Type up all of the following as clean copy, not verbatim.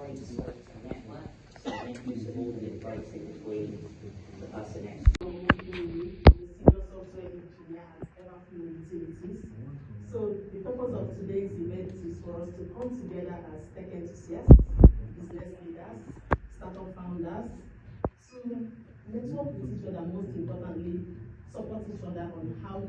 great scope to network, so make use of all the interfacing between the personnel. So the purpose of today's event is for us to come together as tech enthusiasts, business leaders, startup founders, to network with each other, most importantly, support each other on how to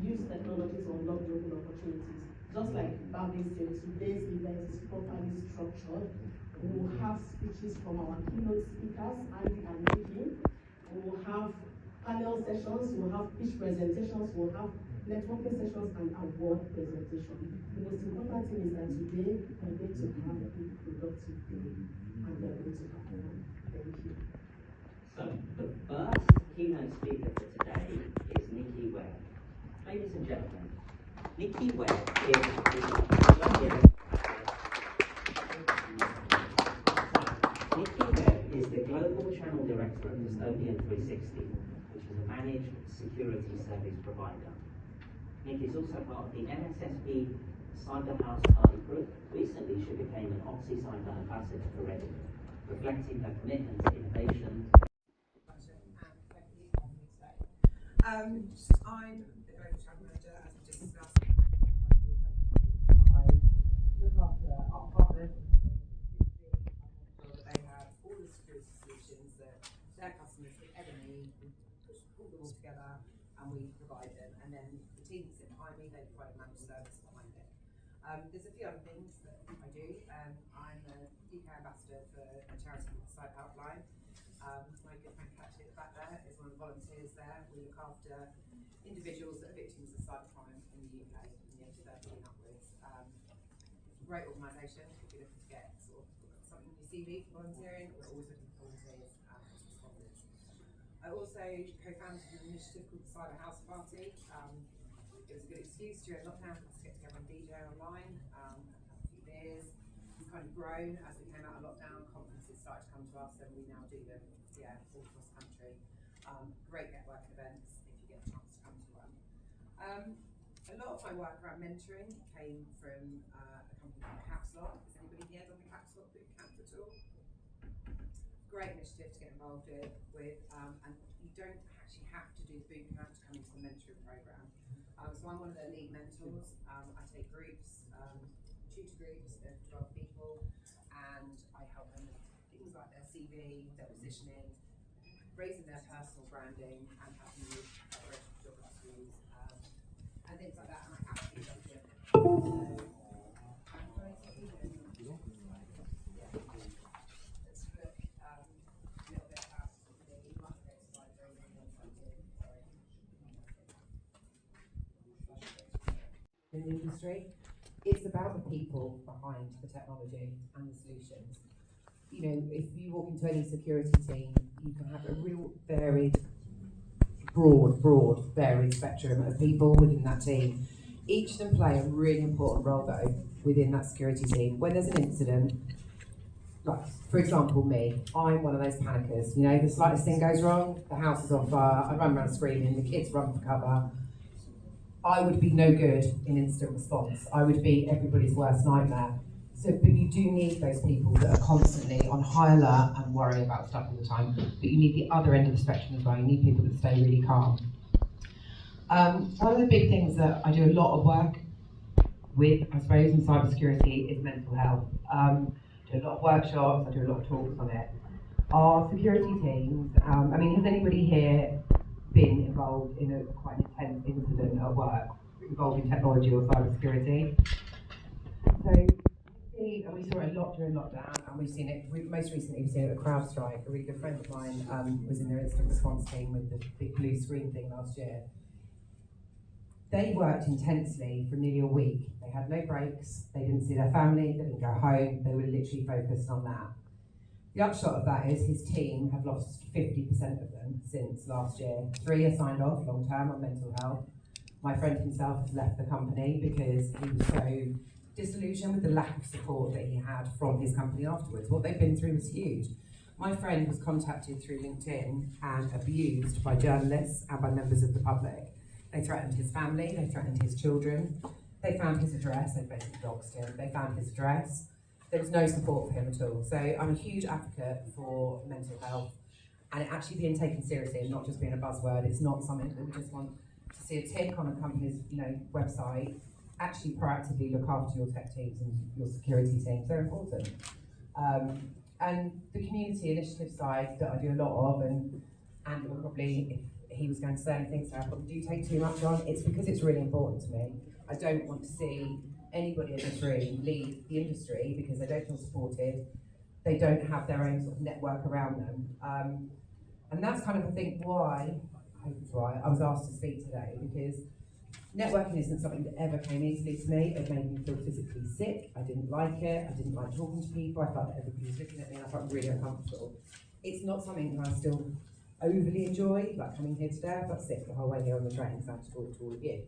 use technology to unlock global opportunities. Just like Bhavin said, today's event is properly structured. We will have speeches from our keynote speakers, Andy and Nikki. We will have panel sessions, we will have pitch presentations, we will have networking sessions and award presentation. The most important thing is that today we are going to have a productive day and we are going to have fun. Thank you. So the first keynote speaker for today is Nikki Webb. Ladies and gentlemen, Nikki Webb is the Global Channel Director of Custodian 360, which is a managed security service provider. Nikki is also part of the MSSP Cyber House Party Group. Recently, she became an Oxy Cyber Ambassador for Reading, reflecting her commitment to innovation. I'm the Global Channel Manager, as we just discussed. I look after our partners, that they have all the security solutions that their customers could ever need. We pull them all together and we provide them. And then the team that sit behind me, they provide a managed service behind it. There's a few other things that I do. I'm a UK ambassador for a charity called Site Outline. My good friend Katya back there is one of the volunteers there. We look after individuals that are victims of cybercrime in the UK, from the age of 13 upwards. Great organisation. If you're looking to get sort of something in your CV for volunteering, we're always looking for volunteers as responders. I also co-founded an initiative called the Cyber House Party. It was a good excuse during lockdown for us to get together and DJ online, have a few beers. It's kind of grown as we came out of lockdown. Conferences started to come to us, and we now do them, all across the country. Great networking events if you get a chance to come to one. A lot of my work around mentoring came from a company called Capslot. Has anybody here done the Capslot bootcamp at all? Great initiative to get involved with, and you don't actually have to do the bootcamp to come into the mentoring program. So I'm one of their lead mentors. I take groups, tutor groups of 12 people, and I help them with things like their CV, their positioning, raising their personal branding, and helping with operational geographies, and things like that. And I absolutely love it. Let's look a little bit about in the industry. It's about the people behind the technology and the solutions. You know, if you walk into any security team, you can have a real varied, broad, varied spectrum of people within that team. Each of them play a really important role though within that security team. When there's an incident, like for example me, I'm one of those panickers. You know, the slightest thing goes wrong, the house is on fire, I run around screaming, the kids run for cover. I would be no good in instant response. I would be everybody's worst nightmare. So, but you do need those people that are constantly on high alert and worrying about stuff all the time. But you need the other end of the spectrum as well. You need people that stay really calm. One of the big things that I do a lot of work with, I suppose, in cybersecurity is mental health. I do a lot of workshops, I do a lot of talks on it. Our security teams, I mean, has anybody here been involved in a quite an intense incident at work involving technology or cybersecurity? So we saw it a lot during lockdown, and we've seen it, most recently we've seen it at CrowdStrike. A really good friend of mine was in their instant response team with the big blue screen thing last year. They worked intensely for nearly a week. They had no breaks, they didn't see their family, they didn't go home, they were literally focused on that. The upshot of that is his team have lost 50% of them since last year. 3 are signed off long term on mental health. My friend himself has left the company because he was so disillusioned with the lack of support that he had from his company afterwards. What they've been through was huge. My friend was contacted through LinkedIn and abused by journalists and by members of the public. They threatened his family, they threatened his children. They found his address, they basically doxed him. They found his address. there was no support for him at all. So I'm a huge advocate for mental health and it actually being taken seriously and not just being a buzzword. It's not something that we just want to see a tick on a company's website. Actually proactively look after your tech teams and your security teams. They're important. And the community initiative side that I do a lot of, and will probably, if he was going to say anything, so I probably do take too much on, it's because it's really important to me. I don't want to see anybody in this room leave the industry because they don't feel supported, they don't have their own sort of network around them. And that's kind of, I think, why I was asked to speak today, because networking isn't something that ever came easily to me. It made me feel physically sick. I didn't like it. I didn't like talking to people. I felt that everybody was looking at me and I felt really uncomfortable. It's not something that I still overly enjoy, like coming here today. I felt sick the whole way here on the train, so I had to talk to all of you.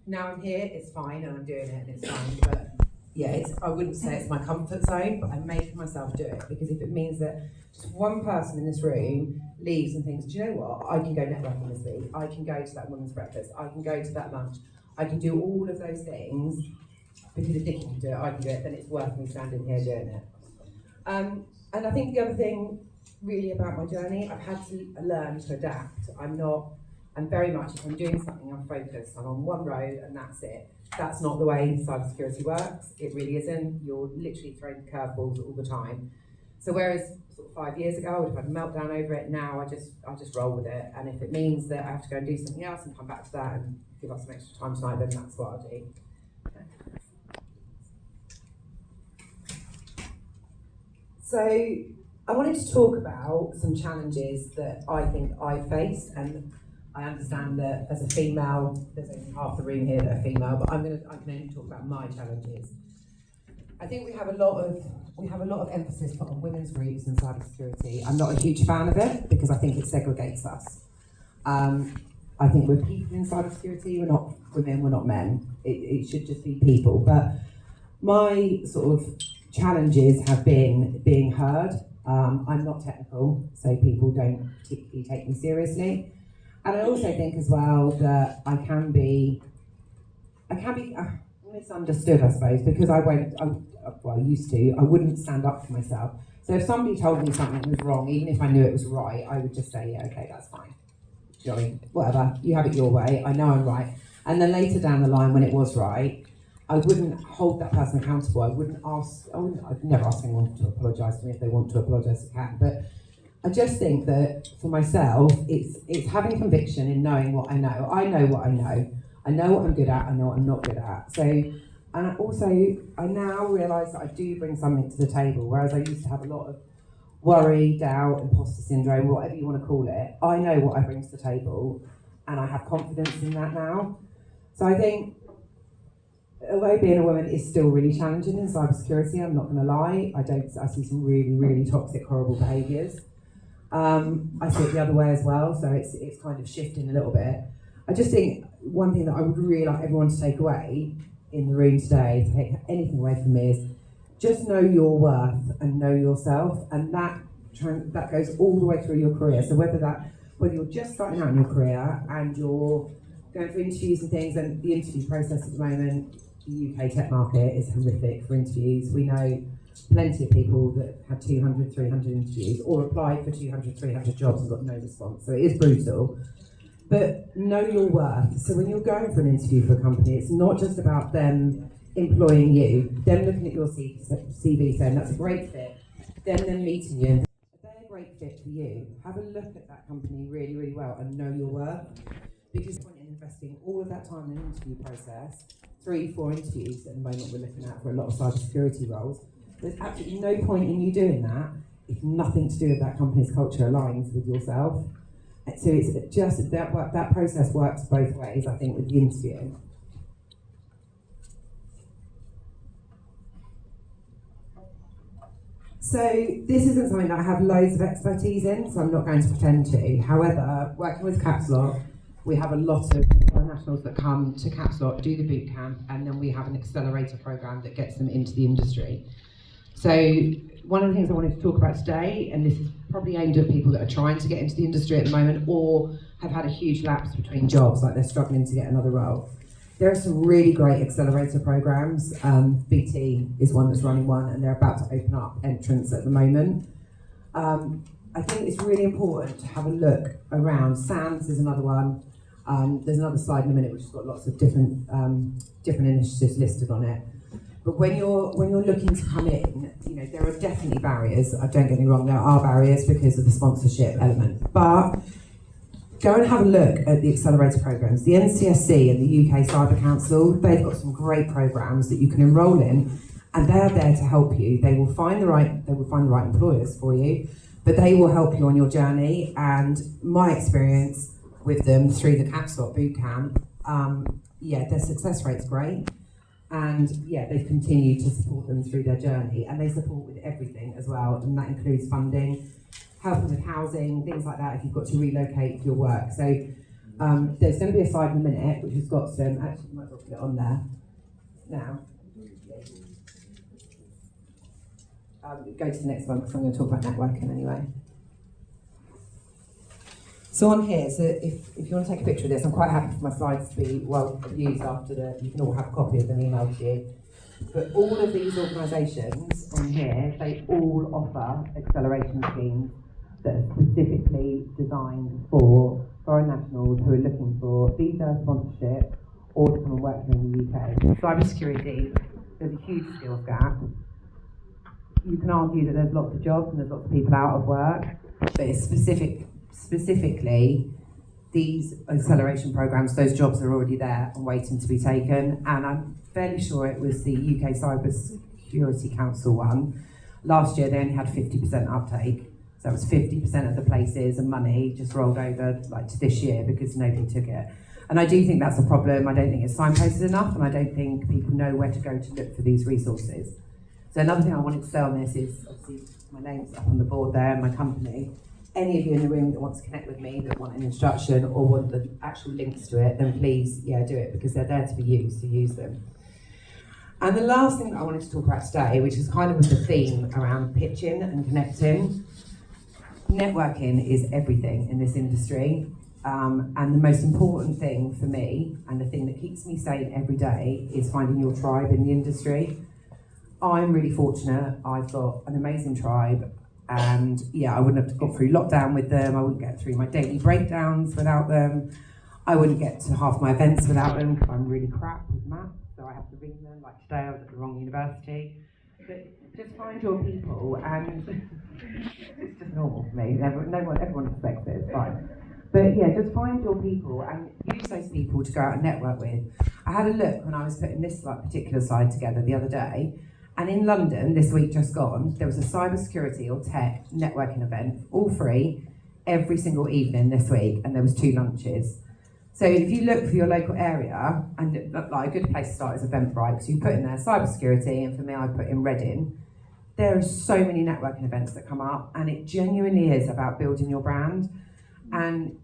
Now I'm here, it's fine, and I'm doing it, and it's fine, but yeah, I wouldn't say it's my comfort zone, but I'm making myself do it, because if it means that just one person in this room leaves and thinks, do you know what, I can go networking this week, I can go to that women's breakfast, I can go to that lunch, I can do all of those things, because if Dick can do it, I can do it, then it's worth me standing here doing it. And I think the other thing really about my journey, I've had to learn to adapt. I'm very much, if I'm doing something, I'm focused. I'm on one road and that's it. That's not the way cybersecurity works. It really isn't. You're literally throwing curveballs all the time. So whereas sort of 5 years ago I would have had a meltdown over it, now I just roll with it. And if it means that I have to go and do something else and come back to that and give us some extra time tonight, then that's what I'll do. So I wanted to talk about some challenges that I think I faced, and I understand that as a female, there's only half the room here that are female, but I can only talk about my challenges. I think we have a lot of emphasis put on women's groups in cybersecurity. I'm not a huge fan of it because I think it segregates us. I think we're people in cybersecurity. We're not women. We're not men. It should just be people. But my sort of challenges have been being heard. I'm not technical, so people don't particularly take me seriously. And I also think as well that I can be misunderstood, I suppose, because I wouldn't stand up for myself. So if somebody told me something was wrong, even if I knew it was right, I would just say, yeah, okay, that's fine. Do you know what I mean? Whatever, you have it your way, I know I'm right. And then later down the line, when it was right, I wouldn't hold that person accountable. I'd never ask anyone to apologise to me. If they want to apologise, they can. But I just think that for myself, it's having conviction in knowing what I know. I know what I know. I know what I'm good at. I know what I'm not good at. So, and also, I now realise that I do bring something to the table, whereas I used to have a lot of worry, doubt, imposter syndrome, whatever you want to call it. I know what I bring to the table, and I have confidence in that now. So I think, although being a woman is still really challenging in cybersecurity, I'm not going to lie, I see some really, really toxic, horrible behaviours. I see it the other way as well, so it's kind of shifting a little bit. I just think one thing that I would really like everyone to take away in the room today, to take anything away from me, is just know your worth and know yourself, and that goes all the way through your career. So whether you're just starting out in your career and you're going for interviews and things, and the interview process at the moment, the UK tech market is horrific for interviews. We know plenty of people that had 200, 300 interviews or applied for 200, 300 jobs and got no response. So it is brutal. But know your worth. So when you're going for an interview for a company, it's not just about them employing you, them looking at your CV saying that's a great fit, then them meeting you and they're a great fit for you. Have a look at that company really, really well and know your worth. Because when you're investing all of that time in an interview process, 3-4 interviews at the moment we're looking at for a lot of cybersecurity roles, there's absolutely no point in you doing that if nothing to do with that company's culture aligns with yourself. So it's just that process works both ways, I think, with the interview. So this isn't something that I have loads of expertise in, so I'm not going to pretend to. However, working with Caps Lock, we have a lot of nationals that come to Caps Lock, do the boot camp, and then we have an accelerator program that gets them into the industry. So one of the things I wanted to talk about today, and this is probably aimed at people that are trying to get into the industry at the moment or have had a huge lapse between jobs, like they're struggling to get another role, There are some really great accelerator programs. BT is one that's running one, and they're about to open up entrance at the moment. I think it's really important to have a look around. SANS is another one. There's another slide in a minute which has got lots of different initiatives listed on it. But when you're looking to come in, there are definitely barriers. Don't get me wrong, there are barriers because of the sponsorship element. But go and have a look at the accelerator programs. The NCSC and the UK Cyber Council, they've got some great programs that you can enrol in, and they're there to help you. They will find the right employers for you, but they will help you on your journey. And my experience with them through the Capstop Bootcamp, their success rate's great. And they've continued to support them through their journey, and they support with everything as well, and that includes funding, helping with housing, things like that if you've got to relocate for your work. So there's going to be a slide in a minute which has got some, actually you might as well put it on there now. Go to the next one because I'm going to talk about networking anyway. So on here, so if you want to take a picture of this, I'm quite happy for my slides to be well used after you can all have a copy of them emailed to you. But all of these organisations on here, they all offer acceleration schemes that are specifically designed for foreign nationals who are looking for visa sponsorship or to come and work here in the UK. Cybersecurity, there's a huge skills gap. You can argue that there's lots of jobs and there's lots of people out of work, but it's specifically these acceleration programs, those jobs are already there and waiting to be taken. And I'm fairly sure it was the UK Cybersecurity Council one. Last year they only had 50% uptake. So it was 50% of the places and money just rolled over to this year because nobody took it. And I do think that's a problem. I don't think it's signposted enough, and I don't think people know where to go to look for these resources. So another thing I wanted to say on this is, obviously my name's up on the board there and my company. Any of you in the room that want to connect with me, that want an introduction or want the actual links to it, then please, do it, because they're there to be used, so use them. And the last thing that I wanted to talk about today, which is kind of with the theme around pitching and connecting, networking is everything in this industry. And the most important thing for me, and the thing that keeps me sane every day, is finding your tribe in the industry. I'm really fortunate. I've got an amazing tribe. And I wouldn't have got through lockdown with them. I wouldn't get through my daily breakdowns without them. I wouldn't get to half my events without them because I'm really crap with maths, so I have to ring them. Like today, I was at the wrong university. But just find your people, and it's just normal for me. Everyone expects it. It's fine. But just find your people and use those people to go out and network with. I had a look when I was putting this particular slide together the other day. And in London, this week just gone, there was a cybersecurity or tech networking event, all free, every single evening this week, and there was 2 lunches. So if you look for your local area, and a good place to start is Eventbrite, so you put in there cybersecurity, and for me I put in Reading. There are so many networking events that come up, and it genuinely is about building your brand. And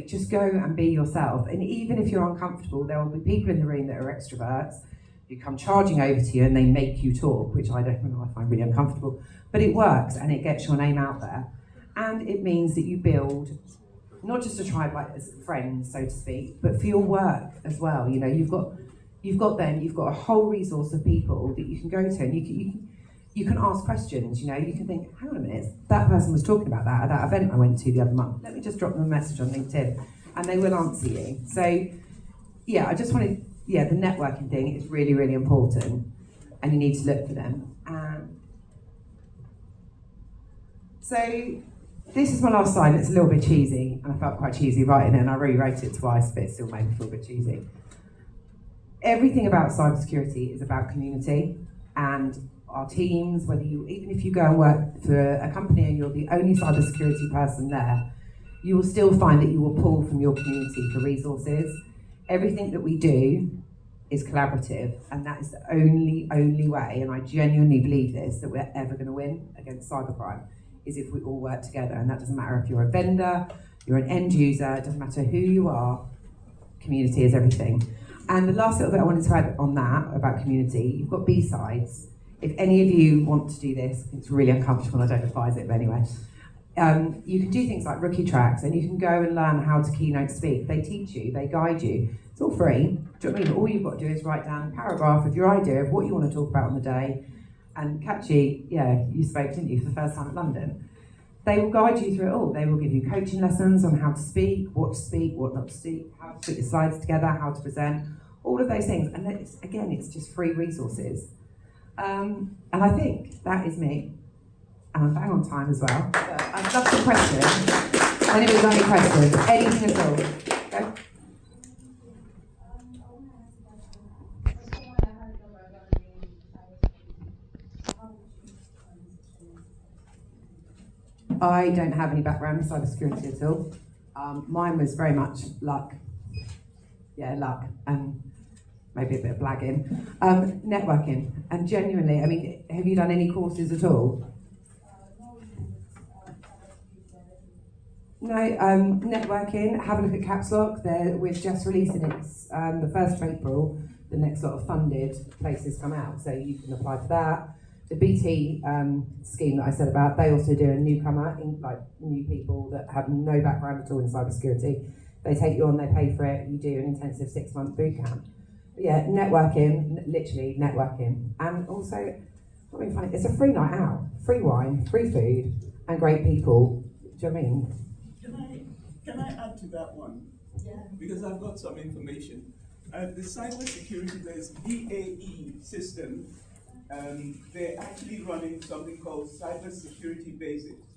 just go and be yourself. And even if you're uncomfortable, there will be people in the room that are extroverts who come charging over to you and they make you talk, which I find really uncomfortable, but it works and it gets your name out there. And it means that you build not just a tribe as friends, so to speak, but for your work as well. You've got a whole resource of people that you can go to, and you can ask questions. You can think, hang on a minute, that person was talking about that at that event I went to the other month. Let me just drop them a message on LinkedIn, and they will answer you. So I just wanted. The networking thing is really, really important, and you need to look for them. So this is my last slide, and it's a little bit cheesy, and I felt quite cheesy writing it, and I rewrote it twice, but it still made me feel a bit cheesy. Everything about cybersecurity is about community, and our teams, even if you go and work for a company and you're the only cybersecurity person there, you will still find that you will pull from your community for resources. Everything that we do is collaborative, and that is the only way, and I genuinely believe this, that we're ever going to win against cybercrime, is if we all work together. And that doesn't matter if you're a vendor, you're an end user, it doesn't matter who you are, community is everything. And the last little bit I wanted to add on that, about community, you've got B-sides. If any of you want to do this, it's really uncomfortable, I don't advise it, but anyway. You can do things like rookie tracks, and you can go and learn how to keynote speak. They teach you, they guide you. It's all free. Do you know what I mean? All you've got to do is write down a paragraph of your idea of what you want to talk about on the day, and catchy, you spoke, didn't you, for the first time at London. They will guide you through it all. They will give you coaching lessons on how to speak, what not to speak, how to put your slides together, how to present, all of those things. And it's just free resources. And I think that is me. And I'm bang on time as well. But I'd love some questions. Anybody's got any questions? Anything at all? Go. I don't have any background in cybersecurity at all. Mine was very much luck. Yeah, luck, and maybe a bit of blagging. Networking, and genuinely, I mean, have you done any courses at all? No, networking, have a look at Caps Lock. We're just releasing it the 1st of April. The next lot of funded places come out, so you can apply for that. The BT scheme that I said about, they also do a newcomer, like new people that have no background at all in cybersecurity. They take you on, they pay for it, you do an intensive 6-month boot camp. But yeah, networking, literally networking. And also, it's a free night out, free wine, free food, and great people. Do you know what I mean? Can I add to that one? Yeah. Because I've got some information. The cybersecurity, there's BAE system. They're actually running something called Cybersecurity Basics.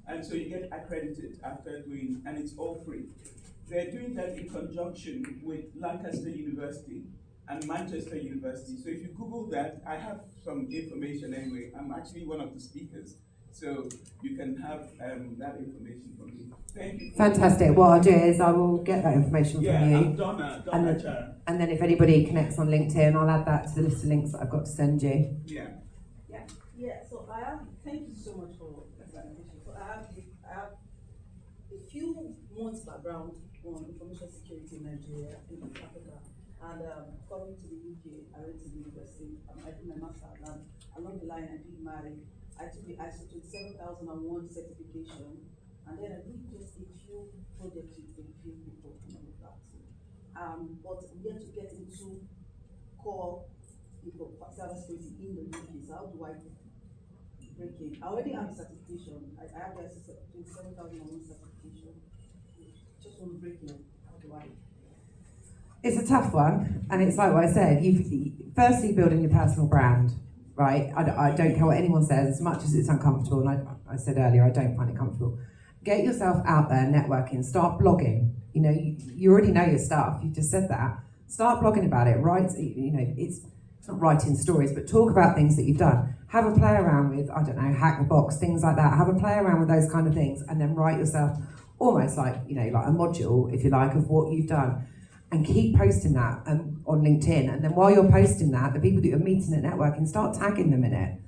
And so you get accredited after doing, and it's all free. They're doing that in conjunction with Lancaster University and Manchester University. So if you Google that, I have some information anyway. I'm actually one of the speakers. So you can have that information from me. Thank you. Fantastic. What I'll do is I will get that information from you. I'm Donna Chara. And then if anybody connects on LinkedIn, I'll add that to the list of links that I've got to send you. Yeah, so thank you so much for the presentation. So I have a few months background on information security in Nigeria, in Africa. And coming to the UK, I went to the university, I did my master's, and along the line I took the ISO 27001 certification, and then I did just a few projects with a few people and all of that. But we have to get into core cybersecurity in the UK. So how do I break it? I already have a certification. I have the ISO 27001 certification. Just want to break it. How do I? It's a tough one, and it's like what I said. Firstly, building your personal brand. Right, I don't care what anyone says, as much as it's uncomfortable, and I said earlier, I don't find it comfortable. Get yourself out there, networking, start blogging. You know, you already know your stuff, you just said that. Start blogging about it, write, it's not writing stories, but talk about things that you've done. Have a play around with, hack the box, things like that. Have a play around with those kind of things, and then write yourself almost like, like a module, if you like, of what you've done. And keep posting that on LinkedIn. And then while you're posting that, the people that you're meeting at networking, start tagging them in it.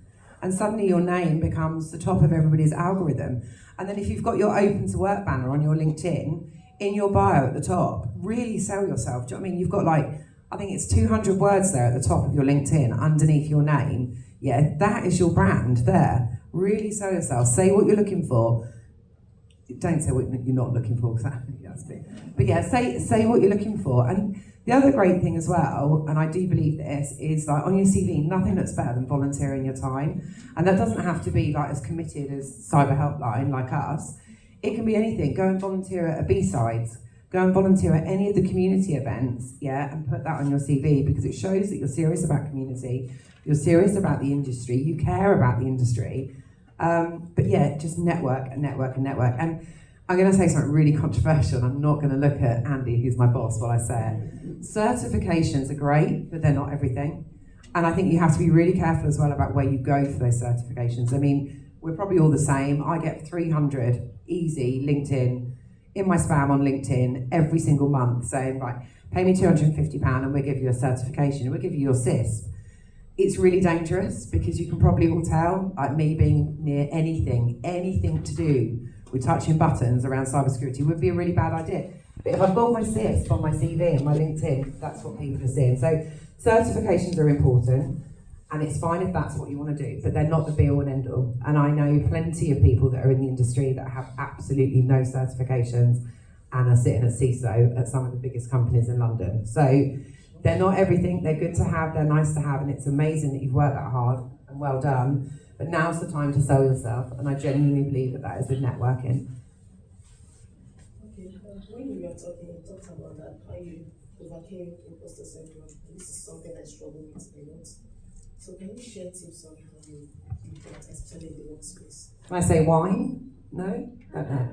And suddenly your name becomes the top of everybody's algorithm. And then if you've got your open to work banner on your LinkedIn, in your bio at the top, really sell yourself. Do you know what I mean? You've got I think it's 200 words there at the top of your LinkedIn, underneath your name. Yeah, that is your brand there. Really sell yourself. Say what you're looking for. Don't say what you're not looking for, because that's big. But yeah, say what you're looking for. And the other great thing as well, and I do believe this, is on your CV, nothing looks better than volunteering your time. And that doesn't have to be as committed as Cyber Helpline like us. It can be anything. Go and volunteer at a B-Sides. Go and volunteer at any of the community events, and put that on your CV, because it shows that you're serious about community, you're serious about the industry, you care about the industry. But yeah, just network and network and network. And I'm going to say something really controversial. I'm not going to look at Andy, who's my boss, while I say it. Certifications are great, but they're not everything. And I think you have to be really careful as well about where you go for those certifications. I mean, we're probably all the same. I get 300 easy LinkedIn in my spam on LinkedIn every single month saying, right, pay me £250 and we'll give you a certification. We'll give you your CISP. It's really dangerous, because you can probably all tell, me being near anything to do with touching buttons around cybersecurity would be a really bad idea. But if I've got my CISP on my CV and my LinkedIn, that's what people are seeing. So certifications are important, And it's fine if that's what you want to do, but they're not the be-all and end-all. And I know plenty of people that are in the industry that have absolutely no certifications and are sitting at CISO at some of the biggest companies in London. So they're not everything. They're good to have, they're nice to have, and it's amazing that you've worked that hard, and well done. But now's the time to sell yourself, and I genuinely believe that that is with networking. Okay, when you were talking, you talked about that, how you overcame imposter syndrome. This is something I struggle with a lot. So can you share tips on how you do that, especially in the workspace? Can I say wine? No? Don't know.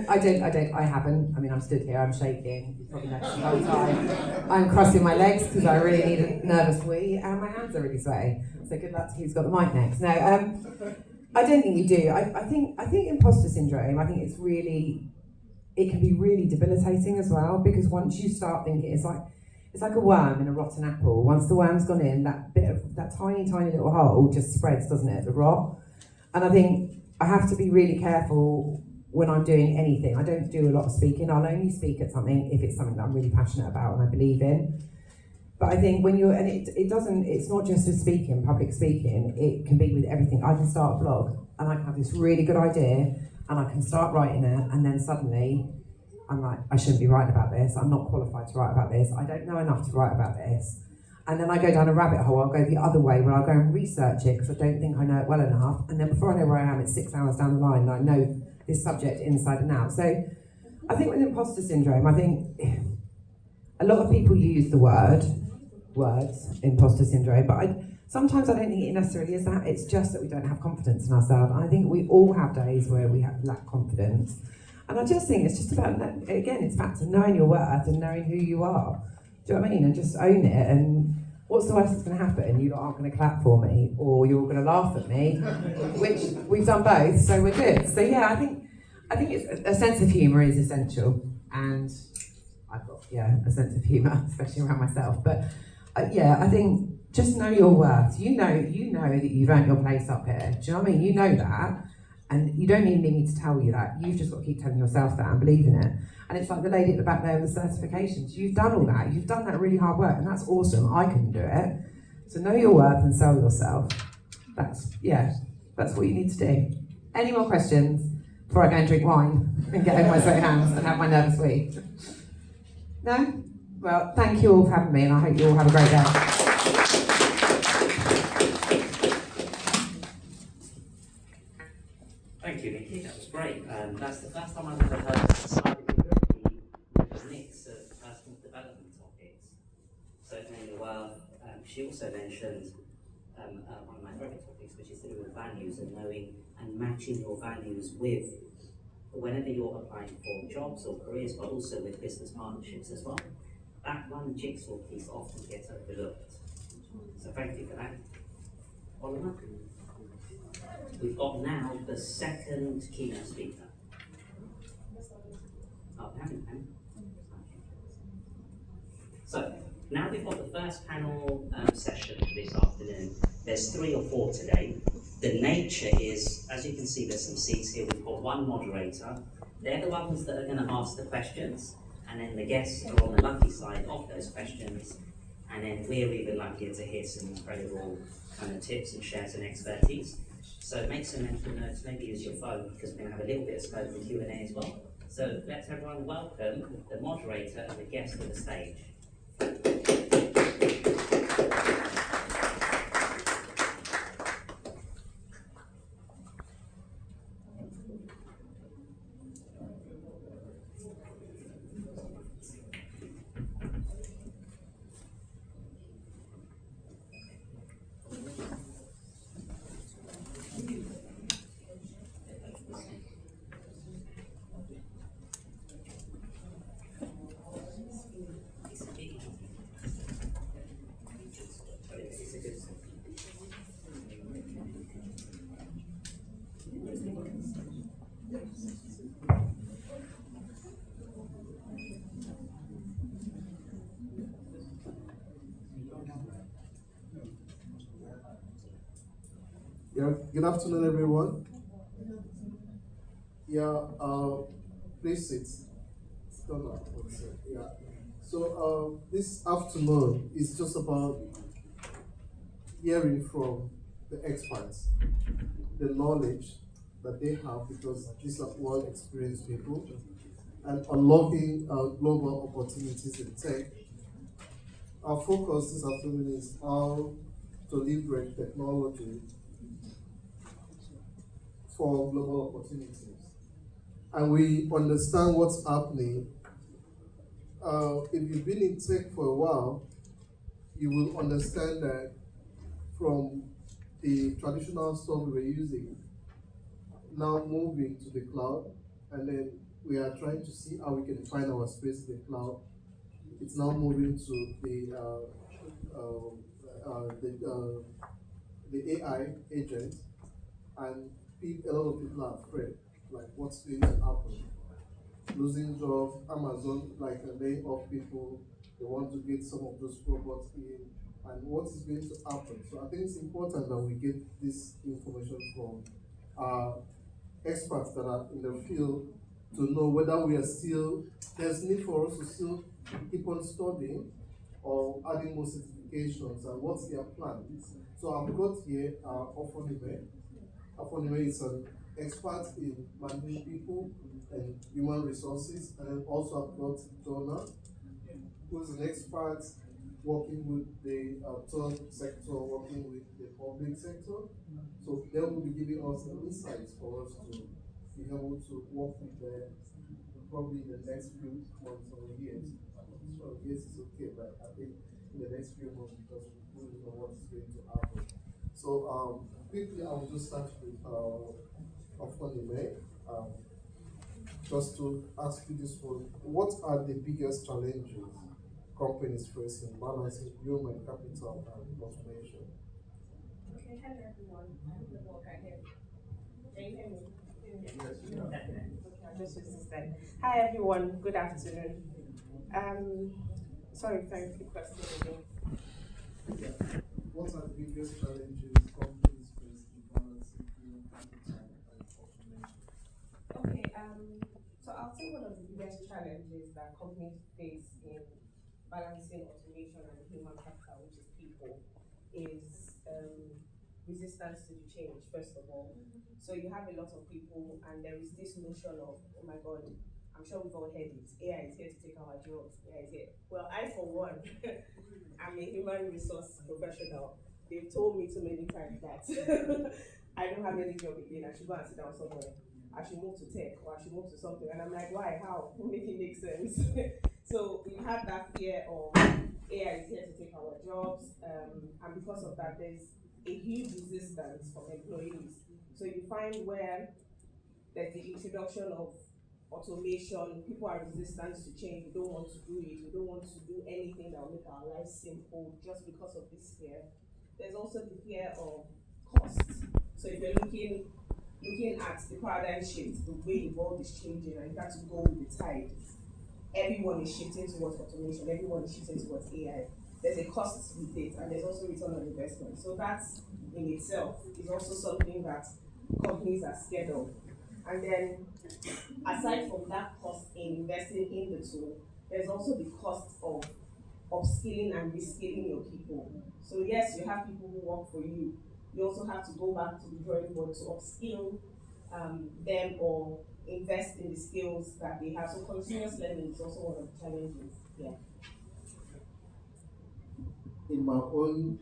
I haven't. I mean, I'm stood here, I'm shaking. You probably noticed the whole time. I'm crossing my legs because I really need a nervous wee, and my hands are really sweaty. So good luck to who's got the mic next. No, I don't think you do. I think imposter syndrome, I think it can be really debilitating as well, because once you start thinking, it's like a worm in a rotten apple. Once the worm's gone in, that tiny little hole just spreads, doesn't it, the rot? And I think I have to be really careful when I'm doing anything. I don't do a lot of speaking. I'll only speak at something if it's something that I'm really passionate about and I believe in. But I think when you're, and it's not just with speaking, public speaking, it can be with everything. I can start a blog and I can have this really good idea and I can start writing it, and then suddenly I'm like, I shouldn't be writing about this. I'm not qualified to write about this. I don't know enough to write about this. And then I go down a rabbit hole. I'll go the other way where I'll go and research it because I don't think I know it well enough. And then before I know where I am, it's 6 hours down the line and I know this subject inside and out. So I think with imposter syndrome, I think a lot of people use the words, imposter syndrome, but sometimes I don't think it necessarily is that. It's just that we don't have confidence in ourselves. And I think we all have days where we lack confidence. And I just think it's just about, again, it's back to knowing your worth and knowing who you are. Do you know what I mean? And just own it. And what's the worst that's going to happen? You lot aren't going to clap for me, or you're all going to laugh at me, which we've done both, so we're good. So yeah, I think it's a sense of humour is essential, and I've got a sense of humour, especially around myself. But I think just know your worth. You know that you've earned your place up here. Do you know what I mean? You know that. And you don't even need me to tell you that. You've just got to keep telling yourself that and believe in it. And it's like the lady at the back there with the certifications. You've done all that. You've done that really hard work, and that's awesome. I couldn't do it. So know your worth and sell yourself. That's what you need to do. Any more questions before I go and drink wine and get over my sweaty hands and have my nervous wee? No? Well, thank you all for having me, and I hope you all have a great day. Thank you, Nikki. That was great. That's the first time I've ever heard cybersecurity with a mix of personal development topics. So, knowing your worth. She also mentioned one of my favourite topics, which is to do with values and knowing and matching your values with whenever you're applying for jobs or careers, but also with business partnerships as well. That one jigsaw piece often gets overlooked. So, thank you for that. Uloma? We've got now the second keynote speaker. Oh, we haven't. So, now we've got the first panel session this afternoon. There's 3 or 4 today. The nature is, as you can see, there's some seats here. We've got one moderator. They're the ones that are going to ask the questions, and then the guests are on the lucky side of those questions. And then we're even luckier to hear some incredible kind of tips and share some expertise. So make some mental notes, maybe use your phone, because we're going to have a little bit of scope for Q&A as well. So let's everyone welcome the moderator and the guest to the stage. Good afternoon, everyone. Please sit. So this afternoon is just about hearing from the experts, the knowledge that they have, because these are well experienced people, and unlocking global opportunities in tech. Our focus this afternoon is how to leverage technology for global opportunities. And we understand what's happening. If you've been in tech for a while, you will understand that from the traditional stuff we were using, now moving to the cloud, and then we are trying to see how we can find our space in the cloud. It's now moving to the AI agent, and a lot of people are afraid, like what's going to happen. Losing jobs, Amazon, like laying off people, they want to get some of those robots in, and what is going to happen. So I think it's important that we get this information from experts that are in the field to know whether we are still, there's need for us to still keep on studying or adding more certifications, and what's their plan. So I've got here Ofonime. Ofonime is an expert in managing people and human resources, and then also I've got Donna, who's an expert working with the third sector, working with the public sector. So they will be giving us the insights for us to be able to work with them probably in the next few months or years. So yes, it's okay, but I think in the next few months, because we don't know what is going to happen. So quickly, I will just start with Ofonime. Just to ask you this one, what are the biggest challenges companies face in balancing human capital and automation? Okay, hello everyone. I hope everyone can hear me. Can you hear me? Yes. Okay, I'll just use this then. Hi everyone, good afternoon. Sorry if I repeat the question again. What are the biggest challenges companies face in balancing human capital and automation? Okay, so I'll say one of the biggest challenges that companies face in balancing automation and human capital, which is people, is resistance to the change, first of all. So you have a lot of people, and there is this notion of, oh my God, I'm sure we've all heard it, AI is here to take our jobs, AI is here. Well, I, for one, I'm a human resource professional. They've told me too many times that I don't have any job again, I should go and sit down somewhere. I should move to tech, or I should move to something. And I'm like, why, how? Make it make sense. So we have that fear of AI is here to take our jobs, and because of that, there's a huge resistance from employees. So you find where there's the introduction of automation, people are resistant to change, we don't want to do it, we don't want to do anything that will make our lives simple just because of this fear. There's also the fear of cost. So if you're looking at the paradigm shift, the way the world is changing, and you have to go with the tide, everyone is shifting towards automation, everyone is shifting towards AI. There's a cost with it, and there's also return on investment. So that in itself is also something that companies are scared of. And then, aside from that cost in investing in the tool, there's also the cost of upskilling and reskilling your people. So yes, you have people who work for you. You also have to go back to the drawing board to upskill them or invest in the skills that they have. So continuous learning is also one of the challenges. Yeah. In my own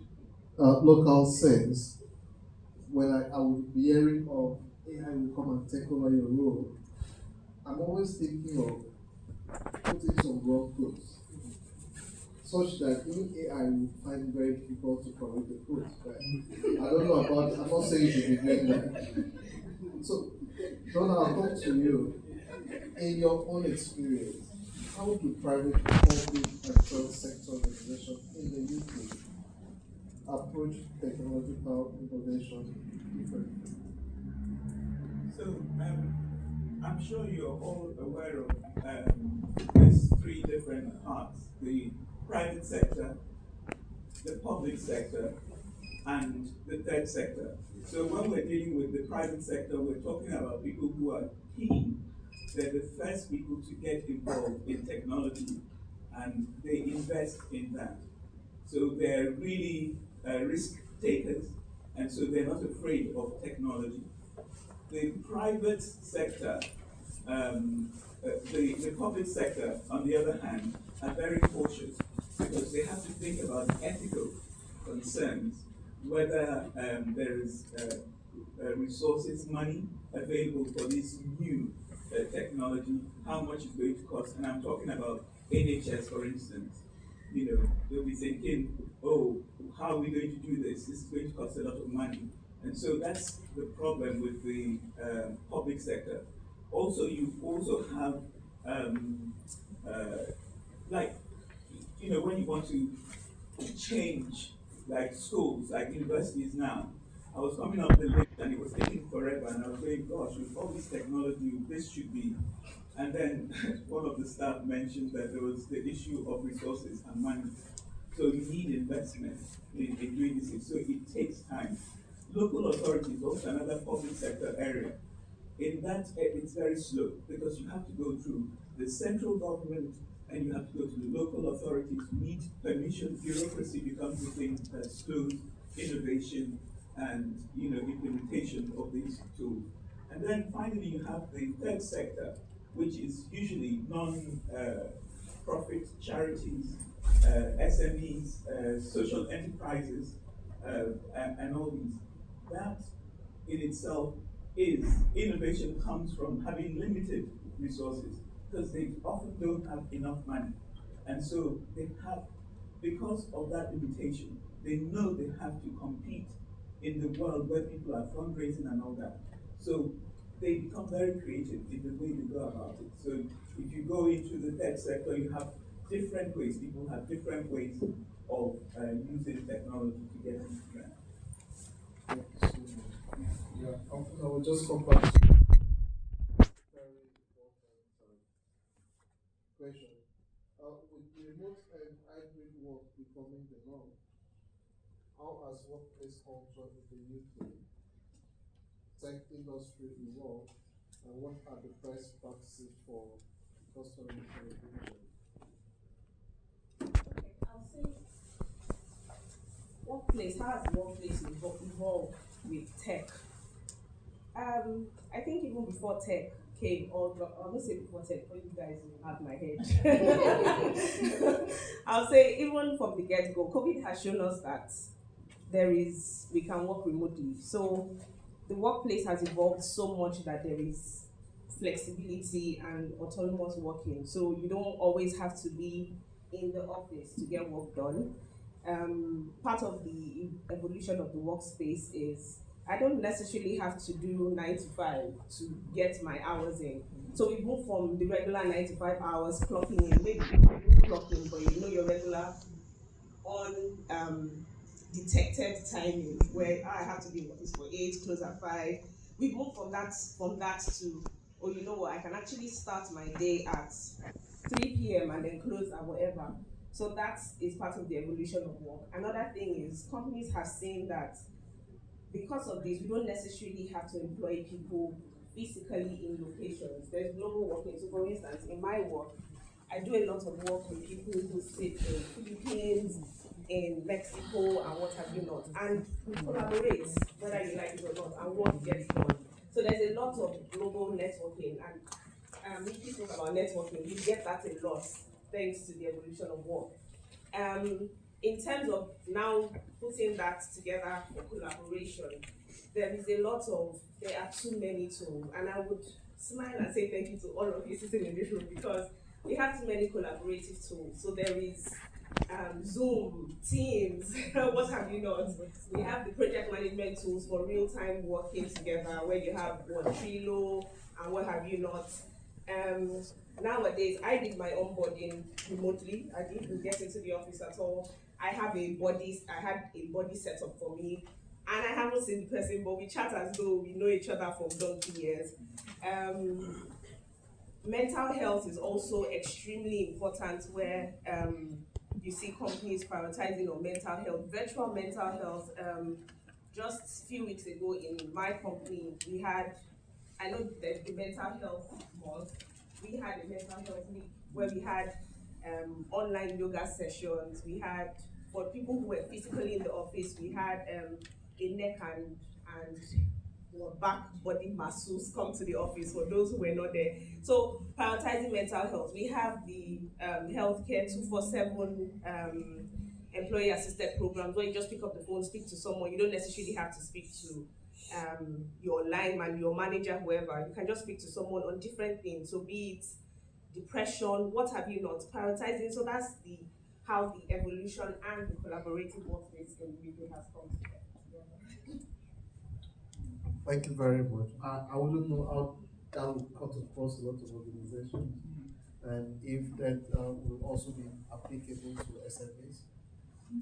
local sense, when I will be hearing of AI will come and take over your role, I'm always thinking of putting some wrong codes, such that even AI will find it very difficult to correct the code. Right? I don't know about it. I'm not saying you should be doing that. So, Donna, I'll talk to you. In your own experience, how do private, public, and third sector organizations in the UK approach technological innovation differently? So I'm sure you're all aware of these three different parts: the private sector, the public sector, and the third sector. So when we're dealing with the private sector, we're talking about people who are key. They're the first people to get involved in technology, and they invest in that. So they're really risk takers, and so they're not afraid of technology. The private sector, the public sector, on the other hand, are very cautious because they have to think about ethical concerns, whether there is resources, money available for this new technology, how much it's going to cost. And I'm talking about NHS, for instance. They'll be thinking, oh, how are we going to do this? This is going to cost a lot of money. And so that's the problem with the public sector. Also, you also have, when you want to change, like schools, like universities now, I was coming up the list and it was taking forever, and I was saying, gosh, with all this technology, this should be. And then one of the staff mentioned that there was the issue of resources and money. So you need investment in doing this, so it takes time. Local authorities, also another public sector area. In that, it's very slow because you have to go through the central government and you have to go to the local authorities, need permission. Bureaucracy becomes the thing that slows innovation and implementation of these tools. And then finally, you have the third sector, which is usually non-profit charities, SMEs, social enterprises, and all these. That in itself is innovation comes from having limited resources because they often don't have enough money. And so they have, because of that limitation, they know they have to compete in the world where people are fundraising and all that. So they become very creative in the way they go about it. So if you go into the tech sector, you have different ways. People have different ways of using technology to get into that. Yeah, I will just come back to very important question. With remote and hybrid work becoming the norm, how has workplace culture in the UK, tech industry evolved, and what are the best practices for customer collaboration? Okay, I'll say workplace, how has workplace evolved with tech? I think even before tech came, or I won't say before tech, but you guys will have my head. I'll say even from the get-go, COVID has shown us that we can work remotely. So the workplace has evolved so much that there is flexibility and autonomous working. So you don't always have to be in the office to get work done. Part of the evolution of the workspace is I don't necessarily have to do 9 to 5 to get my hours in. So we move from the regular 9 to 5 hours clocking in, maybe clocking, but you know your regular on detected timing where I have to be in the office for 8, close at 5. We move from that to, oh, you know what, I can actually start my day at 3 p.m. and then close at whatever. So that is part of the evolution of work. Another thing is companies have seen that because of this, we don't necessarily have to employ people physically in locations. There's global working. So for instance, in my work, I do a lot of work with people who sit in Philippines, in Mexico, and what have you not. And we collaborate, whether you like it or not, and work gets done. So there's a lot of global networking. And if you talk about networking, we get that a lot thanks to the evolution of work. In terms of now putting that together for collaboration, there are too many tools, and I would smile and say thank you to all of you sitting in this room because we have too many collaborative tools. So there is Zoom, Teams, what have you not. We have the project management tools for real-time working together where you have Trello and what have you not. Nowadays, I did my onboarding remotely. I didn't get into the office at all. I had a body set up for me, and I haven't seen the person, but we chat as though we know each other for donkey years. Mental health is also extremely important where you see companies prioritizing on mental health, virtual mental health. Just a few weeks ago in my company, we had, I know that the mental health month, we had a mental health week where we had online yoga sessions, we had for people who were physically in the office, we had a neck and back body masseuse come to the office for those who were not there. So prioritizing mental health. We have the healthcare 247 employee assisted programs where you just pick up the phone, speak to someone. You don't necessarily have to speak to your lineman, your manager, whoever. You can just speak to someone on different things. So be it depression, what have you not, prioritizing. So that's how the evolution and the collaborative workplace in the UK has come together. Thank you very much. I wouldn't know how that will cut across a lot of organizations, and if that will also be applicable to SMEs.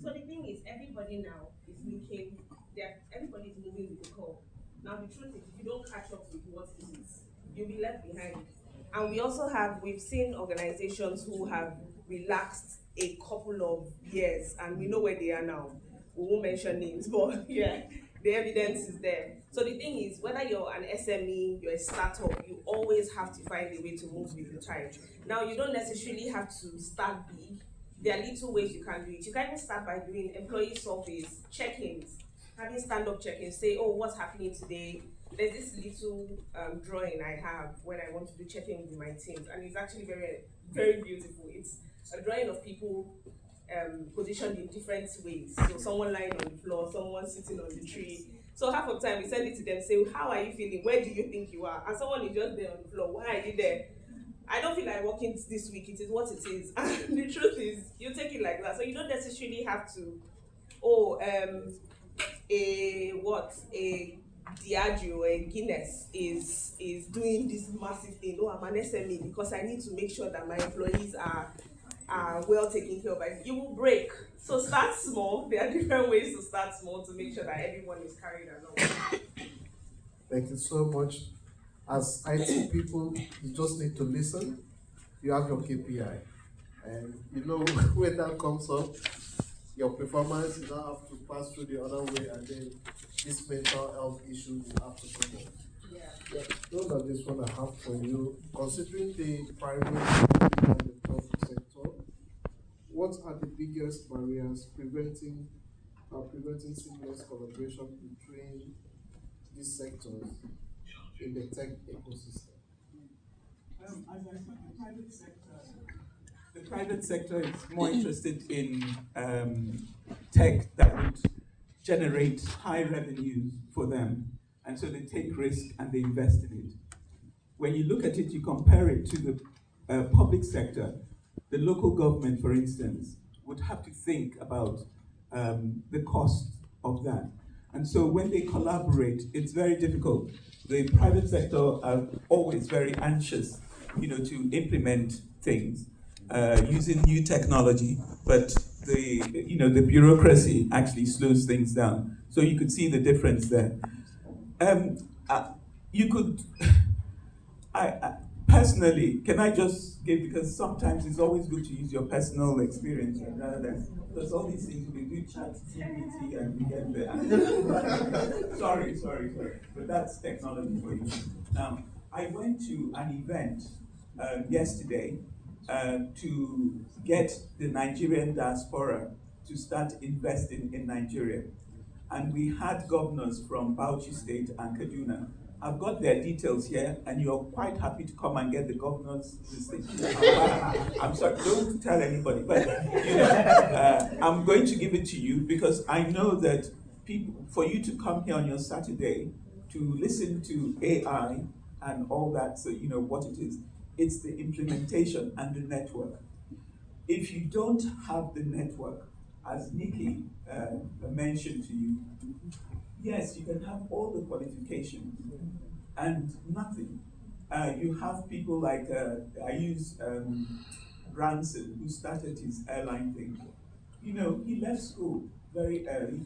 So the thing is, everybody now is looking, everybody is moving with the curve. Now the truth is, if you don't catch up with what is, you'll be left behind. And we also we've seen organizations who have relaxed a couple of years, and we know where they are now. We won't mention names, but yeah, the evidence is there. So the thing is, whether you're an SME, you're a startup, you always have to find a way to move with the tide. Now, you don't necessarily have to start big. There are little ways you can do it. You can even start by doing employee surveys, check-ins, having stand-up check-ins, say, oh, what's happening today? There's this little drawing I have when I want to do check-in with my teams, and it's actually very, very beautiful. It's a drawing of people positioned in different ways. So someone lying on the floor, someone sitting on the tree. So half of the time we send it to them, say, how are you feeling? Where do you think you are? And someone is just there on the floor. Why are you there? I don't feel like working this week. It is what it is. And the truth is, you take it like that. So you don't necessarily have to, a Diageo, a Guinness is doing this massive thing. Oh, I'm an SME because I need to make sure that my employees are well taken care of. You will break. So start small. There are different ways to start small to make sure that everyone is carried along. Thank you so much. As IT people, you just need to listen. You have your KPI. And you know when that comes up, your performance, you don't have to pass through the other way, and then this mental health issue will have to come up. Yeah, those are just what I have for you. Considering the private and the public sector, what are the biggest barriers preventing seamless collaboration between these sectors in the tech ecosystem? As I said, the private sector is more interested in tech that would generate high revenues for them, and so they take risk and they invest in it. When you look at it, you compare it to the public sector. The local government, for instance, would have to think about the cost of that. And so when they collaborate, it's very difficult. The private sector are always very anxious, to implement things using new technology, but the bureaucracy actually slows things down. So you could see the difference there. Personally, can I just give, because sometimes it's always good to use your personal experience rather than, because all these things we do chat GPT and we get there. sorry, but that's technology for you. Now, I went to an event yesterday to get the Nigerian diaspora to start investing in Nigeria. And we had governors from Bauchi State and Kaduna. I've got their details here, and you're quite happy to come and get the governor's list. I'm sorry, don't tell anybody, but I'm going to give it to you because I know that for you to come here on your Saturday to listen to AI and all that, so you know what it is. It's the implementation and the network. If you don't have the network, as Nikki mentioned to you, yes, you can have all the qualifications and nothing. You have people like, I use Branson, who started his airline thing. He left school very early,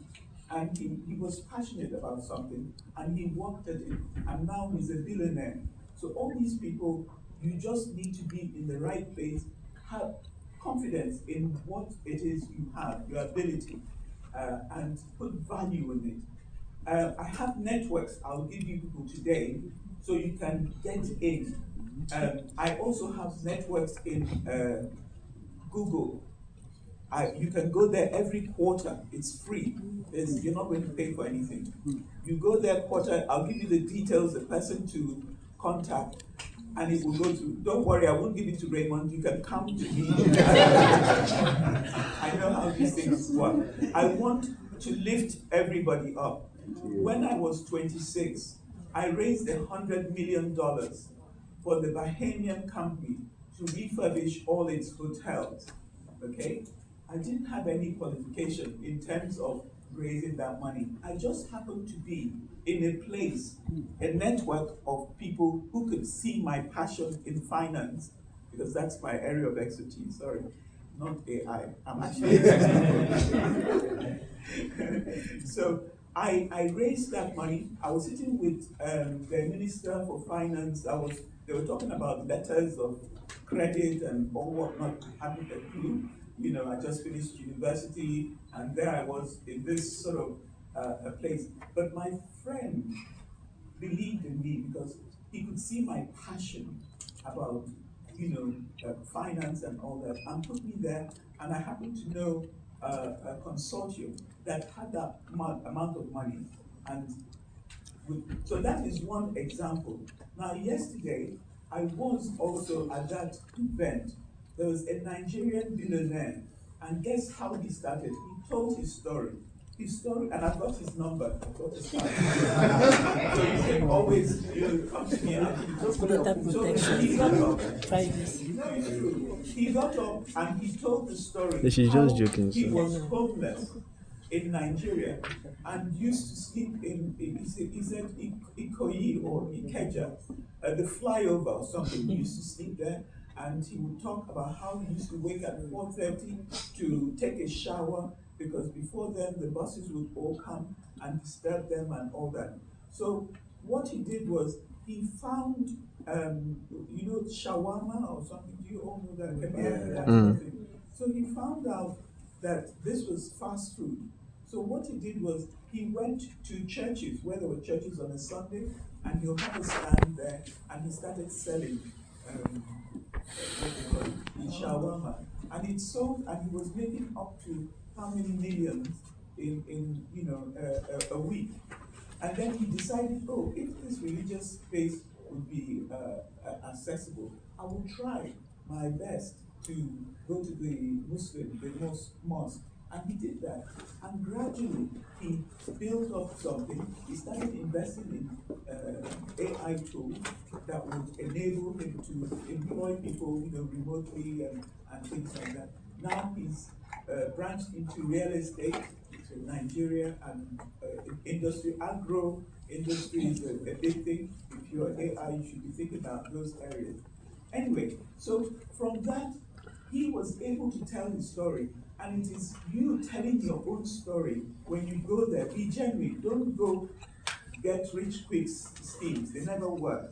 and he was passionate about something, and he worked at it, and now he's a billionaire. So all these people, you just need to be in the right place, have confidence in what it is you have, your ability, and put value in it. I have networks I'll give you people today so you can get in. I also have networks in Google. You can go there every quarter. It's free. You're not going to pay for anything. You go there quarter. I'll give you the details, the person to contact, and it will go to. Don't worry, I won't give it to Raymond. You can come to me. I know how these things work. I want to lift everybody up. When I was 26, I raised $100 million for the Bahamian company to refurbish all its hotels. Okay? I didn't have any qualification in terms of raising that money. I just happened to be in a place, a network of people who could see my passion in finance, because that's my area of expertise, sorry, not AI. I'm actually technical. So I raised that money. I was sitting with the Minister for Finance. They were talking about letters of credit and all whatnot. I haven't a clue. I just finished university, and there I was in this sort of a place. But my friend believed in me because he could see my passion about, finance and all that, and put me there. And I happened to know a consortium that had that amount of money, and so that is one example. Now, yesterday I was also at that event. There was a Nigerian billionaire, and guess how he started? He told his story. And I've got his number, I've got his card. So you can always come to me and he just he got up and he told the story. She's just joking. He was homeless in Nigeria and used to sleep in he said Ikoyi or Ikeja, the flyover or something. He used to sleep there. And he would talk about how he used to wake at 4:30 to take a shower, because before then the buses would all come and disturb them and all that. So what he did was he found, shawarma or something. Do you all know that? So he found out that this was fast food. So what he did was he went to churches, where there were churches on a Sunday, and he'll have a stand there, and he started selling shawarma, and it sold, and he was making up to how many millions in a week. And then he decided, if this religious space would be accessible, I will try my best to go to the mosque. And he did that. And gradually, he built up something. He started investing in AI tools that would enable him to employ people remotely and things like that. Now he's branched into real estate, so Nigeria, and industry. Agro industry is a big thing. If you're AI, you should be thinking about those areas. Anyway, so from that, he was able to tell his story. And it is you telling your own story when you go there. Be genuine. Don't go get rich quick schemes. They never work.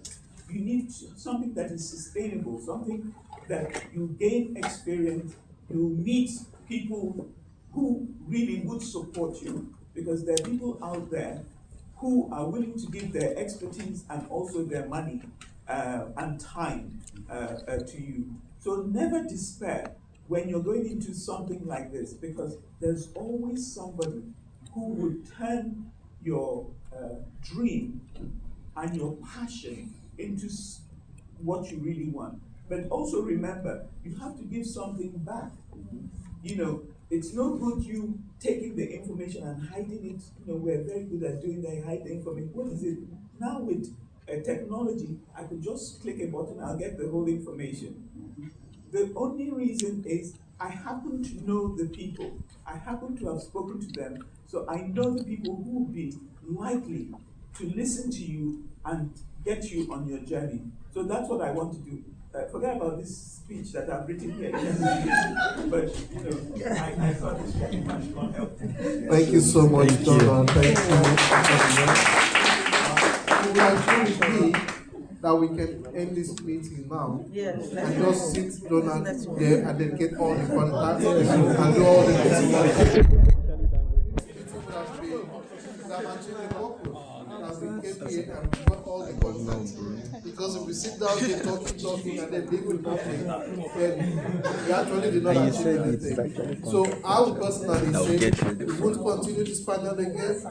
You need something that is sustainable, something that you gain experience, you meet people who really would support you, because there are people out there who are willing to give their expertise and also their money and time to you. So never despair when you're going into something like this, because there's always somebody who will turn your dream and your passion into what you really want. But also remember, you have to give something back. It's no good you taking the information and hiding it. We're very good at doing that, hide the information. What is it? Now with technology, I could just click a button, I'll get the whole information. The only reason is I happen to know the people. I happen to have spoken to them, so I know the people who will be likely to listen to you and get you on your journey. So that's what I want to do. Forget about this speech that I've written here, but I thought it's very much going to help. Thank you so much, John. Thank you. That we can end this meeting now. Yes. And just sit down there and then get all the contacts and do all the things. That we came here and got all the contacts. Because if we sit down here talking, and then leave with nothing, then we actually did not achieve anything. So I would personally say we won't continue this panel again.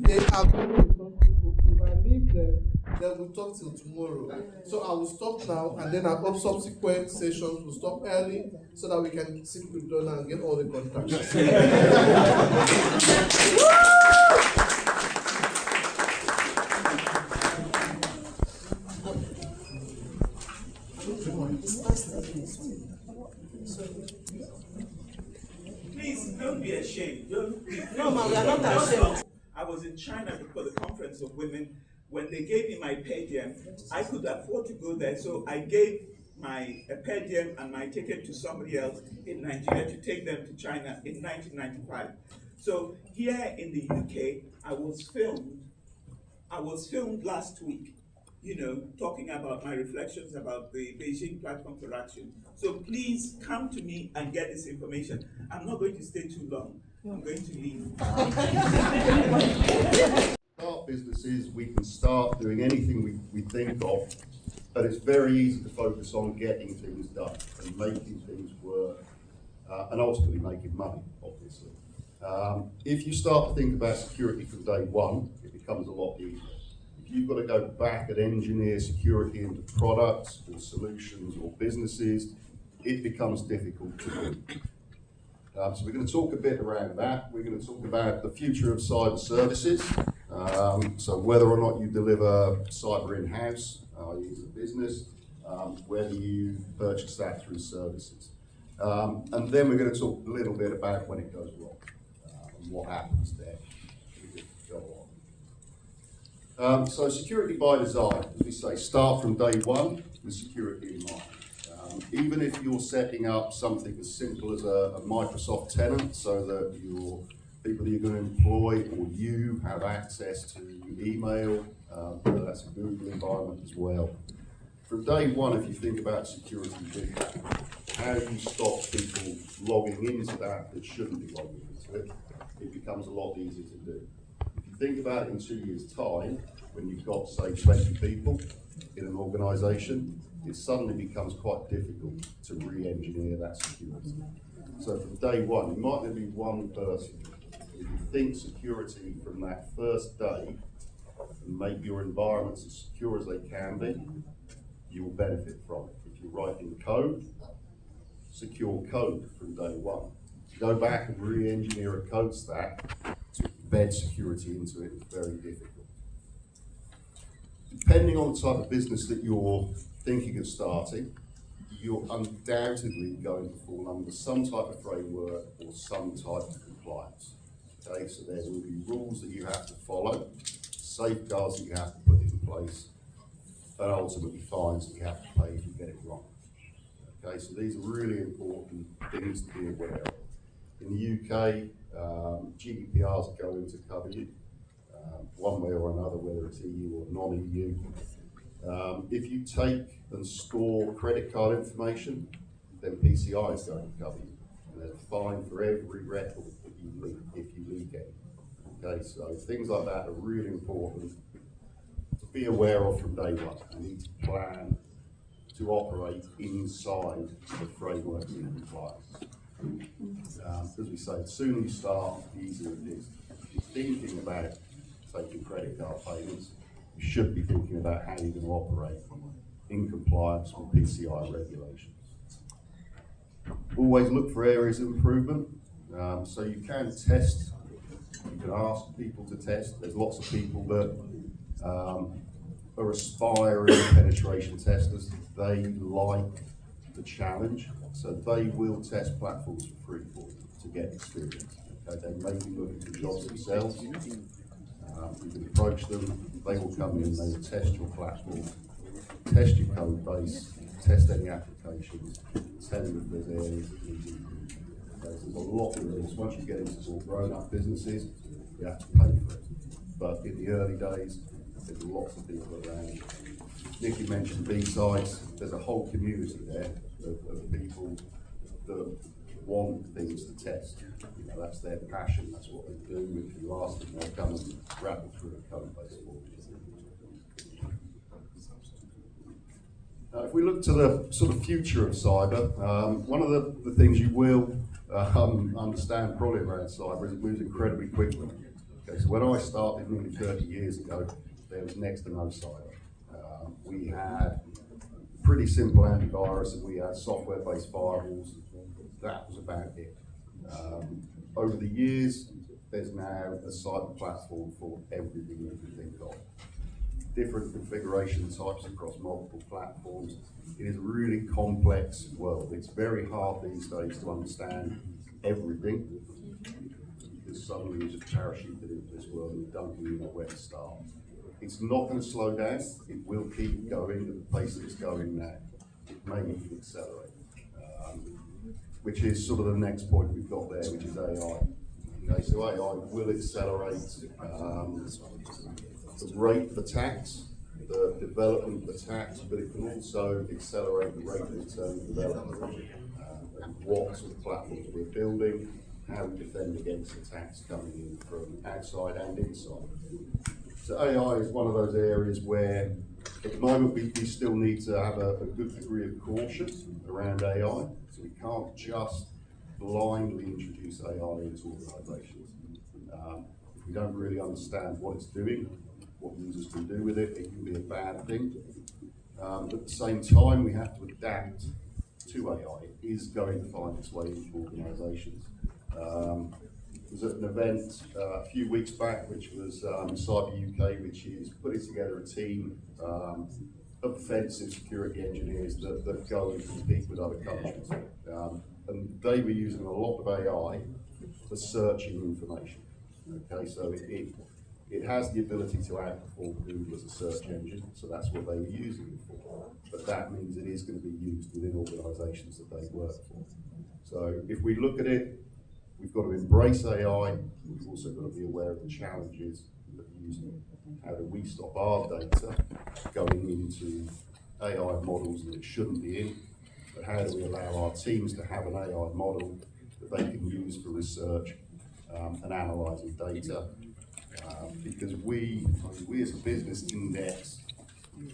They are going to talk people. If I leave them, then we'll talk till tomorrow. So I will stop now, and then our subsequent sessions will stop early so that we can sit with Donna and get all the contacts. Please don't be ashamed. Don't be No, ma'am, we are not ashamed. I was in China before the conference of women. When they gave me my per diem, I could afford to go there, so I gave my per diem and my ticket to somebody else in Nigeria to take them to China in 1995. So here in the UK, I was filmed last week, talking about my reflections about the Beijing Platform for Action. So please come to me and get this information. I'm not going to stay too long. I'm going to leave. Start businesses, we can start doing anything we think of, but it's very easy to focus on getting things done and making things work, and ultimately making money, obviously. If you start to think about security from day one, it becomes a lot easier. If you've got to go back and engineer security into products or solutions or businesses, it becomes difficult to do. So we're going to talk a bit around that. We're going to talk about the future of cyber services. So whether or not you deliver cyber in-house, as a business, whether you purchase that through services. And then we're going to talk a little bit about when it goes wrong, and what happens there. Go on. So security by design, as we say, start from day one with security in mind. Even if you're setting up something as simple as a Microsoft tenant so that your people that you're going to employ or you have access to email, whether that's a Google environment as well. From day one, if you think about security, how do you stop people logging into that shouldn't be logging into it? It becomes a lot easier to do. If you think about it in 2 years' time, when you've got, say, 20 people in an organisation, it suddenly becomes quite difficult to re-engineer that security. So from day one, it might only be one person. If you think security from that first day and make your environments as secure as they can be, you will benefit from it. If you're writing code, secure code from day one. Go back and re-engineer a code stack to embed security into it is very difficult. Depending on the type of business that you're thinking of starting, you're undoubtedly going to fall under some type of framework or some type of compliance. Okay, so there will be rules that you have to follow, safeguards that you have to put in place, and ultimately fines that you have to pay if you get it wrong. Okay, so these are really important things to be aware of. In the UK, GDPR is going to cover you one way or another, whether it's EU or non-EU. If you take and store credit card information, then PCI is going to cover you. And there's a fine for every record that you leak, if you leak it. Okay, so things like that are really important to be aware of from day one. You need to plan to operate inside the framework and compliance. As we say, the sooner you start, the easier it is. If you're thinking about taking credit card payments, you should be thinking about how you're going to operate in compliance with PCI regulations. Always look for areas of improvement. So you can test, you can ask people to test. There's lots of people that are aspiring penetration testers. They like the challenge, so they will test platforms for free for you to get experience. Okay, they may be looking for jobs themselves. You can approach them, they will come in, they will test your platform, test your code base, test any applications, tell you if there's areas that need improvement. There's a lot of this. Once you get into more grown-up businesses, you have to pay for it. But in the early days, there's lots of people around. Nicky mentioned B-sides. There's a whole community there of people that want things to test. You know, that's their passion, that's what they do. If you ask them, they'll come and rattle through a code base for you. If we look to the sort of future of cyber, one of the things you will understand probably around cyber is it moves incredibly quickly. Okay, so when I started nearly 30 years ago, there was next to no cyber. We had pretty simple antivirus and we had software-based firewalls. That was about it. Over the years, there's now a cyber platform for everything you can think of. Different configuration types across multiple platforms. It is a really complex world. It's very hard these days to understand everything because suddenly you just parachuted into this world and you don't really know where to start. It's not going to slow down. It will keep going at the pace that it's going now. It may even accelerate, which is sort of the next point we've got there, which is AI. Okay, so AI will accelerate the rate of attacks, the development of attacks, but it can also accelerate the rate of internal development and what sort of platforms we're building, how we defend against attacks coming in from outside and inside. So AI is one of those areas where at the moment we still need to have a good degree of caution around AI. So we can't just blindly introduce AI into organizations. If we don't really understand what it's doing, what users can do with it, it can be a bad thing. At the same time, we have to adapt to AI. It is going to find its way into organizations. I was at an event a few weeks back, which was Cyber UK, which is putting together a team of offensive security engineers that go and compete with other countries. And they were using a lot of AI for searching information. Okay, so it has the ability to outperform Google as a search engine, so that's what they were using it for. But that means it is going to be used within organisations that they work for. So if we look at it, we've got to embrace AI, we've also got to be aware of the challenges of using it. How do we stop our data going into AI models that it shouldn't be in? But how do we allow our teams to have an AI model that they can use for research and analysing data? Because we as a business index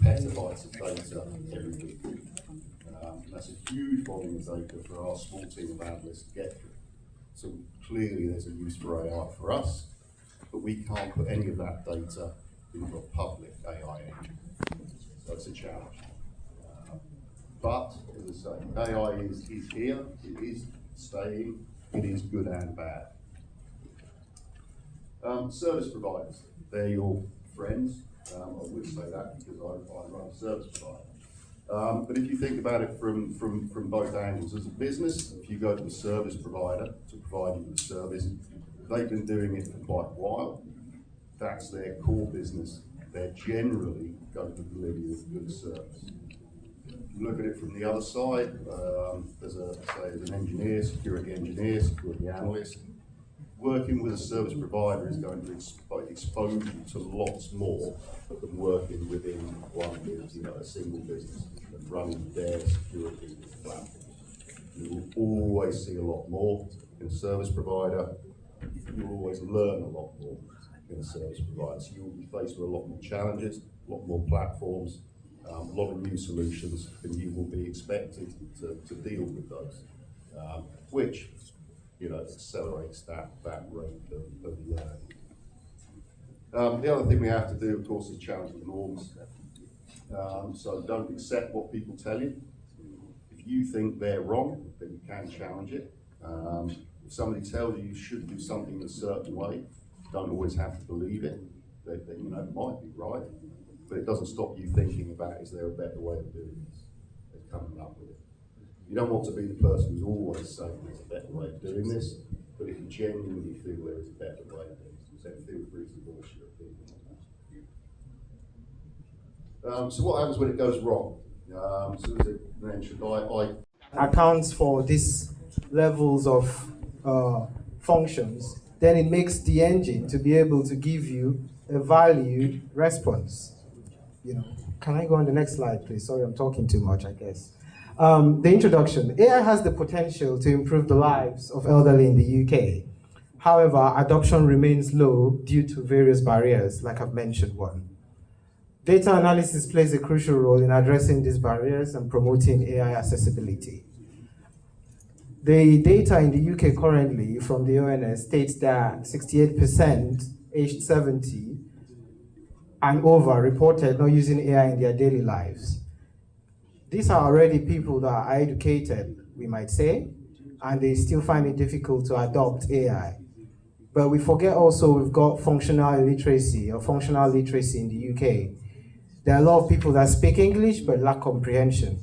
petabytes of data every week. That's a huge volume of data for our small team of analysts to get through. So clearly there's a use for AI for us, but we can't put any of that data into a public AI engine. So it's a challenge. But, as I say, AI is here, it is staying, it is good and bad. Service providers, they're your friends. I would say that because I run a service provider. But if you think about it from both angles, as a business, if you go to a service provider to provide you with a service, they've been doing it for quite a while. That's their core business. They're generally going to deliver you a good service. If you look at it from the other side, as an engineer, security analyst, working with a service provider is going to expose you to lots more than working within a single business and running their security platform. You will always see a lot more in a service provider. You will always learn a lot more in a service provider. So you will be faced with a lot more challenges, a lot more platforms, a lot of new solutions, and you will be expected to deal with those, which accelerates that rate of learning. The other thing we have to do, of course, is challenge the norms. So don't accept what people tell you. If you think they're wrong, then you can challenge it. If somebody tells you you should do something in a certain way, don't always have to believe it. It might be right, but it doesn't stop you thinking about, is there a better way of doing this? And coming up with it. You don't want to be the person who's always saying there's a better way of doing this, but if you genuinely feel there is a better way, then feel free to voice your opinion on that. So what happens when it goes wrong? So as it mentioned, I accounts for these levels of functions, then it makes the engine to be able to give you a valued response. Can I go on the next slide, please? Sorry, I'm talking too much, I guess. The introduction. AI has the potential to improve the lives of elderly in the UK. However, adoption remains low due to various barriers, like I've mentioned one. Data analysis plays a crucial role in addressing these barriers and promoting AI accessibility. The data in the UK currently from the ONS states that 68% aged 70 and over reported not using AI in their daily lives. These are already people that are educated, we might say, and they still find it difficult to adopt AI. But we forget also we've got functional illiteracy or functional literacy in the UK. There are a lot of people that speak English but lack comprehension.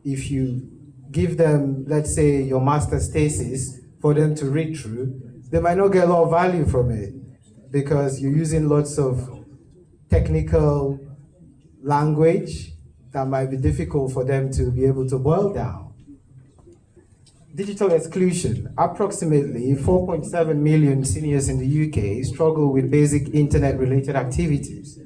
If you give them, let's say, your master's thesis for them to read through, they might not get a lot of value from it because you're using lots of technical language that might be difficult for them to be able to boil down. Digital exclusion. Approximately 4.7 million seniors in the UK struggle with basic internet-related activities,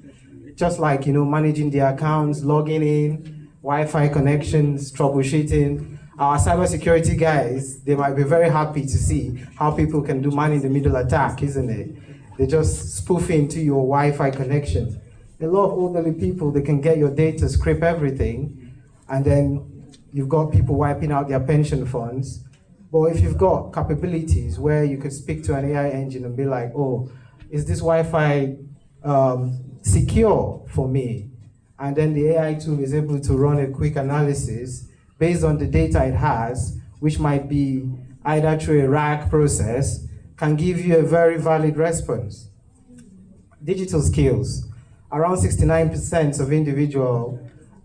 just like, managing their accounts, logging in, Wi-Fi connections, troubleshooting. Our cybersecurity guys, they might be very happy to see how people can do man-in-the-middle attack, isn't it? They just spoof into your Wi-Fi connection. A lot of elderly people, they can get your data, scrape everything, and then you've got people wiping out their pension funds. But if you've got capabilities where you could speak to an AI engine and be like, oh, is this Wi-Fi secure for me? And then the AI tool is able to run a quick analysis based on the data it has, which might be either through a RAG process, can give you a very valid response. Digital skills. Around 69% of individuals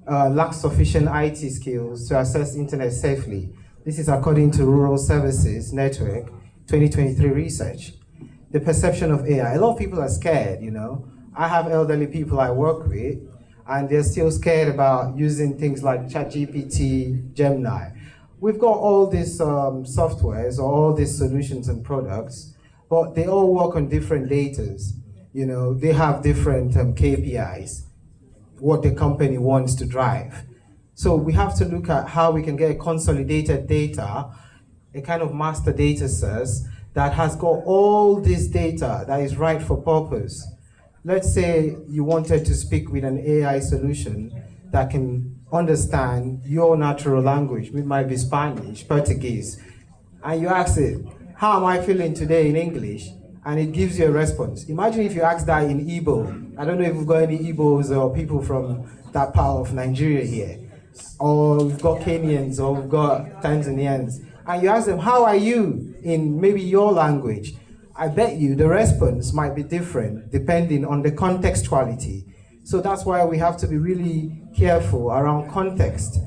lack sufficient IT skills to access internet safely. This is according to Rural Services Network 2023 research. The perception of AI. A lot of people are scared, I have elderly people I work with, and they're still scared about using things like ChatGPT, Gemini. We've got all these softwares or all these solutions and products, but they all work on different datas. They have different KPIs, what the company wants to drive. So we have to look at how we can get consolidated data, a kind of master data source that has got all this data that is right for purpose. Let's say you wanted to speak with an AI solution that can understand your natural language, which might be Spanish, Portuguese, and you ask it, how am I feeling today in English? And it gives you a response. Imagine if you ask that in Igbo. I don't know if we've got any Igbos or people from that part of Nigeria here. Or we've got Kenyans or we've got Tanzanians. And you ask them, how are you in maybe your language? I bet you the response might be different depending on the contextuality. So that's why we have to be really careful around context.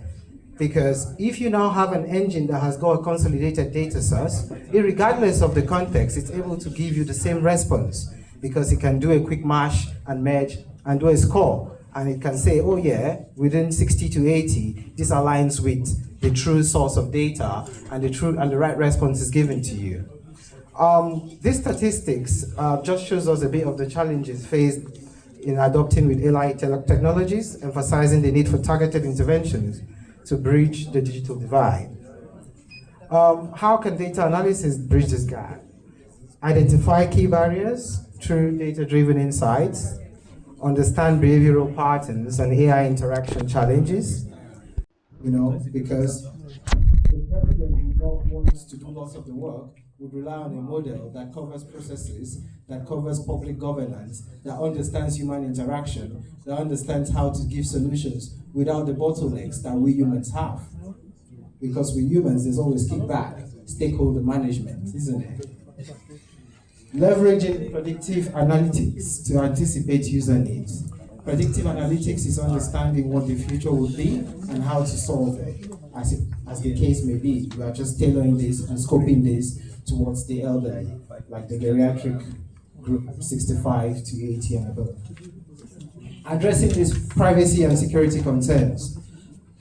Because if you now have an engine that has got a consolidated data source, regardless of the context, it's able to give you the same response because it can do a quick mash and merge and do a score. And it can say, oh yeah, within 60 to 80, this aligns with the true source of data and the right response is given to you. These statistics just shows us a bit of the challenges faced in adopting with AI technologies, emphasizing the need for targeted interventions to bridge the digital divide. How can data analysis bridge this gap? Identify key barriers through data-driven insights, understand behavioral patterns and AI interaction challenges, because the president who don't want to do lots of the work would rely on a model that covers processes, that covers public governance, that understands human interaction, that understands how to give solutions without the bottlenecks that we humans have. Because with humans, there's always kickback, stakeholder management, isn't it? Leveraging predictive analytics to anticipate user needs. Predictive analytics is understanding what the future would be and how to solve it. As the case may be, we are just tailoring this and scoping this towards the elderly, like the geriatric group 65 to 80 and above. Addressing these privacy and security concerns.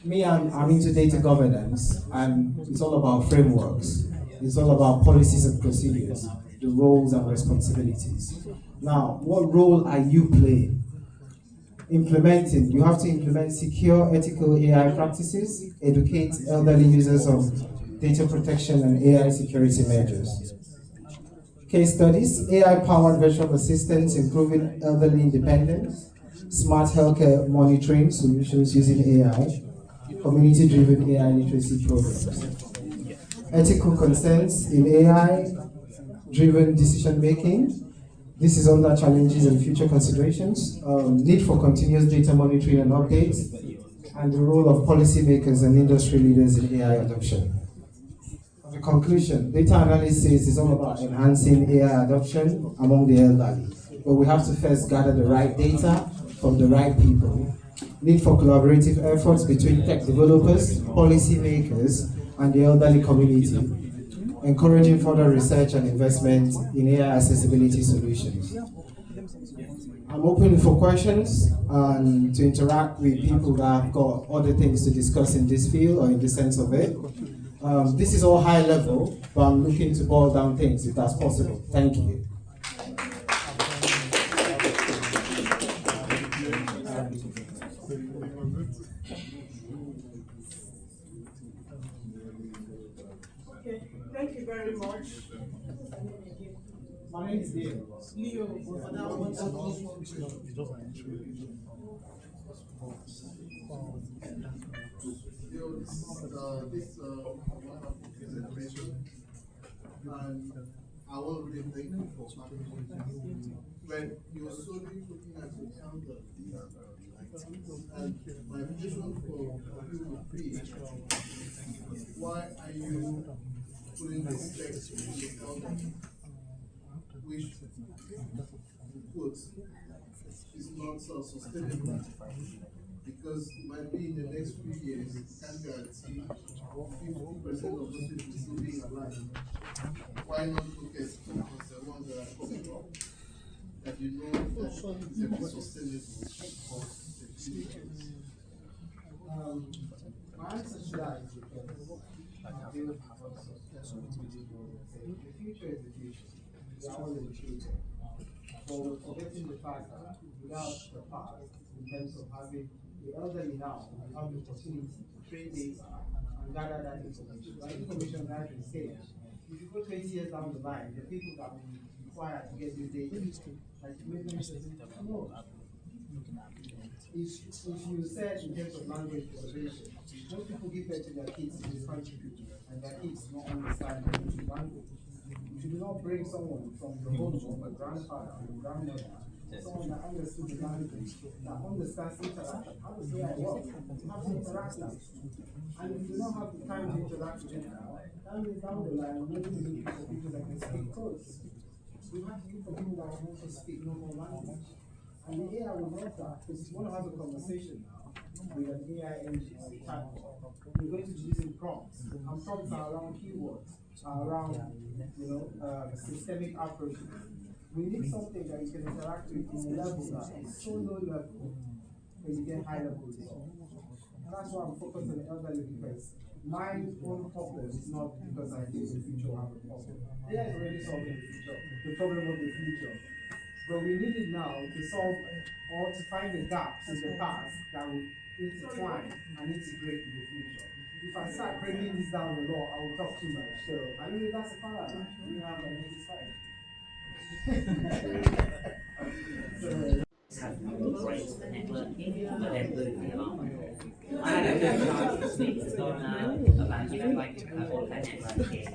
I'm into data governance, and it's all about frameworks. It's all about policies and procedures, the roles and responsibilities. Now, what role are you playing? Implementing, you have to implement secure, ethical AI practices, educate elderly users of data protection and AI security measures. Case studies, AI-powered virtual assistants improving elderly independence, smart healthcare monitoring solutions using AI, community-driven AI literacy programs. Ethical consents in AI-driven decision-making. This is under challenges and future considerations. Need for continuous data monitoring and updates, and the role of policymakers and industry leaders in AI adoption. The conclusion, data analysis is all about enhancing AI adoption among the elderly, but we have to first gather the right data from the right people. Need for collaborative efforts between tech developers, policymakers, and the elderly community, encouraging further research and investment in AI accessibility solutions. I'm open for questions and to interact with people that have got other things to discuss in this field or in the sense of it. This is all high level, but I'm looking to boil down things if that's possible. Thank you. Okay, thank you very much. My name is Leo. Leo, for that one. This wonderful presentation, and I want to really thank you for participating. When you're solely looking at the calendar, and my vision for you would be, why are you putting this text in the calendar, which quote is not sustainable? Because it might be in the next few years, you can't guarantee 50% of those people still being alive. Why not focus on the ones that are coming up, that you know that is sustainable for the future? My answer to that is because I feel the future is the future. We are all in the future. But we're forgetting the fact that without the past, in terms of having the elderly now have the opportunity to train data and gather that information. Like information gathering stage. If you go 20 years down the line, the people that will be required to get this data, like you mentioned, no. If you said in terms of language preservation, most people give birth to their kids in this country, and their kids don't understand the language. If you do not bring someone from your home, from a grandfather, or your grandmother, someone that understood the language, that understands interaction, how does AI work? You have to interact with it. And if you don't have the time to interact with it now, that means down the line, we're going to be looking for people that can speak codes. We have to look for people that can also speak normal language. And the AI will love that, because you want to have a conversation now with an AI engine or a chatbot. We're going to be using prompts. And prompts are around keywords, are around systemic approaches. We need something that you can interact with in a level that is so low level that you get high level results. And that's why I'm focused on the elderly, because my own problem is not because I think the future will have a problem. AI is already solving the problem of the future. But we need it now to solve or to find the gaps in the past that will intertwine and integrate in the future. If I start breaking this down a lot, I will talk too much. So I mean that's a paradigm. We have a next slide. Have embraced the networking, but then moving along. I had a good chance to speak to Donna about, like all that networking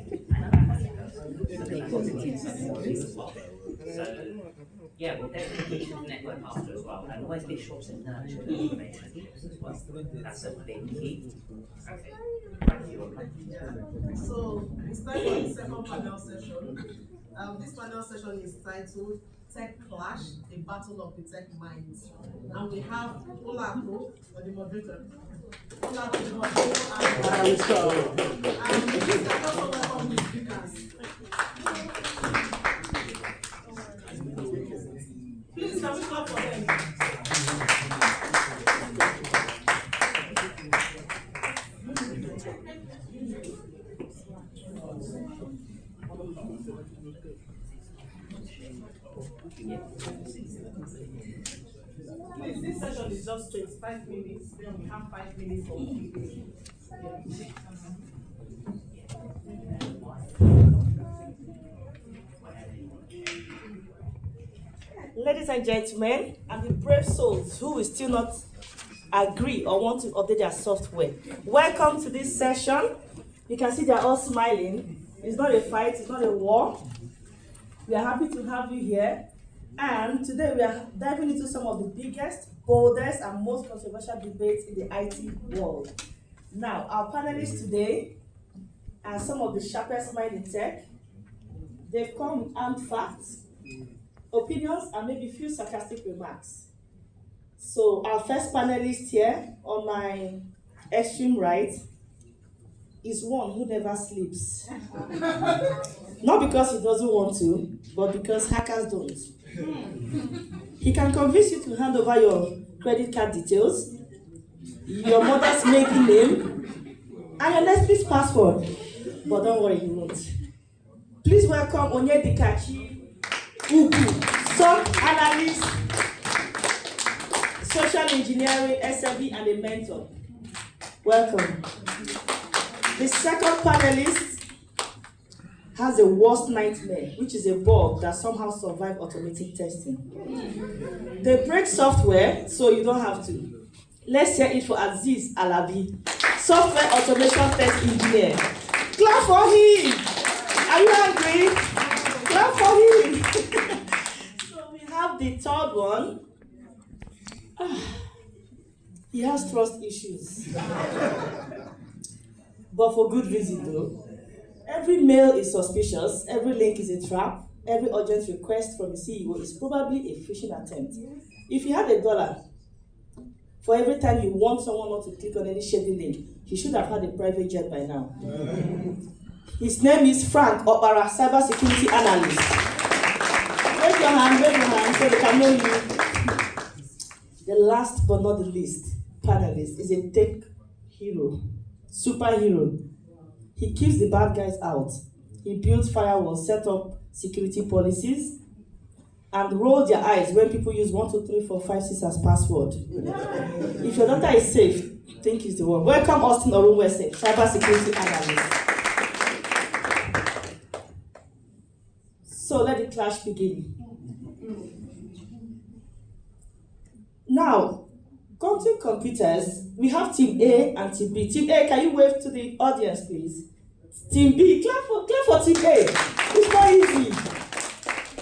and so, yeah, we'll definitely network after as well, and always be sure to nurture the information as well. That's a big key. Okay, thank you. So it's time for the second panel session. This panel session is titled Tech Clash, a Battle of the Tech Minds. And we have Olako, the moderator. Olako, the moderator, and please let us all welcome the speakers. Please, can we clap for them? This session is just 25 minutes, then we have 5 minutes for Q&A. Ladies and gentlemen, I'm the brave souls who will still not agree or want to update their software. Welcome to this session. You can see they're all smiling. It's not a fight, it's not a war. We are happy to have you here. And today we are diving into some of the biggest, boldest, and most controversial debates in the IT world. Now, our panelists today are some of the sharpest minds in tech. They've come with armed facts, opinions, and maybe a few sarcastic remarks. So our first panelist here on my extreme right is one who never sleeps. Not because he doesn't want to, but because hackers don't. He can convince you to hand over your credit card details, your mother's maiden name, and your Netflix password. But don't worry, he won't. Please welcome Onyedikachi Ugu, SOC analyst, social engineering, SME, and a mentor. Welcome. The second panelist has the worst nightmare, which is a bug that somehow survived automatic testing. They break software, so you don't have to. Let's hear it for Aziz Alabi, software automation test engineer. Clap for him! Are you angry? Clap for him! So we have the third one. He has trust issues. But for good reason though. Every mail is suspicious, every link is a trap, every urgent request from the CEO is probably a phishing attempt. If you had $1 for every time you want someone not to click on any shady link, he should have had a private jet by now. His name is Frank Opara, cybersecurity analyst. Raise your hand so they can know you. The last but not the least panelist is a tech hero, superhero. He keeps the bad guys out. He builds firewalls, set up security policies, and rolls their eyes when people use 1, 2, 3, 4, 5, 6 as password. If your data is safe, think he's the one. Welcome Austin Orunwese, cybersecurity analyst. So let the clash begin. Now, quantum computers, we have Team A and Team B. Team A, can you wave to the audience, please? Team B, clap for Team A. It's not easy.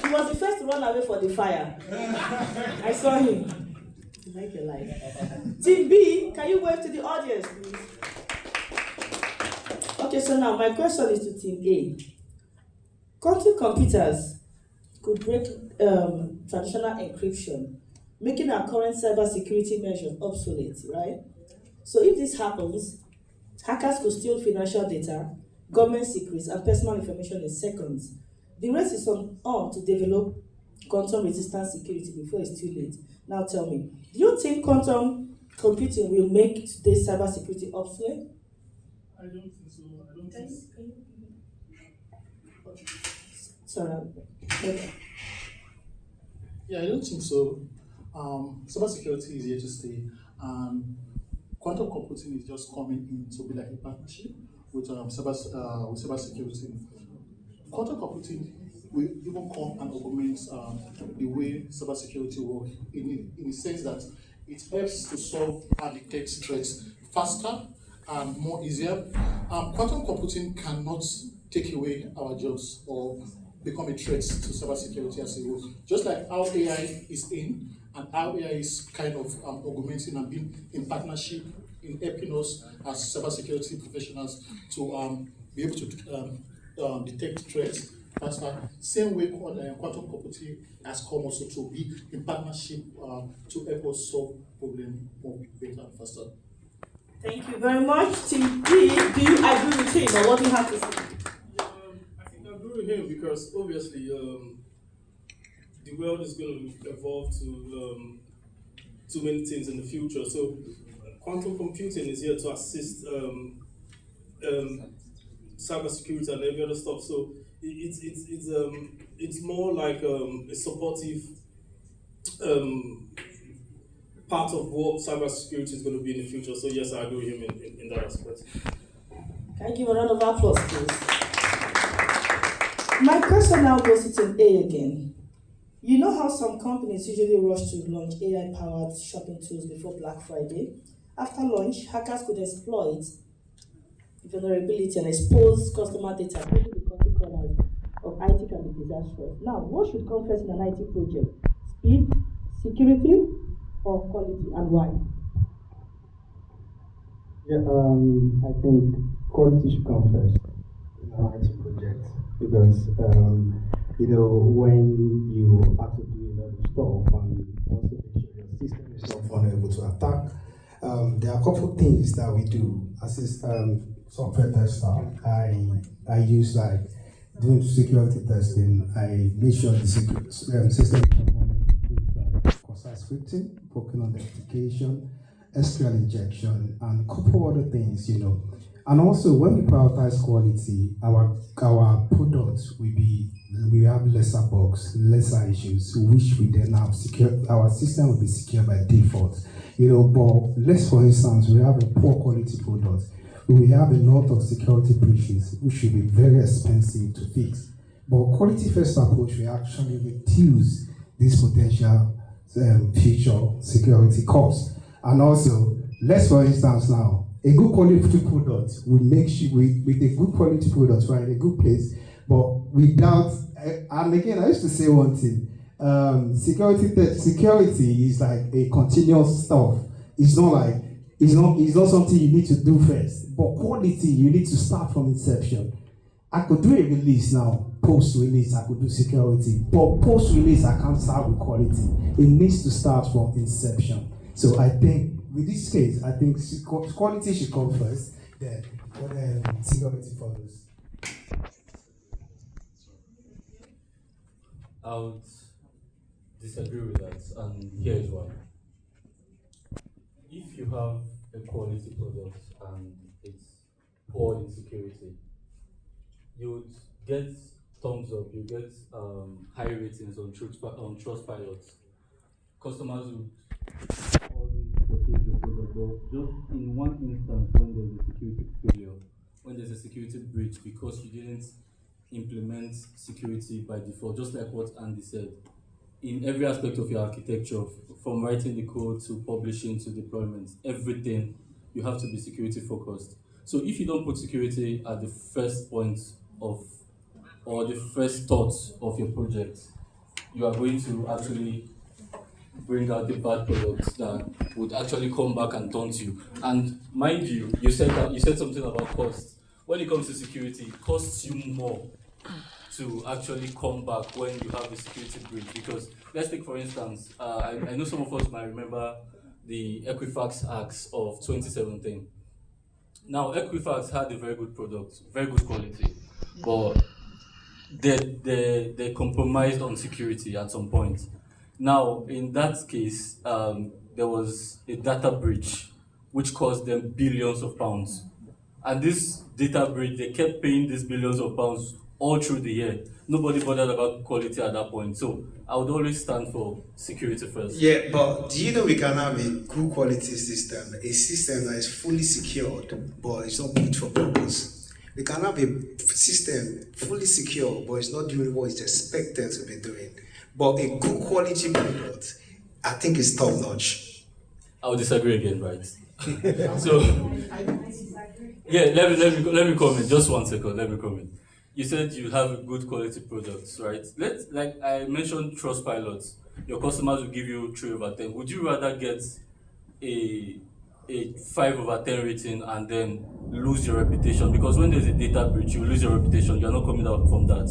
He was the first to run away for the fire. I saw him. Like a life. Team B, can you wave to the audience, please? Okay, so now my question is to Team A. Quantum computers could break traditional encryption, making our current cybersecurity measures obsolete, right? So if this happens, hackers could steal financial data, government secrets, and personal information in seconds. The race is on to develop quantum-resistant security before it's too late. Now tell me, do you think quantum computing will make today's cybersecurity obsolete? I don't think so. I don't think so. Sorry. Okay. Yeah, I don't think so. Cybersecurity is here to stay. Quantum computing is just coming in to be like a partnership with cybersecurity. Quantum computing will even come and augment the way cybersecurity works in the sense that it helps to solve and detect threats faster and more easier. Quantum computing cannot take away our jobs or become a threat to cybersecurity as a whole. Just like how AI is in and how AI is kind of augmenting and being in partnership in helping us as cybersecurity professionals to be able to detect threats faster. Same way quantum computing has come also to be in partnership to help us solve problems more better and faster. Thank you very much. Team B, do you agree with him or what do you have to say? I think I agree with him because obviously the world is going to evolve to many things in the future. So quantum computing is here to assist cybersecurity and every other stuff. So it's more like a supportive part of what cybersecurity is going to be in the future. So yes, I agree with him in that aspect. Can you give a round of applause, please? My question now goes to Team A again. You know how some companies usually rush to launch AI-powered shopping tools before Black Friday? After launch, hackers could exploit vulnerability and expose customer data, making the country corners of IT can be disastrous. Now, what should come first in an IT project? Speed, security, or quality, and why? Yeah, I think quality should come first in an IT project because when you have to do a lot of stuff and also make sure your system is not vulnerable to attack, there are a couple of things that we do. As a software tester, I use like doing security testing. I make sure the system is vulnerable to cross-site scripting, working on the application, SQL injection, and a couple other things, And also, when we prioritize quality, our products we have lesser bugs, lesser issues, which we then have secure. Our system will be secure by default, But let's, for instance, we have a poor quality product. We have a lot of security breaches, which should be very expensive to fix. But quality first approach, we actually reduce this potential future security costs. And also, let's, for instance, now, a good quality product will make sure with a good quality product, we're in a good place, but without, and again, I used to say one thing, security is like a continuous stuff. It's not something you need to do first, but quality, you need to start from inception. I could do a release now, post-release, I could do security, but post-release, I can't start with quality. It needs to start from inception. So I think, with this case, I think quality should come first, then security follows. I would disagree with that, and here is why. If you have a quality product and it's poor in security, you would get thumbs up, you get high ratings on Trustpilot. Customers would always purchase your product, but just in one instance, when there's a security failure, when there's a security breach because you didn't implement security by default, just like what Andy said, in every aspect of your architecture, from writing the code to publishing to deployment, everything, you have to be security focused. So if you don't put security at the first point of, or the first thoughts of your project, you are going to actually bring out the bad products that would actually come back and taunt you. And mind you, you said something about cost. When it comes to security, it costs you more to actually come back when you have a security breach. Because let's take, for instance, I know some of us might remember the Equifax hacks of 2017. Now, Equifax had a very good product, very good quality, but they compromised on security at some point. Now, in that case, there was a data breach which cost them billions of pounds. And this data breach, they kept paying these billions of pounds all through the year. Nobody bothered about quality at that point. So I would always stand for security first. Yeah, but do you know we can have a good quality system, a system that is fully secured, but it's not built for purpose. We can have a system fully secure, but it's not doing what it's expected to be doing. But a good quality product, I think, is top notch. I would disagree again, right? So, yeah, let me comment. Just 1 second. Let me comment. You said you have good quality products, right? Like I mentioned, Trustpilot. Your customers will give you 3 over 10. Would you rather get a 5 over 10 rating and then lose your reputation? Because when there's a data breach, you lose your reputation. You're not coming out from that.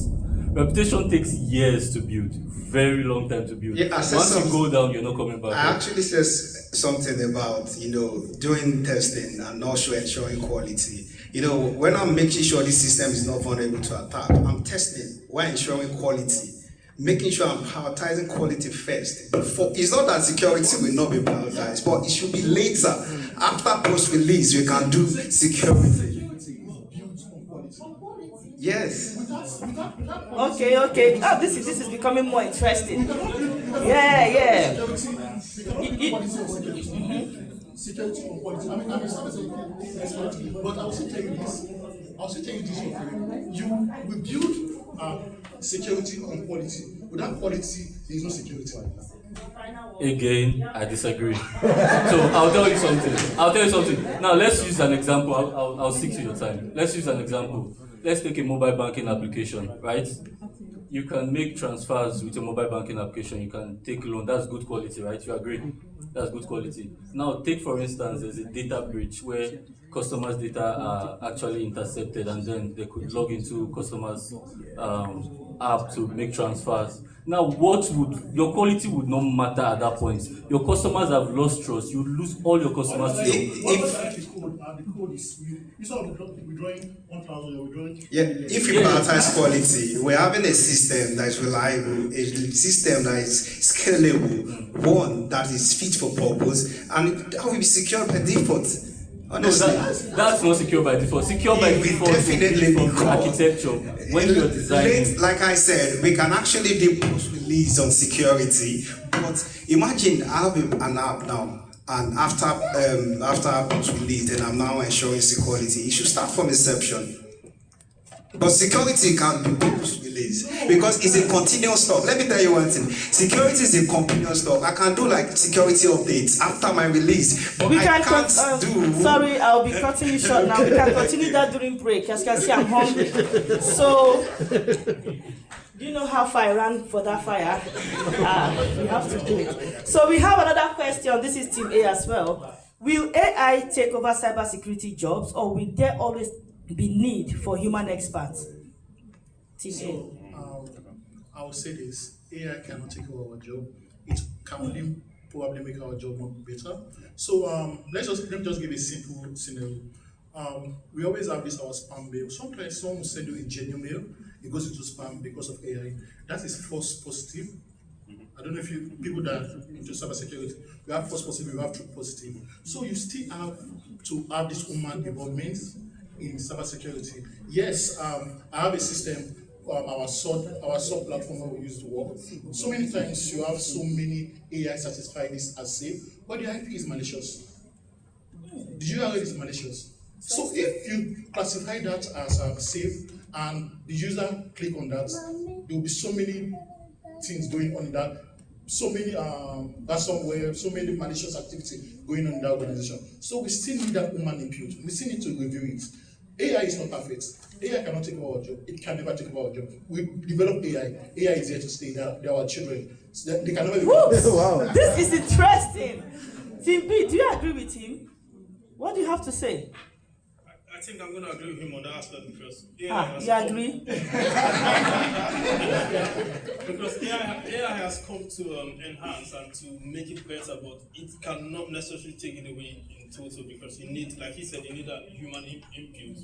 Reputation takes years to build, very long time to build. Yeah, once you go down, you're not coming back. I actually says something about, doing testing and also ensuring quality. When I'm making sure this system is not vulnerable to attack, I'm testing while ensuring quality, making sure I'm prioritizing quality first. It's not that security will not be prioritized, but it should be later. After post-release, we can do security. Yes. Okay. Oh, this is becoming more interesting. Yeah. Security and quality. I mean, but I'll still tell you this. for free. You will build security and quality. Without quality, there is no security. Again, I disagree. So I'll tell you something. Now let's use an example. I'll stick to your time. Let's use an example. Let's take a mobile banking application, right? You can make transfers with a mobile banking application. You can take loan. That's good quality, right? You agree? That's good quality. Now, take for instance, there's a data breach where customers' data are actually intercepted, and then they could log into customers' app to make transfers. Now, your quality would not matter at that point. Your customers have lost trust. You lose all your customers. If you prioritize quality, we're having a system that is reliable, a system that is scalable, one that is fit for purpose, and that will be secure by default. Honestly, no, that's not secure by default. Secure by default definitely from architecture. When you're designing, like I said, we can actually do post-release on security. But imagine having an app now, and after post-release, then I'm now ensuring security. It should start from inception. But security can be post-release because it's a continuous stuff. Let me tell you one thing. Security is a continuous stuff. I can do like security updates after my release, but I can't do... Sorry, I'll be cutting you short now. We can continue that during break. As you can see, I'm hungry. So, do you know how far I ran for that fire? We have to do it. So we have another question. This is Team A as well. Will AI take over cybersecurity jobs, or will there always be need for human experts? Team A. I will say this: AI cannot take over our job. It can only probably make our job more better. So let me just give a simple scenario. We always have this our spam mail. Sometimes someone will send you a genuine mail. It goes into spam because of AI. That is false positive. I don't know if you people that into cybersecurity, we have false positive, we have true positive. So you still have to have this human involvement in cybersecurity. Yes, I have a system, our sub platform that we use to work. So many times you have so many AI satisfied this as safe, but the IP is malicious. Did you know it is malicious? So if you classify that as safe and the user click on that, there will be so many things going on in that, so many ransomware, so many malicious activity going on in that organization. So we still need that human input. We still need to review it. AI is not perfect. AI cannot take over our job. It can never take over our job. We develop AI. AI is here to stay. They are our children. So they can never be. Wow. This is interesting. Team B, do you agree with him? What do you have to say? I think I'm going to agree with him on that aspect because AI you agree? Because AI has come to enhance and to make it better, but it cannot necessarily take it away in total because you need, like he said, you need that human input.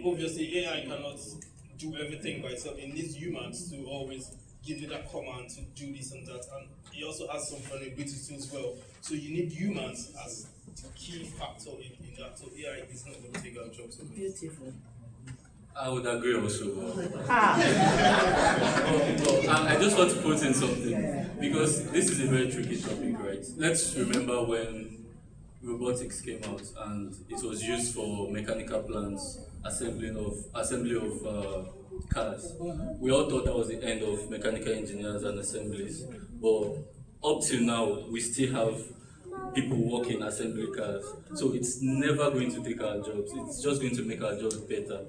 Obviously, AI cannot do everything by itself. It needs humans to always give you that command to do this and that, and it also has some vulnerability as well. So you need humans as the key factor in that. So AI is not going to take our jobs. Beautiful. I would agree also. I just want to put in something because this is a very tricky topic, right? Let's remember when robotics came out and it was used for mechanical plants, assembly of cars. We all thought that was the end of mechanical engineers and assemblies, but up till now, we still have people working assembly cars. So it's never going to take our jobs. It's just going to make our jobs better.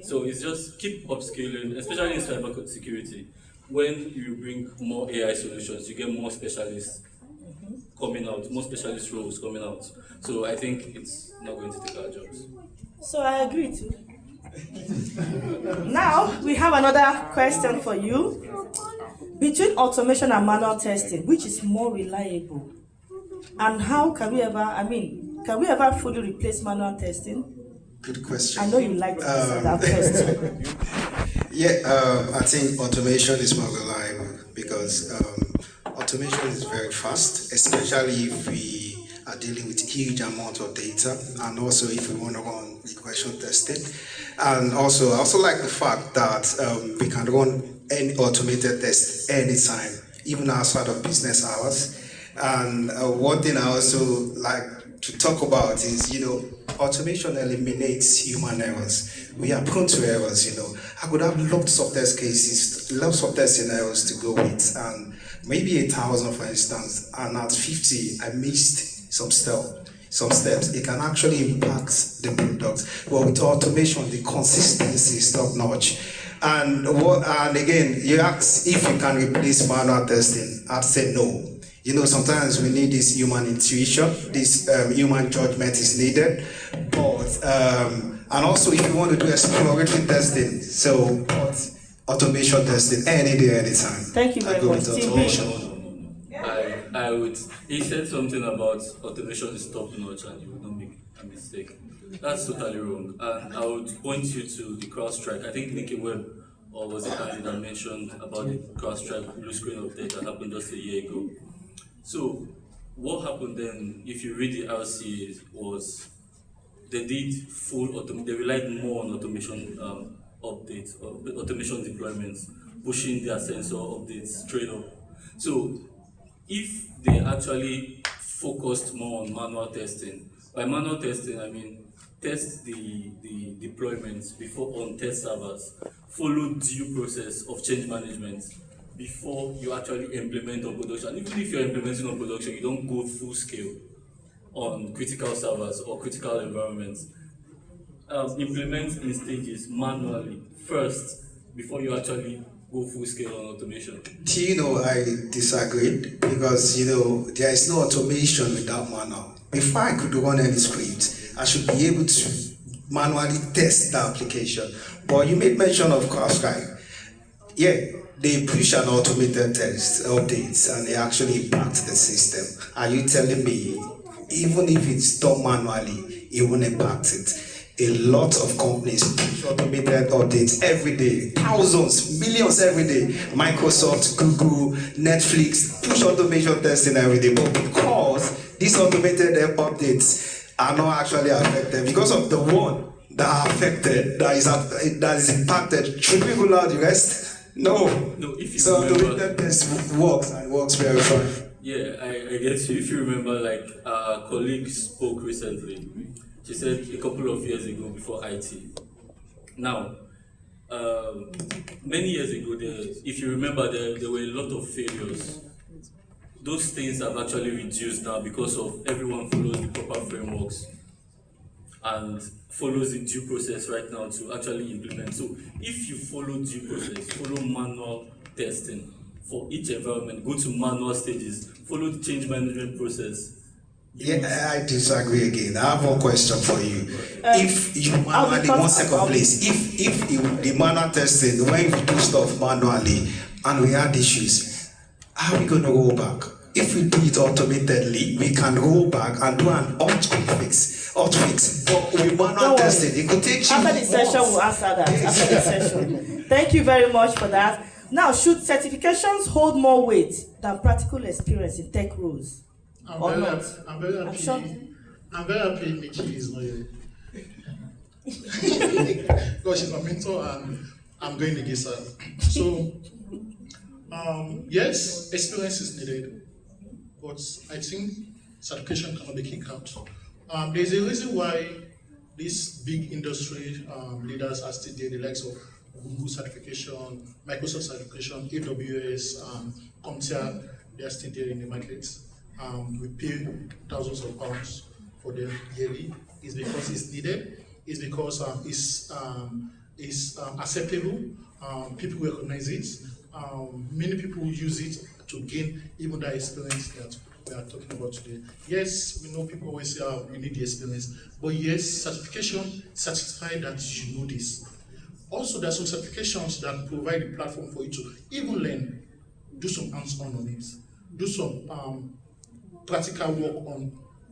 So it's just keep upscaling, especially in cyber security. When you bring more AI solutions, you get more specialists coming out, more specialist roles coming out. So I think it's not going to take our jobs. So I agree too. Now we have another question for you. Between automation and manual testing, which is more reliable? And how can we ever fully replace manual testing? Good question. I know you like to answer that question. I think automation is more reliable because automation is very fast, especially if we are dealing with huge amount of data, and also if we want to run regression testing. And also, I also like the fact that we can run any automated test anytime, even outside of business hours. And one thing I also like to talk about is, automation eliminates human errors. We are prone to errors, I could have lots of test cases, lots of test scenarios to go with, and maybe 1,000, for instance, and at 50, I missed some steps. It can actually impact the product. But with automation, the consistency is top notch. And again, you ask if you can replace manual testing. I'd say no. Sometimes we need this human intuition, this human judgment is needed. But and also, if you want to do exploratory testing, so automation testing any day, anytime. Thank you very much. I would. He said something about automation is top notch and you would not make a mistake. That's totally wrong. And I would point you to the CrowdStrike. I think Nikki Webb, or was it Andy that mentioned about the CrowdStrike blue screen update that happened just a year ago. So what happened then, if you read the RCA, was they did they relied more on automation updates, or automation deployments, pushing their sensor updates straight up. So if they actually focused more on manual testing, by manual testing I mean test the deployments before on test servers, follow due process of change management before you actually implement on production. Even if you're implementing on production, you don't go full scale on critical servers or critical environments. Implement in stages manually first before you actually go full scale on automation. I disagreed because there is no automation without manual. Before I could run any script, I should be able to manually test the application. But you made mention of CrowdStrike. Yeah, they push an automated test updates and they actually impact the system. Are you telling me, even if it's done manually, it won't impact it? A lot of companies push automated updates every day, thousands, millions every day. Microsoft, Google, Netflix push automation testing every day. But because these automated updates are not actually affected, because of the one that are affected, that is impacted, should we roll out the rest? No. If you so remember, automated test works and works very fine. Yeah, I get you. If you remember, like our colleague spoke recently. She said a couple of years ago before IT. Now, many years ago, if you remember, there were a lot of failures. Those things have actually reduced now because of everyone follows the proper frameworks and follows the due process right now to actually implement. So if you follow due process, follow manual testing for each environment, go to manual stages, follow the change management process. Yeah, I disagree again. I have one question for you. If you manually, one second please, if the manual testing, when you do stuff manually and we had issues, how are we going to roll back? If we do it automatedly, we can roll back and do an hot fix. But with manual testing, it could take you after the session, we'll answer that. After the session. Thank you very much for that. Now, should certifications hold more weight than practical experience in tech roles? I'm very happy Nikki is not here. Because she's my mentor and I'm going against her. So, yes, experience is needed, but I think certification cannot be kicked out. There's a reason why these big industry leaders are still there, the likes of Google certification, Microsoft certification, AWS, CompTIA, they are still there in the market. We pay thousands of pounds for them yearly. It's because it's needed. It's because it's acceptable. People recognize it. Many people use it to gain even that experience that we are talking about today. Yes, we know people always say, you need the experience. But yes, certification certify that you know this. Also, there are some certifications that provide a platform for you to even learn, do some hands-on on it, do some practical work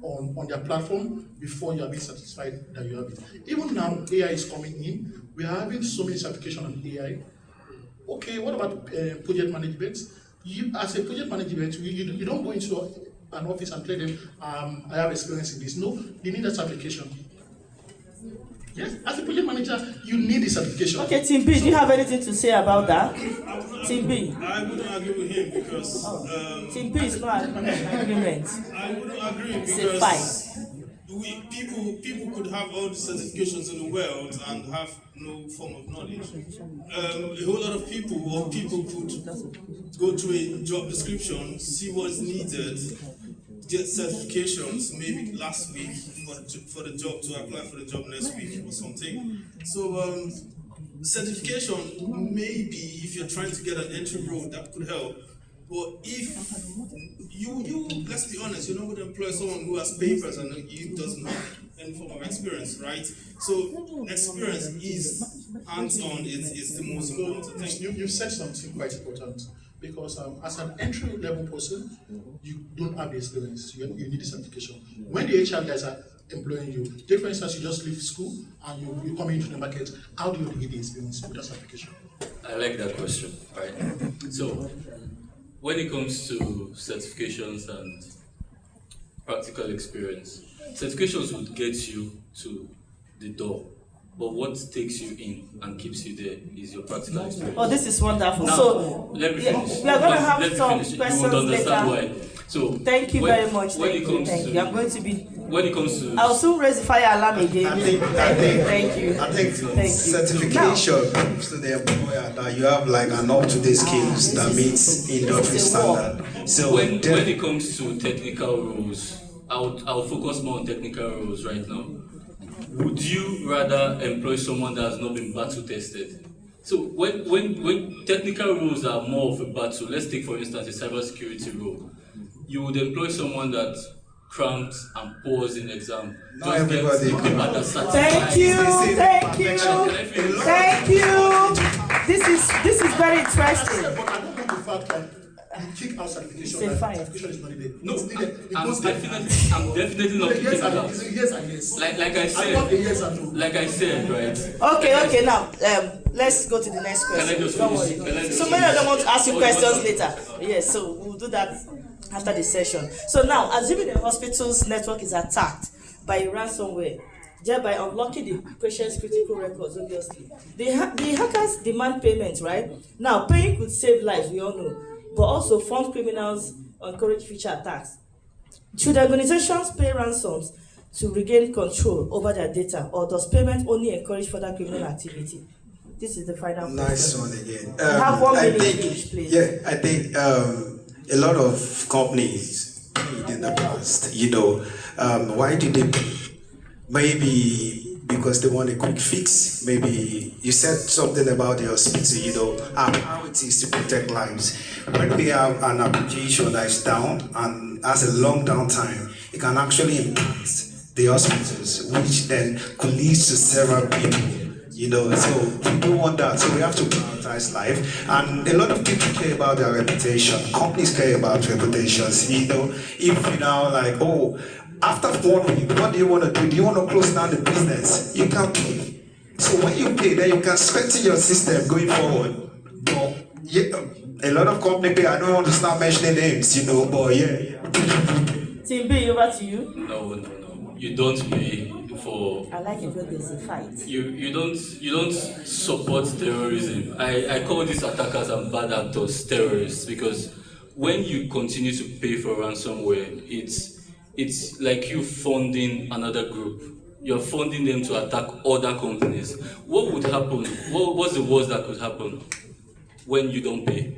on their platform before you are being satisfied that you have it. Even now, AI is coming in. We are having so many certifications on AI. Okay, what about project management? You, as a project management, you don't go into an office and tell them, I have experience in this. No, you need a certification. Yes, as a project manager, you need a certification. Okay, Team B, do you have anything to say about that? Team B. I wouldn't agree with him because... Team B is not an agreement. I wouldn't agree it's because... a fight. people could have all the certifications in the world and have no form of knowledge. A whole lot of people could go through a job description, see what's needed, get certifications maybe last week for the job, to apply for the job next week or something. So certification, maybe if you're trying to get an entry role, that could help. But if you let's be honest, you're not going to employ someone who has papers and you doesn't have any form of experience, right? So experience is hands-on, it's the most important thing. You've said something quite important, because as an entry-level person, you don't have the experience, you need the certification. When the HR guys are employing you, take for instance, you just leave school and you come into the market, how do you get the experience with that certification? I like that question, right? So, when it comes to certifications and practical experience, certifications would get you to the door, but what takes you in and keeps you there is your practical experience. Oh, this is wonderful. Now, so let me finish. We are going to have let some questions later. You would understand why. So, thank you very much. When it comes thank to, you. I'm going to be. When it comes to, I'll soon raise the fire alarm again. Thank you. I think certification proves to the employer that you have like an up-to-date skills that meets industry standard. So when it comes to technical roles, I'll focus more on technical roles right now. Would you rather employ someone that has not been battle tested? So when technical roles are more of a battle, let's take for instance a cybersecurity role, you would employ someone that cramps and pours in exam. Not everybody. Thank you. This is very interesting. But I don't know the fact that you kick out certification. Certification is not needed. No, I'm definitely not kicking it out. Yes and yes. Like I said, right? Okay. Now, let's go to the next question. Can I just finish? So many of them want to ask you questions later. Yes, so we'll do that after the session. So now, assuming the hospital's network is attacked by a ransomware, thereby unlocking the patient's critical records, obviously. The hackers demand payment, right? Now, paying could save lives, we all know, but also fund criminals or encourage future attacks. Should organizations pay ransoms to regain control over their data, or does payment only encourage further criminal activity? This is the final nice question. One again. Have 1 minute each, please. Yeah, I think a lot of companies in the past, why did they pay? Maybe because they want a quick fix. Maybe you said something about the hospital, how it is to protect lives. When we have an application that is down and has a long downtime, it can actually impact the hospitals, which then could lead to several people. So we don't want that. So we have to prioritize life. And a lot of people care about their reputation. Companies care about reputations. If you now like, after 1 week, what do you want to do? Do you want to close down the business? You can't pay. So when you pay, then you can strengthen your system going forward. But a lot of companies pay. I don't want to start mentioning names, but yeah. Team B, over to you. No. You don't pay for. I like it when there's a fight. You don't support terrorism. I call these attackers and bad actors terrorists, because when you continue to pay for ransomware, it's like you funding another group. You're funding them to attack other companies. What would happen? What's the worst that could happen when you don't pay?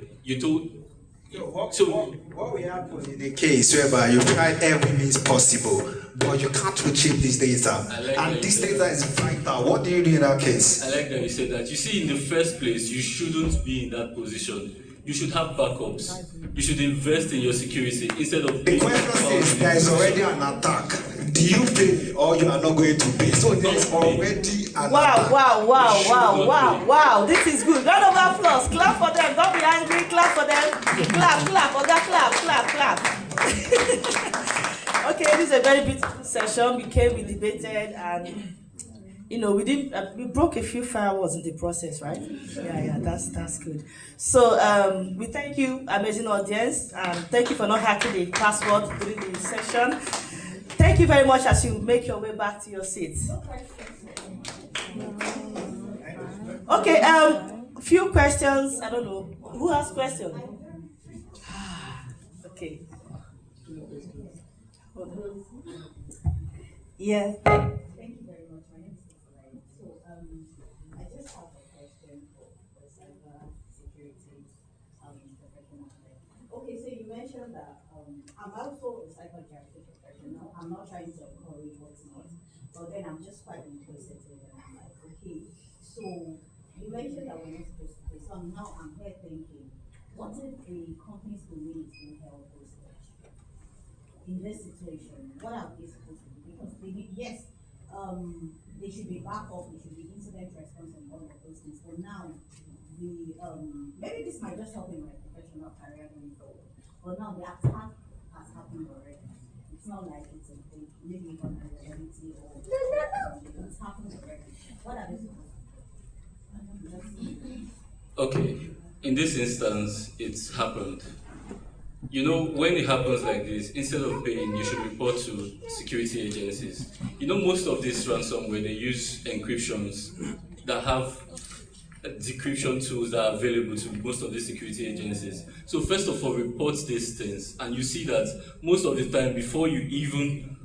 What will happen in a case whereby you tried every means possible, but you can't retrieve this data, and this data is vital? What do you do in that case? I like that you said that. You see, in the first place, you shouldn't be in that position. You should have backups. You should invest in your security instead of. The question is, there is already an attack. Do you pay or you are not going to pay? So there is already an attack. Wow. This is good. Round of applause. Clap for them. Don't be angry. Clap for them. Clap. Okay, this is a very beautiful session. We debated, and we broke a few firewalls in the process, right? Yeah, that's good. So we thank you, amazing audience, and thank you for not hacking the password during the session. Thank you very much as you make your way back to your seats. Okay, few questions. I don't know. Who has questions? Okay. Yes. Thank you very much. My name is Uloma. So, I just have a question for cyber security professional. Okay, so you mentioned that I'm also a cyber security professional. I'm not trying to encourage what's not, but then I'm just quite interested in it. And I'm like, okay, so you mentioned that we're not supposed to pay. So now I'm here thinking, what if a company's domain is being held hostage? In this situation, what are they supposed to do? Because they need, yes, they should be backup, they should be incident response and all of those things. But now, maybe this might just help in my professional career going forward. But now the attack has happened already. It's not like it's a thing, maybe on a reality or it's happened already. What are they supposed to do? Okay, in this instance, it's happened. You know, when it happens like this, instead of paying, you should report to security agencies. You know, most of these ransomware, they use encryptions that have decryption tools that are available to most of the security agencies. So first of all, report these things, and you see that most of the time, before you even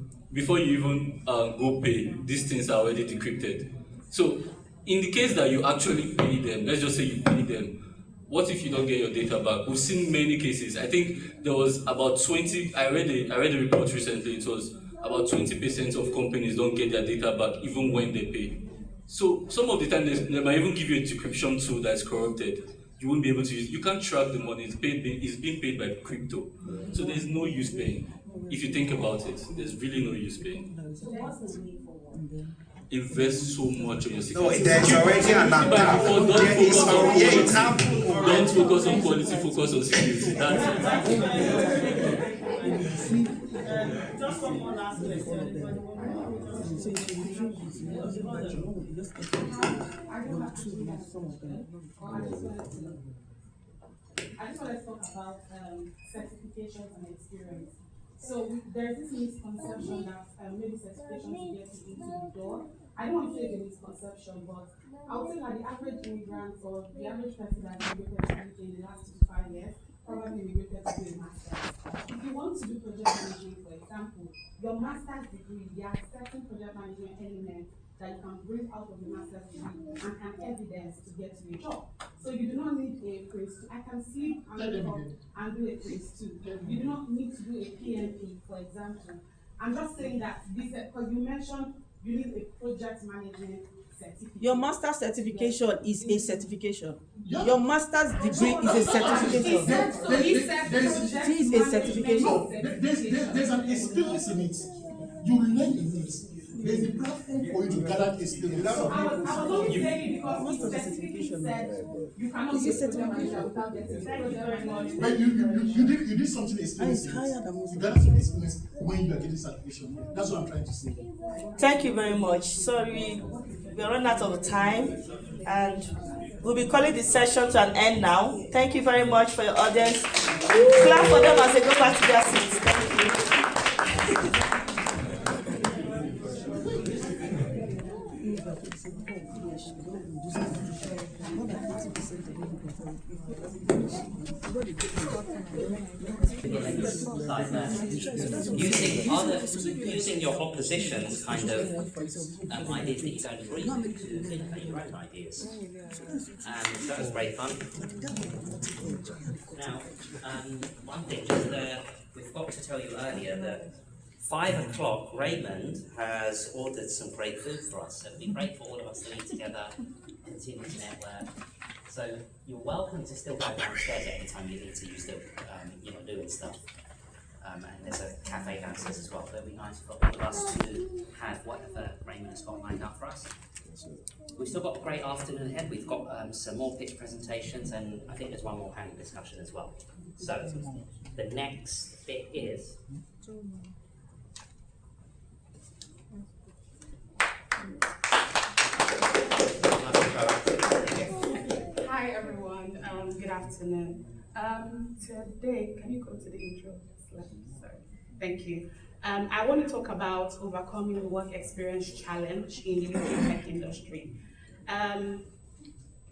go pay, these things are already decrypted. So in the case that you actually pay them, let's just say you pay them, what if you don't get your data back? We've seen many cases. I think there was about 20, I read a report recently, it was about 20% of companies don't get their data back even when they pay. So some of the time they might even give you a decryption tool that's corrupted. You won't be able to use, you can't track the money, it's being paid by crypto. So there's no use paying. If you think about it, there's really no use paying. So what's the need for one? Invest so much on your security. No, there's already an attack. Don't focus on quality, focus on security. That's it. Just one more last question. I just want to talk about certifications and experience. So there's this misconception that maybe certifications to get you into the door. I don't want to say it's a misconception, but I would say that the average immigrant or the average person that immigrated to UK in the last 2 to 5 years probably immigrated to do a master's. If you want to do project management, for example, your master's degree, there are certain project management elements that you can bring out of the master's degree and can evidence to get to a job. So you do not need a Prince 2. I can sleep and wake up and do a Prince 2. You do not need to do a PMP, for example. I'm just saying that this, because you mentioned you need a project management certificate. Your master's certification is a certification. Your master's degree is a certification. It is a certification. There's an experience in it. You learn in it. There's a platform for you to gather experience. I was only saying because the certificate said you cannot use a certification without getting. Thank you very much. But you did something experience. You gather some experience when you are getting certification. That's what I'm trying to say. Thank you very much. Sorry, we're running out of time, and we'll be calling the session to an end now. Thank you very much for your audience. Clap for them as they go back to their seats. Thank you. Using your opposition's kind of ideas that you don't agree with to innovate your own ideas. So that was very fun. Now, one thing, we forgot to tell you earlier that 5 o'clock, Raymond has ordered some great food for us. So it'd be great for all of us to eat together, continue to network. So you're welcome to still go downstairs at any time you need to use the, doing stuff. And there's a cafe downstairs as well. So it'd be nice for all of us to have whatever Raymond has got lined up for us. We've still got a great afternoon ahead. We've got some more pitch presentations, and I think there's one more panel discussion as well. So the next bit is Hi everyone, good afternoon. Today, can you go to the intro slide? Sorry, thank you. I want to talk about overcoming the work experience challenge in the UK tech industry.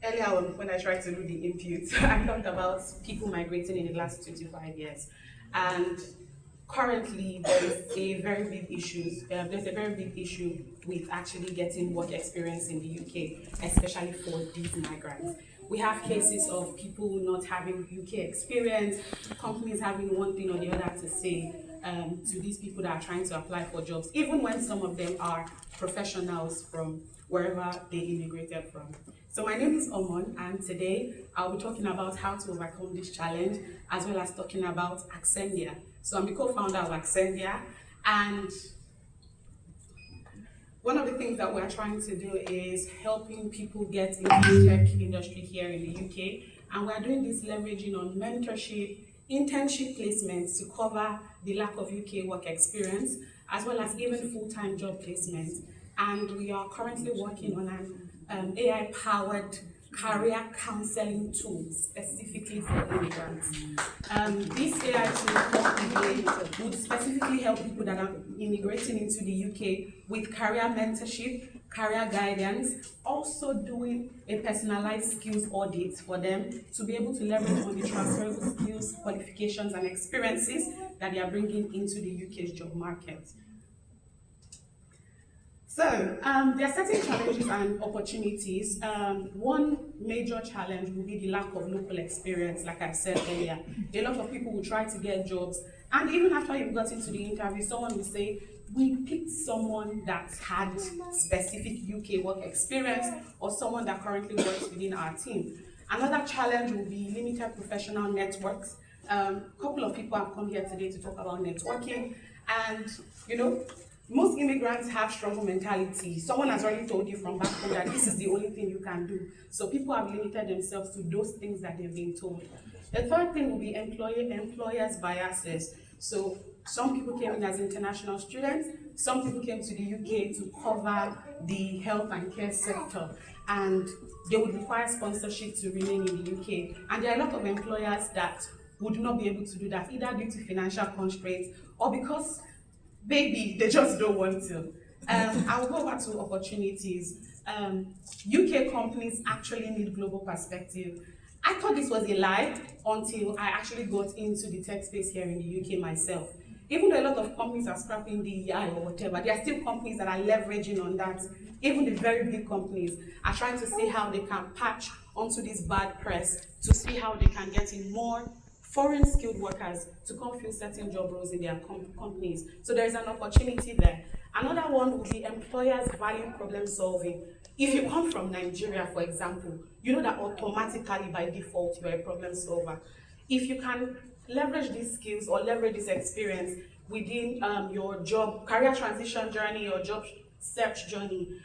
Earlier on, when I tried to do the input, I talked about people migrating in the last 2 to 5 years. And currently there's a very big issue with actually getting work experience in the UK, especially for these migrants. We have cases of people not having UK experience, companies having one thing or the other to say to these people that are trying to apply for jobs, even when some of them are professionals from wherever they immigrated from. So my name is Omon, and today I'll be talking about how to overcome this challenge, as well as talking about Accendia. So I'm the co-founder of Accendia, and one of the things that we're trying to do is helping people get into the tech industry here in the UK, and we're doing this leveraging on mentorship, internship placements to cover the lack of UK work experience, as well as even full-time job placements. And we are currently working on an AI-powered career counseling tool specifically for immigrants. This AI tool would specifically help people that are immigrating into the UK with career mentorship, career guidance, also doing a personalized skills audit for them to be able to leverage on the transferable skills, qualifications, and experiences that they are bringing into the UK's job market. So, there are certain challenges and opportunities. One major challenge will be the lack of local experience, like I said earlier. A lot of people will try to get jobs, and even after you've got into the interview, someone will say, we picked someone that had specific UK work experience, or someone that currently works within our team. Another challenge will be limited professional networks. A couple of people have come here today to talk about networking, and most immigrants have struggle mentality. Someone has already told you from back home that this is the only thing you can do. So people have limited themselves to those things that they've been told. The third thing will be employers' biases. So some people came in as international students, some people came to the UK to cover the health and care sector, and they would require sponsorship to remain in the UK. And there are a lot of employers that would not be able to do that, either due to financial constraints or because maybe they just don't want to. I'll go over to opportunities. UK companies actually need global perspective. I thought this was a lie until I actually got into the tech space here in the UK myself. Even though a lot of companies are scrapping DEI or whatever, there are still companies that are leveraging on that. Even the very big companies are trying to see how they can patch onto this bad press to see how they can get in more foreign skilled workers to come fill certain job roles in their companies. So there is an opportunity there. Another one would be employers value problem solving. If you come from Nigeria, for example, you know that automatically by default you're a problem solver. If you can leverage these skills or leverage this experience within your job, career transition journey or job search journey,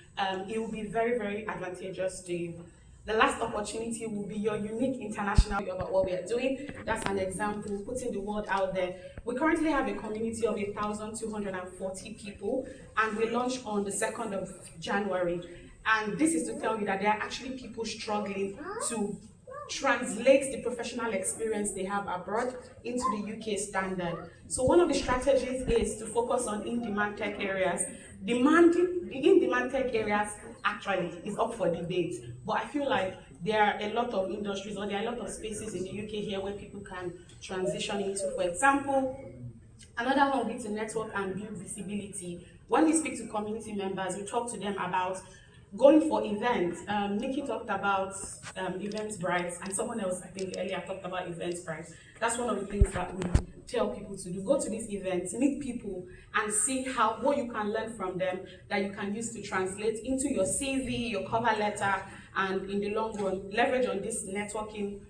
it will be very, very advantageous to you. The last opportunity will be your unique international about what we are doing. That's an example, putting the word out there. We currently have a community of 1,240 people, and we launched on the 2nd of January. And this is to tell you that there are actually people struggling to translate the professional experience they have abroad into the UK standard. So one of the strategies is to focus on in-demand tech areas. The in-demand tech areas actually is up for debate, but I feel like there are a lot of industries or there are a lot of spaces in the UK here where people can transition into. For example, another one would be to network and build visibility. When we speak to community members, we talk to them about going for events. Nikki talked about Eventbrite, and someone else, I think earlier, talked about Eventbrite. That's one of the things that we tell people to do. Go to these events, meet people, and see what you can learn from them that you can use to translate into your CV, your cover letter, and in the long run, leverage on these networking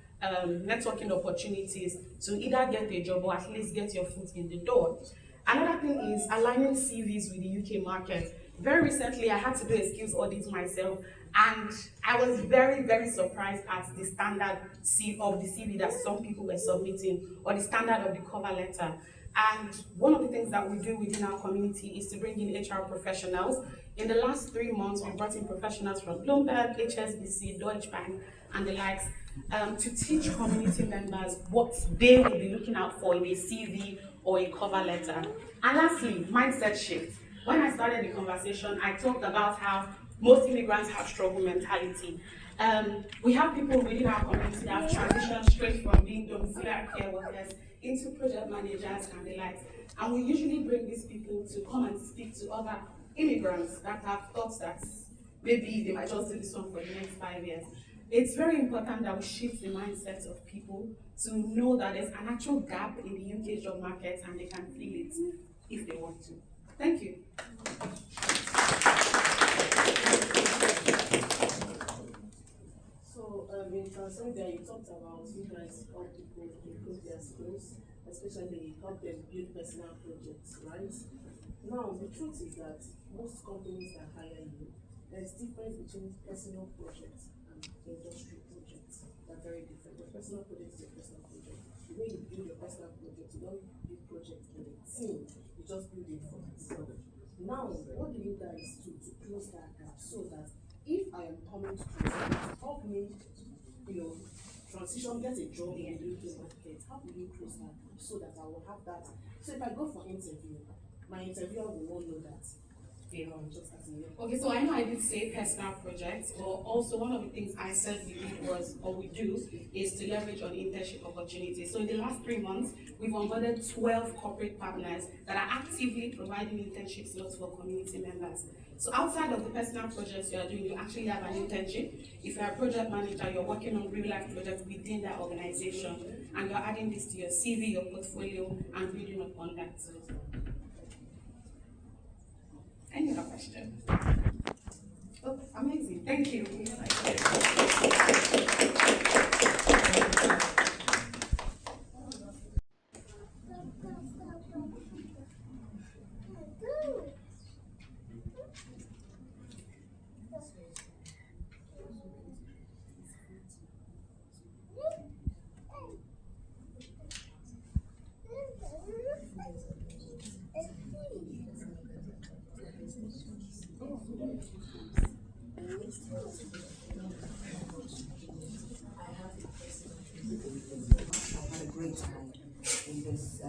opportunities to either get a job or at least get your foot in the door. Another thing is aligning CVs with the UK market. Very recently, I had to do a skills audit myself, and I was very, very surprised at the standard of the CV that some people were submitting, or the standard of the cover letter. And one of the things that we do within our community is to bring in HR professionals. In the last 3 months, we brought in professionals from Bloomberg, HSBC, Deutsche Bank, and the likes, to teach community members what they will be looking out for in a CV or a cover letter. And lastly, mindset shift. When I started the conversation, I talked about how most immigrants have struggle mentality. We have people within our community that have transitioned straight from being domiciliary care workers into project managers and the likes. And we usually bring these people to come and speak to other immigrants that have thought that maybe they might just do this one for the next 5 years. It's very important that we shift the mindset of people to know that there's an actual gap in the UK job market and they can fill it if they want to. Thank you. So, in Transmedia, you talked about you guys help people improve their skills, especially help them build personal projects, right? Now, the truth is that most companies that hire you, there's difference between personal projects and industry projects. They're very different. Your personal project is a personal project. The way you build your personal project, you don't build projects in a team, you just build it for yourself. Now, what do you guys do to close that gap so that if I am coming to help me, transition, get a job in the UK market, how will you close that gap so that I will have that? So if I go for interview, my interviewer will not know that. Just as Okay, so I know I did say personal projects, but also one of the things I said we did was, or we do, is to leverage on internship opportunities. So in the last 3 months, we've onboarded 12 corporate partners that are actively providing internship slots for community members. So outside of the personal projects you are doing, you actually have an internship. If you're a project manager, you're working on real life projects within that organization, and you're adding this to your CV, your portfolio, and building upon that. Any other question? Oh, amazing. Thank you. I've had a great time in this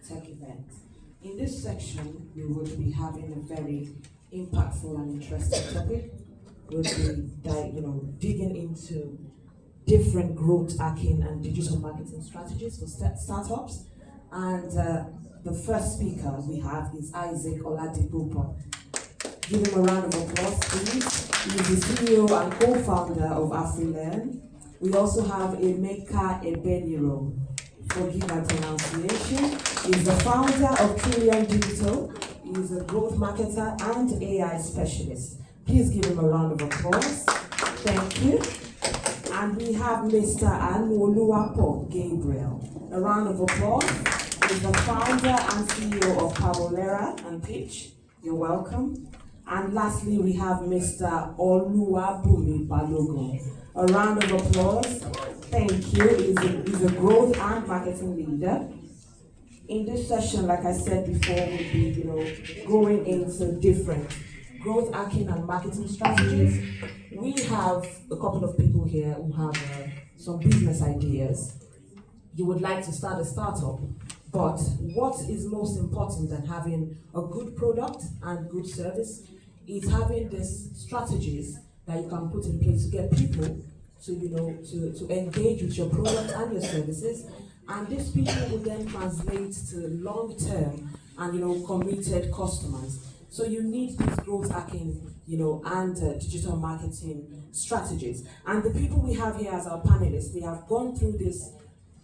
tech event. In this section, we will be having a very impactful and interesting topic. We'll be digging into different growth hacking and digital marketing strategies for startups. And the first speaker we have is Aisosa Omere. Give him a round of applause, please. He's the CEO and co-founder of AfriLearn. We also have Emeka Ebeniro. Forgive my pronunciation. He's the founder of Trillion Digital. He's a growth marketer and AI specialist. Please give him a round of applause. Thank you. And we have Mr. Oluwapo Gabriel. A round of applause. He's the founder and CEO of Pavolera and Pitch. You're welcome. And lastly, we have Mr. Oluwabumi Balogun. A round of applause. Thank you. He's a growth and marketing leader. In this session, like I said before, we'll be going into different growth hacking and marketing strategies. We have a couple of people here who have some business ideas. You would like to start a startup, but what is most important than having a good product and good service is having these strategies that you can put in place to get people to engage with your product and your services, and these people will then translate to long-term and committed customers. So you need these growth hacking, and digital marketing strategies. And the people we have here as our panelists, they have gone through these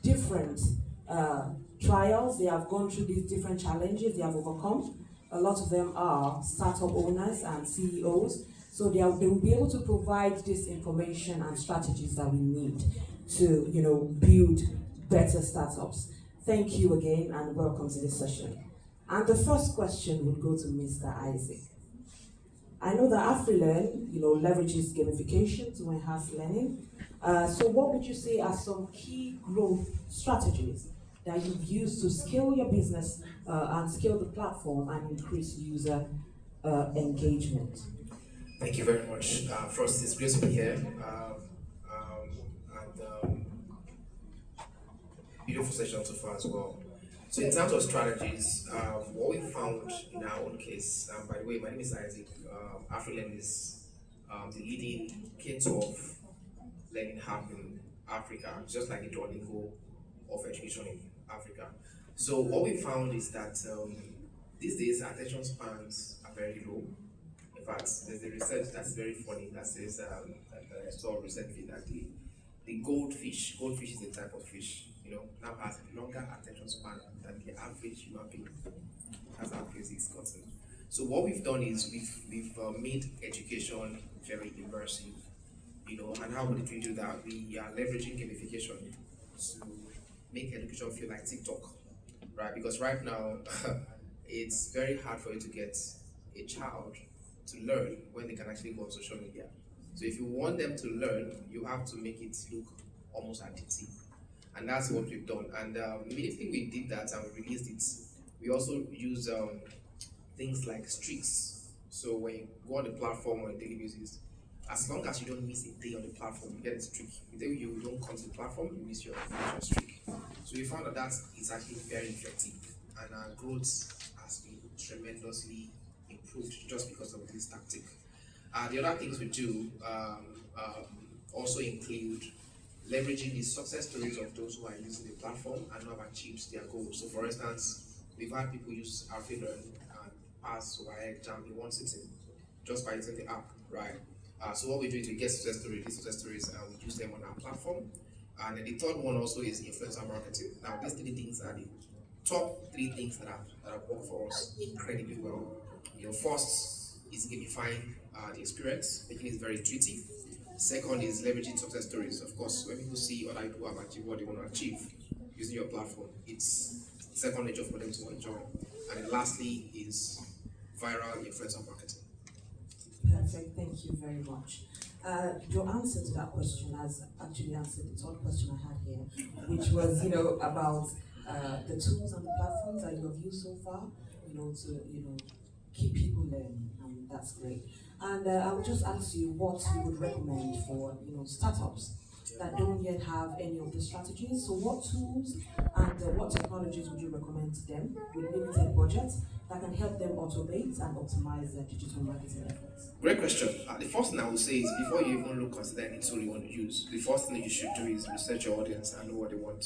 different trials, they have gone through these different challenges, they have overcome. A lot of them are startup owners and CEOs. So they will be able to provide this information and strategies that we need to, build better startups. Thank you again and welcome to this session. And the first question would go to Mr. Isaac. I know that AfriLearn, leverages gamification to enhance learning. So what would you say are some key growth strategies that you've used to scale your business and scale the platform and increase user engagement? Thank you very much. First, it's great to be here. Beautiful session so far as well. So in terms of strategies, what we found in our own case, by the way, my name is Isaac. AfriLearn is the leading K-12 learning hub in Africa, just like the Duolingo of education Africa. So what we found is that these days attention spans are very low. In fact, there's a research that's very funny that says that I saw recently that the goldfish is a type of fish, now has a longer attention span than the average human being. That's how crazy it's gotten. So what we've done is we've made education very immersive, and how would we do that? We are leveraging gamification to make education feel like TikTok, right? Because right now, it's very hard for you to get a child to learn when they can actually go on social media. So if you want them to learn, you have to make it look almost addictive. And that's what we've done. And immediately we did that and we released it, we also use things like streaks. So when you go on the platform on a daily basis, as long as you don't miss a day on the platform, you get a streak. The day you don't come to the platform, you miss your streak. So we found that is actually very effective, and our growth has been tremendously improved just because of this tactic. The other things we do also include leveraging the success stories of those who are using the platform and who have achieved their goals. So for instance, we've had people use our Learn and pass or exam in one sitting just by using the app, right? So what we do is we get success stories, these success stories, and we use them on our platform. And then the third one also is influencer marketing. Now these three things are the top three things that have worked for us incredibly well. First is gamifying the experience, making it very intuitive. Second is leveraging success stories. Of course, when people see other people have achieved what they want to achieve using your platform, it's second nature for them to enjoy. And then lastly is viral influencer marketing. Perfect, thank you very much. Your answer to that question has actually answered the third question I had here, which was, about the tools and the platforms that you have used so far, to, keep people learning, and that's great. And I would just ask you what you would recommend for, startups that don't yet have any of the strategies. So what tools and what technologies would you recommend to them with limited budgets that can help them automate and optimize their digital marketing efforts? Great question. The first thing I would say is before you even consider any tool you want to use, the first thing you should do is research your audience and know what they want,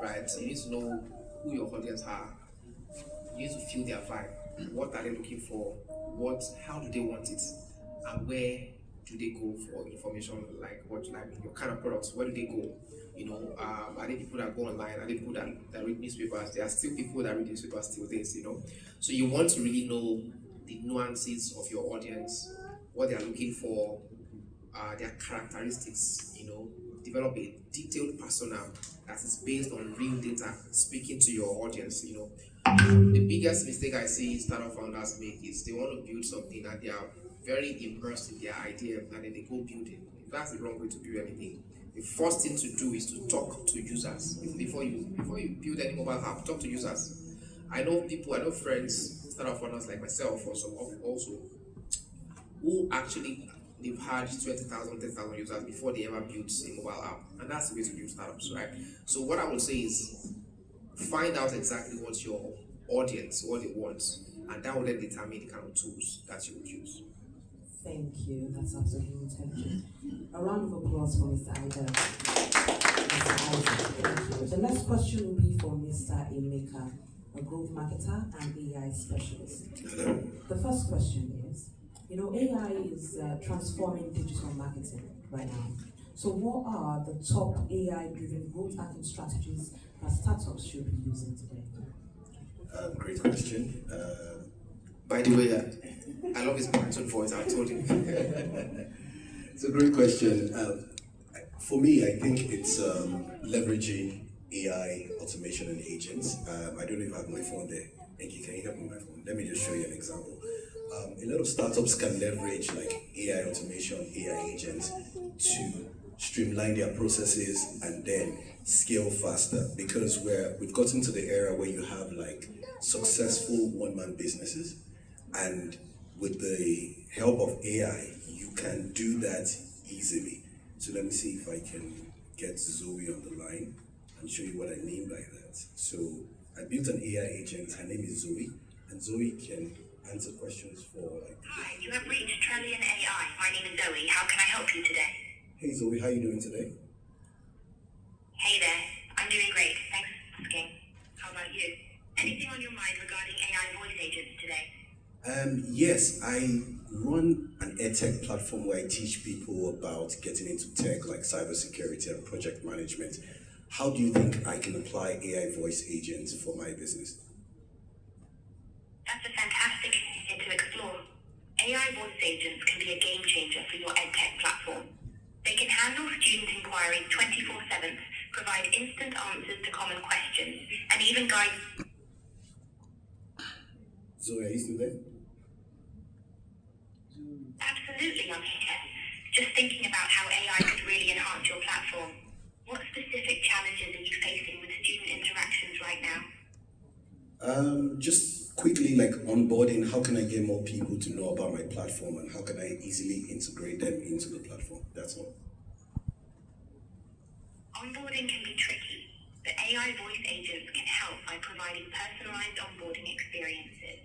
right? You need to know who your audience are. You need to feel their vibe. What are they looking for? How do they want it? And where do they go for information like your kind of products? Where do they go? Are they people that go online? Are they people that read newspapers? There are still people that read newspapers still days, So you want to really know the nuances of your audience, what they are looking for, their characteristics, develop a detailed persona that is based on real data, speaking to your audience, The biggest mistake I see startup founders make is they want to build something and they are very immersed in their idea and then they go build it. That's the wrong way to build anything. The first thing to do is to talk to users. Before you build any mobile app, talk to users. I know friends, startup founders like myself or some also, who actually they've had 20,000, 10,000 users before they ever built a mobile app. And that's the way to build startups, right? So what I would say is find out exactly what your audience, what they want, and that will then determine the kind of tools that you would use. Thank you, that's absolutely intelligent. A round of applause for Mr. Ida. Thank you. The next question will be for Mr. Emeka, a growth marketer and AI specialist. Hello. The first question is, AI is transforming digital marketing right now. So what are the top AI-driven growth hacking strategies that startups should be using today? Great question. By the way, I love his baritone voice, I told you. It's a great question. For me, I think it's leveraging AI, automation, and agents. I don't know if I have my phone there. Thank you. Can you help me with my phone? Let me just show you an example. A lot of startups can leverage like AI automation, AI agents to streamline their processes and then scale faster, because we've gotten to the era where you have like successful one-man businesses, and with the help of AI, you can do that easily. So let me see if I can get Zoe on the line and show you what I mean by that. So I built an AI agent, her name is Zoe, and Zoe can answer questions for like... Hi, you have reached Trillion AI. My name is Zoe. How can I help you today? Hey Zoe, how are you doing today? Hey there. I'm doing great. Thanks for asking. about you? Anything on your mind regarding AI voice agents today? Yes, I run an edtech platform where I teach people about getting into tech like cybersecurity and project management. How do you think I can apply AI voice agents for my business? That's a fantastic idea to explore. AI voice agents can be a game changer for your edtech platform. They can handle student inquiries 24/7, provide instant answers to common questions, and even guide... Zoe, are you still there? Absolutely, I'm here. Just thinking about how AI could really enhance your platform. What specific challenges are you facing with student interactions right now? Just quickly, like onboarding, how can I get more people to know about my platform and how can I easily integrate them into the platform? That's all. Onboarding can be tricky, but AI voice agents can help by providing personalized onboarding experiences.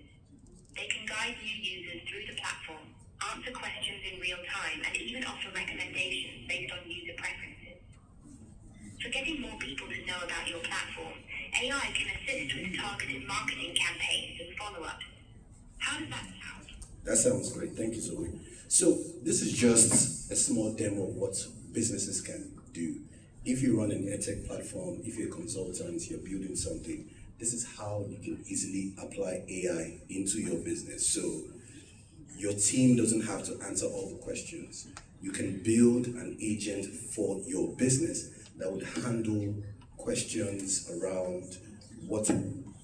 They can guide new users through the platform, answer questions in real time, and even offer recommendations based on user preferences. For getting more people to know about your platform, AI can assist with targeted marketing campaigns and follow-ups. How does that sound? That sounds great. Thank you, Zoe. So this is just a small demo of what businesses can do. If you run an edtech platform, if you're a consultant, you're building something, this is how you can easily apply AI into your business. So your team doesn't have to answer all the questions. You can build an agent for your business that would handle questions around what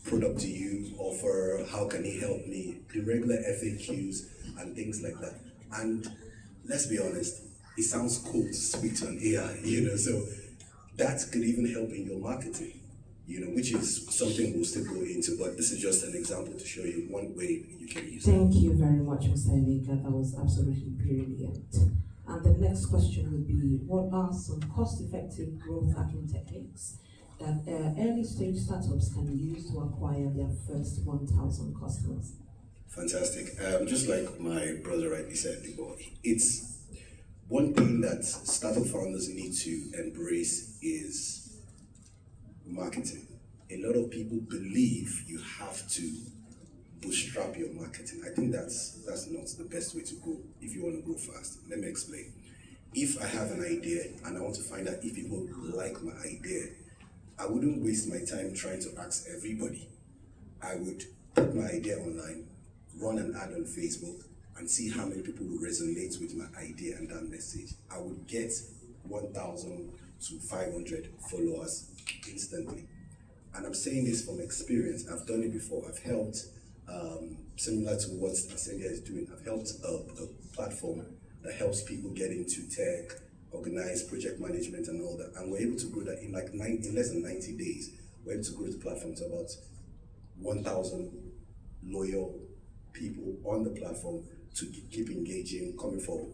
product do you offer, how can it help me, the regular FAQs and things like that. And let's be honest, it sounds cool to speak to an AI, so that could even help in your marketing, which is something we'll still go into, but this is just an example to show you one way you can use it. Thank you very much, Mr. Emeka. That was absolutely brilliant. And the next question would be, what are some cost-effective growth hacking techniques that early-stage startups can use to acquire their first 1,000 customers? Fantastic. Just like my brother rightly said before, it's one thing that startup founders need to embrace is marketing. A lot of people believe you have to bootstrap your marketing. I think that's not the best way to go if you want to go fast. Let me explain. If I have an idea and I want to find out if people like my idea, I wouldn't waste my time trying to ask everybody. I would put my idea online, run an ad on Facebook, and see how many people will resonate with my idea and that message. I would get 1,000 to 500 followers instantly. And I'm saying this from experience. I've done it before. I've helped, similar to what Asendia is doing, I've helped a platform that helps people get into tech, organize project management and all that. And we're able to grow that in less than 90 days. We're able to grow the platform to about 1,000 loyal people on the platform to keep engaging, coming for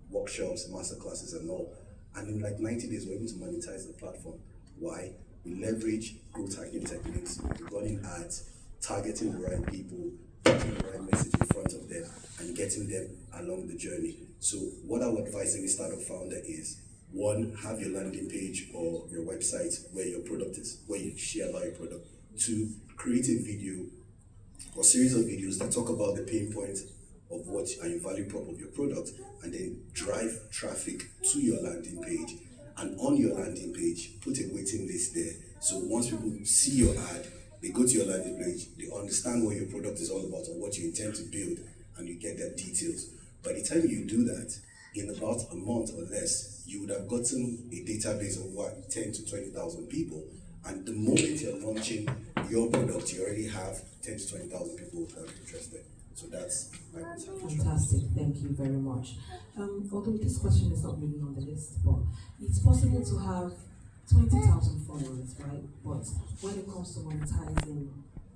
workshops, masterclasses and all. And in 90 days, we're able to monetize the platform. Why? We leverage growth hacking techniques, running ads, targeting the right people, putting the right message in front of them, and getting them along the journey. So what I would advise any startup founder is, one, have your landing page or your website where your product is, where you share about your product. Two, create a video or series of videos that talk about the pain points of what and your value prop of your product, and then drive traffic to your landing page. And on your landing page, put a waiting list there. So once people see your ad, they go to your landing page, they understand what your product is all about or what you intend to build, and you get their details. By the time you do that, in about a month or less, you would have gotten a database of what, 10 to 20,000 people. And the moment you're launching your product, you already have 10 to 20,000 people that are interested. So that's my contribution. Fantastic, thank you very much. Although this question is not really on the list, but it's possible to have 20,000 followers, right? But when it comes to monetizing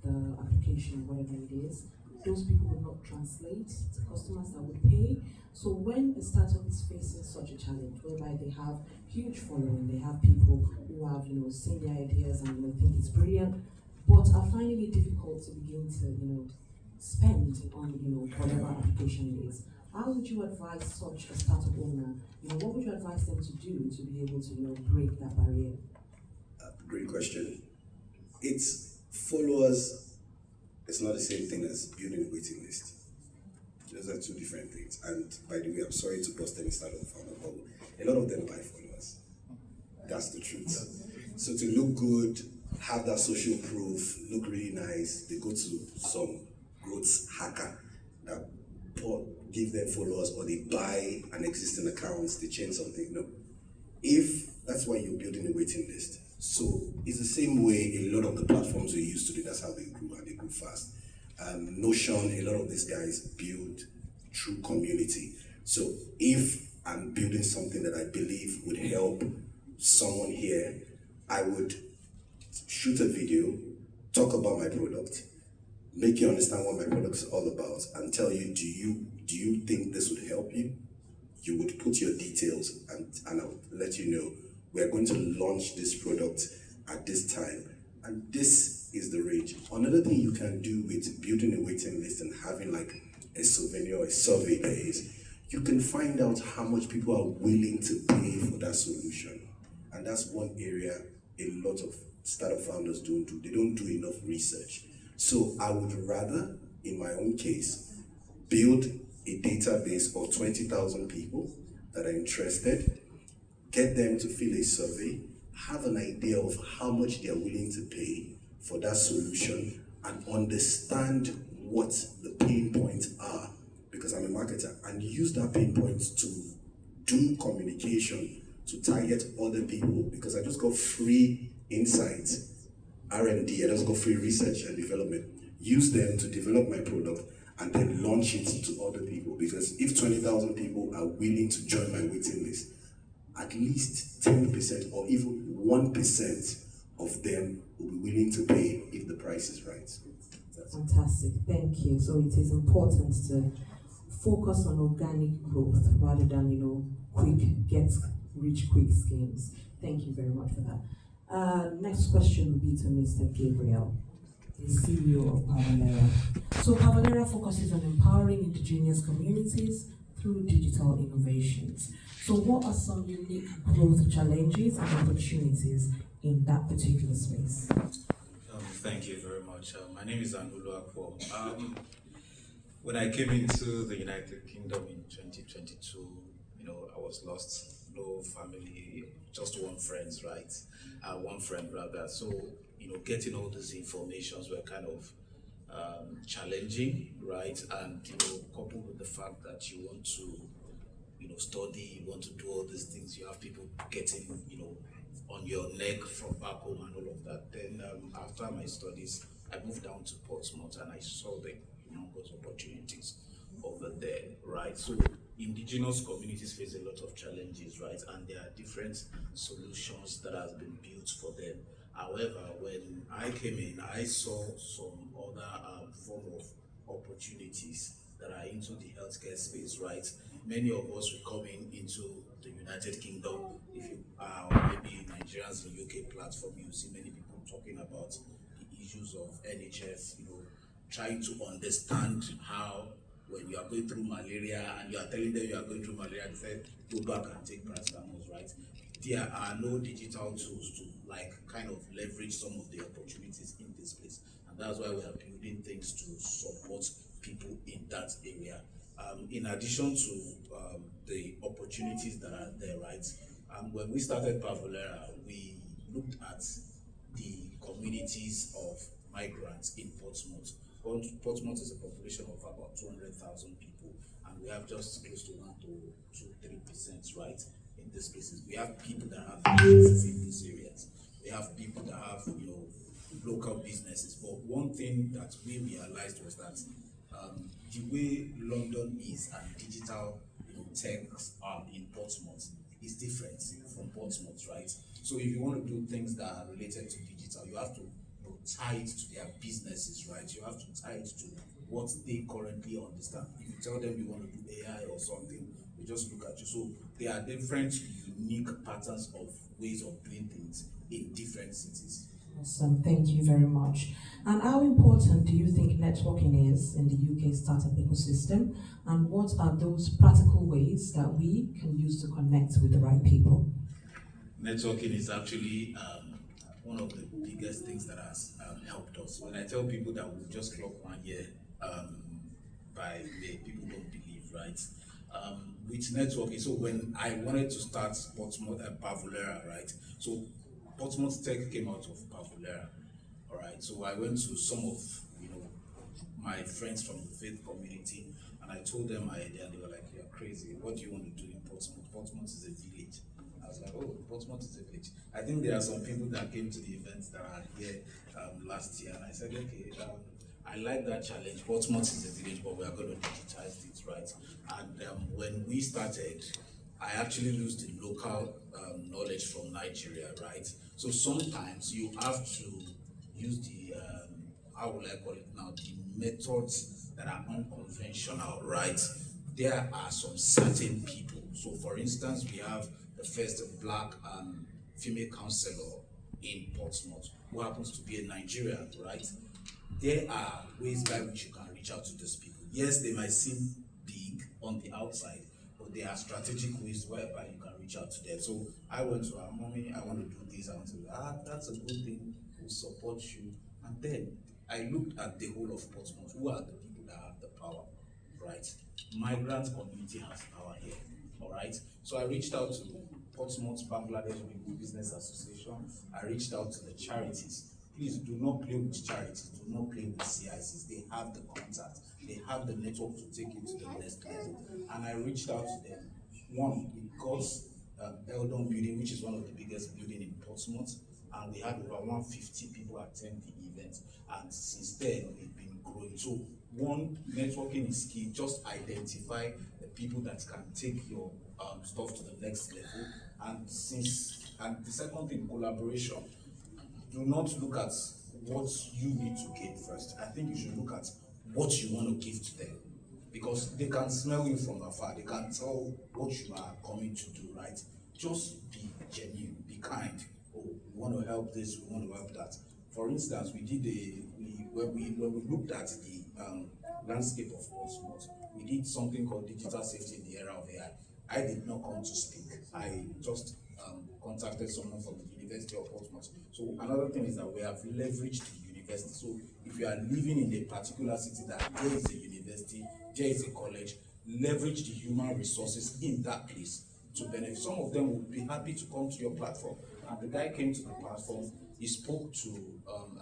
the application, whatever it is, those people will not translate to customers that would pay. So when a startup is facing such a challenge, whereby they have huge following, they have people who have, seen their ideas and think it's brilliant, but are finding it difficult to begin to, spend on, whatever application it is. How would you advise such a startup owner? What would you advise them to do to be able to, break that barrier? Great question. it's followers. It's not the same thing as building a waiting list. Those are two different things. And by the way, I'm sorry to bust any startup founder, but a lot of them buy followers. That's the truth. So to look good, have that social proof, look really nice, they go to some growth hacker that give them followers, or they buy an existing account, they change something. No. If that's why you're building a waiting list. So it's the same way a lot of the platforms we used to do, that's how they grew, and they grew fast. Notion, a lot of these guys build through community. So if I'm building something that I believe would help someone here, I would shoot a video, talk about my product, make you understand what my product is all about, and tell you, do you think this would help you? You would put your details, and I would let you know, we're going to launch this product at this time, and this is the range. Another thing you can do with building a waiting list and having like a souvenir or a survey is, you can find out how much people are willing to pay for that solution. And that's one area a lot of startup founders don't do. They don't do enough research. So I would rather, in my own case, build a database of 20,000 people that are interested, get them to fill a survey, have an idea of how much they are willing to pay for that solution, and understand what the pain points are, because I'm a marketer, and use that pain points to do communication to target other people, because I just got free insights, R&D, I just got free research and development. Use them to develop my product and then launch it to other people, because if 20,000 people are willing to join my waiting list, at least 10% or even 1% of them will be willing to pay if the price is right. Fantastic, thank you. So it is important to focus on organic growth rather than, quick, get rich quick schemes. Thank you very much for that. Next question will be to Mr. Gabriel, the CEO of Pavalera. So Pavalera focuses on empowering indigenous communities through digital innovations. So what are some unique growth challenges and opportunities in that particular space? Thank you very much. My name is Uloma Okenyi. When I came into the United Kingdom in 2022, I was lost, no family, just one friend, right? One friend rather. So, getting all these informations were kind of challenging, right? And coupled with the fact that you want to, study, you want to do all these things, you have people getting, on your neck from back home and all of that. Then after my studies, I moved down to Portsmouth and I saw the numbers of opportunities over there, right? So indigenous communities face a lot of challenges, right? And there are different solutions that have been built for them. However, when I came in, I saw some other form of opportunities that are into the healthcare space, right? Many of us will come into the United Kingdom. If you are maybe Nigerians in UK platform, you see many people talking about the issues of NHS, trying to understand how, when you are going through malaria and you are telling them you are going through malaria, they say, go back and take paracetamol, right? There are no digital tools to kind of leverage some of the opportunities in this place. And that's why we are building things to support people in that area. In addition to the opportunities that are there, right? When we started Pavalera, we looked at the communities of migrants in Portsmouth. Portsmouth is a population of about 200,000 people, and we have just close to 1 to 3%, right, in these places. We have people that have businesses in these areas. We have people that have, local businesses. But one thing that we realized was that the way London is and digital tech in Portsmouth is different from Portsmouth, right? So if you want to do things that are related to digital, you have to tie it to their businesses, right? You have to tie it to what they currently understand. If you tell them you want to do AI or something, they just look at you. So there are different unique patterns of ways of doing things in different cities. Awesome, thank you very much. And how important do you think networking is in the UK startup ecosystem? And what are those practical ways that we can use to connect with the right people? Networking is actually one of the biggest things that has helped us. When I tell people that we'll just clock 1 year by May, people don't believe, right? With networking, so when I wanted to start Pavulera, right? So Portsmouth Tech came out of Pavulera, all right? So I went to some of my friends from the faith community, and I told them my idea, and they were like, "You're crazy. What do you want to do in Portsmouth? Portsmouth is a village." I was like, "Oh, Portsmouth is a village." I think there are some people that came to the events that are here last year, and I said, "Okay, I like that challenge. Portsmouth is a village, but we are going to digitize it, right?" And when we started, I actually used the local knowledge from Nigeria, right? So sometimes you have to use the, how will I call it now, the methods that are unconventional, right? There are some certain people. So for instance, we have the first black female counselor in Portsmouth, who happens to be a Nigerian, right? There are ways by which you can reach out to those people. Yes, they might seem big on the outside, but there are strategic ways whereby you can reach out to them. So I went to her, "Mommy, I want to do this." I want to, that's a good thing, we'll support you. And then I looked at the whole of Portsmouth. Who are the people that have the power, right? Migrant community has power here, all right? So I reached out to Portsmouth Bangladesh Business Association. I reached out to the charities. Please do not play with charities, do not play with CICs. They have the contact, they have the network to take you to the next level. And I reached out to them. One, because Eldon Building, which is one of the biggest buildings in Portsmouth, and we had over 150 people attend the event. And since then, we've been growing. So one, networking is key. Just identify the people that can take your stuff to the next level. And the second thing, collaboration. Do not look at what you need to gain first. I think you should look at what you want to give to them, because they can smell you from afar. They can tell what you are coming to do, right? Just be genuine, be kind. Oh, we want to help this, we want to help that. For instance, when we looked at the landscape of Portsmouth, we did something called digital safety in the era of AI. I did not come to speak. I just contacted someone from the University of Westminster. So another thing is that we have leveraged the university. So if you are living in a particular city that there is a university, there is a college, leverage the human resources in that place to benefit. Some of them would be happy to come to your platform. And the guy came to the platform, he spoke to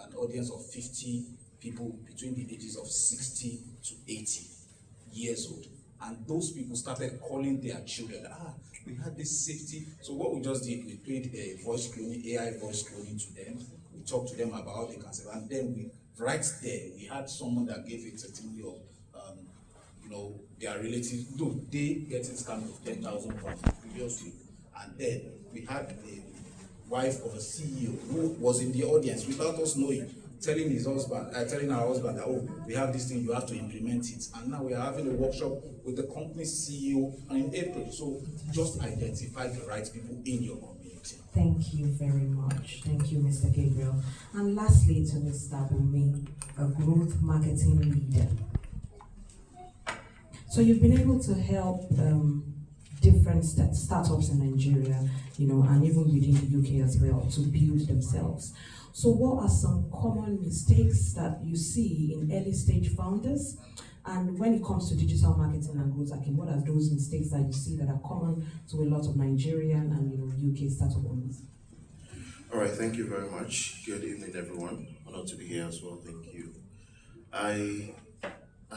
an audience of 50 people between the ages of 60 to 80 years old. And those people started calling their children. We had this safety. So what we just did, we played a voice cloning, AI voice cloning to them. We talked to them about how they can save. And then right there, we had someone that gave a testimony of, their relatives. No, they get it scammed of 10,000 pounds the previous week. And then we had a wife of a CEO who was in the audience without us knowing, telling her husband that, we have this thing, you have to implement it. And now we are having a workshop with the company's CEO in April. So just identify the right people in your community. Thank you very much. Thank you, Mr. Gabriel. And lastly, to Mr. Bumi, a growth marketing leader. So you've been able to help different startups in Nigeria, and even within the UK as well, to build themselves. So what are some common mistakes that you see in early stage founders? And when it comes to digital marketing and growth hacking, what are those mistakes that you see that are common to a lot of Nigerian and UK startup owners? All right, thank you very much. Good evening, everyone. Honored to be here as well. Thank you. I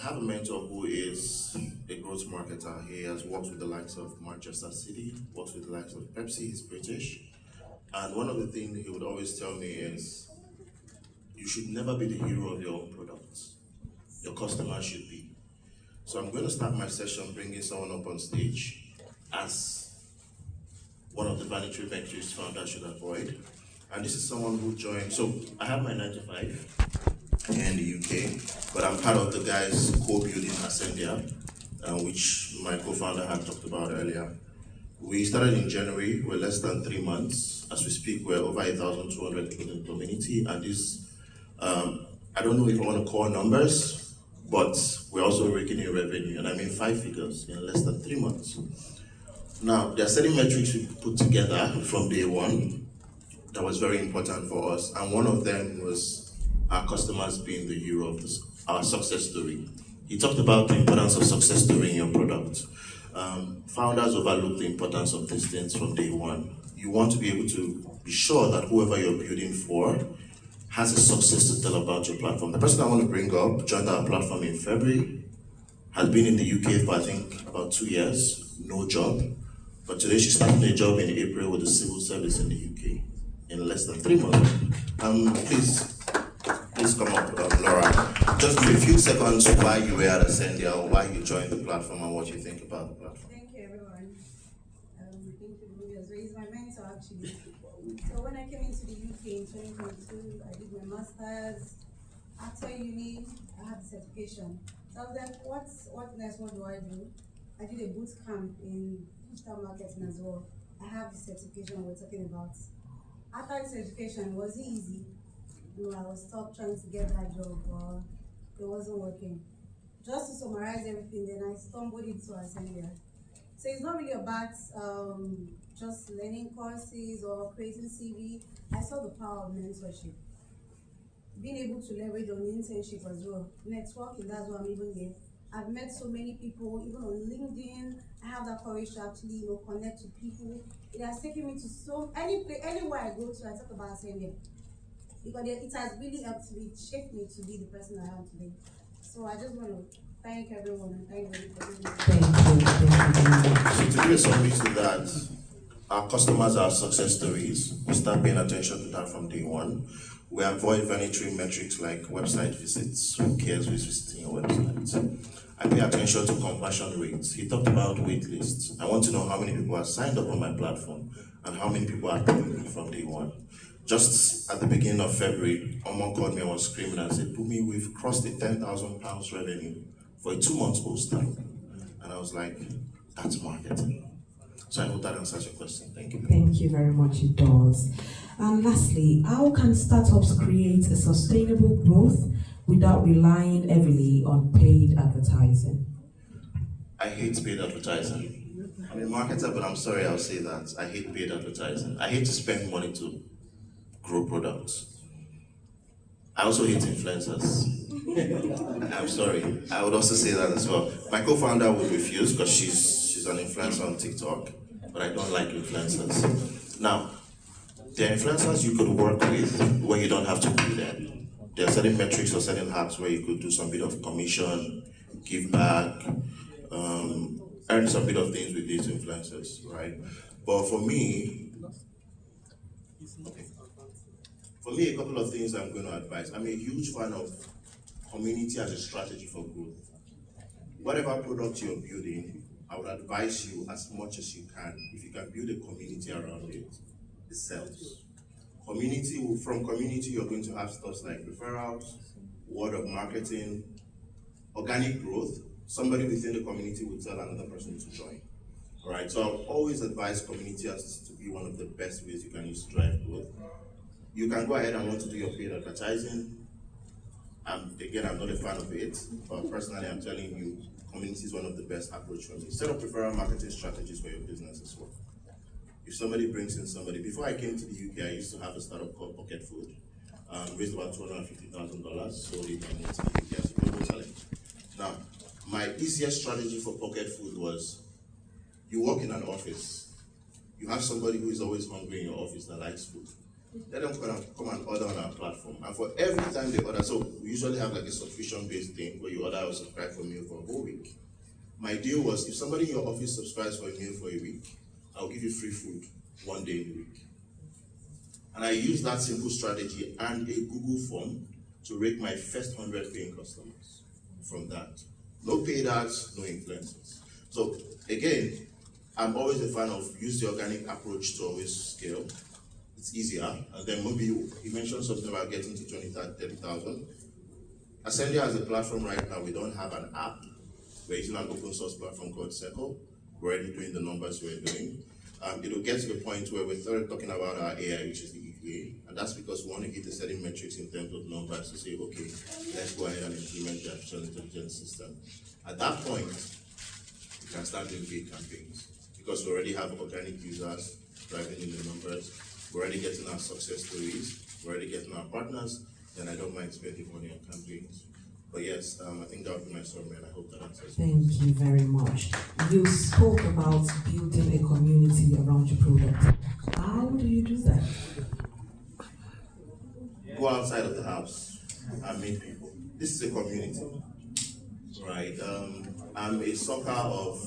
have a mentor who is a growth marketer. He has worked with the likes of Manchester City, worked with the likes of Pepsi. He's British. And one of the things he would always tell me is, you should never be the hero of your own products. Your customer should be. So I'm going to start my session bringing someone up on stage as one of the vanity metrics founders should avoid. And this is someone who joined. So I have my 9 to 5 here in the UK, but I'm part of the guys co-building Ascendia, which my co-founder had talked about earlier. We started in January. We're less than 3 months. As we speak, we're over 1,200 people in the community. And this, I don't know if I want to call numbers, but we're also raking in revenue. And I mean 5 figures in less than 3 months. Now, there are certain metrics we put together from day one. that was very important for us, and one of them was our customers being the hero of our success story. He talked about the importance of success story in your product. Founders overlook the importance of these things from day one. You want to be able to be sure that whoever you're building for has a success to tell about your platform. The person I want to bring up joined our platform in February, has been in the UK for I think about 2 years, no job. But today she's starting a job in April with the civil service in the UK in less than 3 months. Please come up, Laura. Just give a few seconds why you were at Ascendia, or why you joined the platform, and what you think about the platform. Thank you, everyone. Thank you, Louis. He's my mentor, actually. So when I came into the UK in 2022, I did my master's. After uni, I had the certification. So I was like, what next? What do? I did a boot camp in digital marketing as well. I have the certification we're talking about. After the certification, was it easy? You know, I was stopped trying to get that job, but it wasn't working. Just to summarize everything, then I stumbled into Ascendia. So it's not really about just learning courses or creating CV. I saw the power of mentorship. Being able to leverage on internship as well. Networking, that's why I'm even here. I've met so many people, even on LinkedIn. I have that courage to actually, connect to people. It has taken me to anywhere I go to, I talk about Ascendia. Because it has really helped me, shaped me to be the person I am today. So I just want to thank everyone and thank everybody. So to give a summary to that, our customers are success stories. We start paying attention to that from day one. We avoid vanity metrics like website visits. Who cares who's visiting your website? I pay attention to conversion rates. He talked about wait lists. I want to know how many people are signed up on my platform and how many people are paying me from day one. Just at the beginning of February, someone called me and was screaming and said, Bumi, we've crossed the £10,000 revenue for a 2-month-old start. And I was like, that's marketing. So I hope that answers your question. Thank you. Thank you very much, it does. And lastly, how can startups create a sustainable growth without relying heavily on paid advertising? I hate paid advertising. I'm a marketer, but I'm sorry, I'll say that. I hate paid advertising. I hate to spend money to grow products. I also hate influencers. I'm sorry, I would also say that as well. My co-founder would refuse because she's an influencer on TikTok, but I don't like influencers. Now, there are influencers you could work with where you don't have to pay them. There are certain metrics or certain hacks where you could do some bit of commission, give back, earn some bit of things with these influencers, right? But for me, a couple of things I'm going to advise. I'm a huge fan of community as a strategy for growth. Whatever product you're building, I would advise you as much as you can, if you can build a community around it, it sells. From community, you're going to have stuff like referrals, word of marketing, organic growth. Somebody within the community will tell another person to join. All right, so I'll always advise community as to be one of the best ways you can use to drive growth. You can go ahead and want to do your paid advertising. Again, I'm not a fan of it, but personally, I'm telling you, community is one of the best approach for me. Set up referral marketing strategies for your business as well. If somebody brings in somebody, before I came to the UK, I used to have a startup called Pocket Food. Raised about $250,000, sold it and went to the UK as a global challenge. Now, my easiest strategy for Pocket Food was, you work in an office, you have somebody who is always hungry in your office that likes food. Let them come and order on our platform. And for every time they order, so we usually have like a subscription-based thing where you order or subscribe for a meal for a whole week. My deal was, if somebody in your office subscribes for a meal for a week, I'll give you free food 1 day in the week. And I used that simple strategy and a Google form to rate my first 100 paying customers from that. No paid ads, no influencers. So again, I'm always a fan of use the organic approach to always scale. It's easier. And then maybe you mentioned something about getting to 20,000, 30,000. Ascendia has a platform right now. We don't have an app. We're using an open source platform called Circle. We're already doing the numbers we're doing. It'll get to the point where we started talking about our AI, which is the EVA, and that's because we want to hit the certain metrics in terms of numbers to say, okay, let's go ahead and implement the artificial intelligence system. At that point, you can start doing paid campaigns because we already have organic users driving in the numbers. we're already getting our success stories, we're already getting our partners, then I don't mind spending money on campaigns. But yes, I think that would be my summary, and I hope that answers. Thank you very much. You spoke about building a community around your product. How do you do that? Go outside of the house and meet people. This is a community, right? I'm a sucker of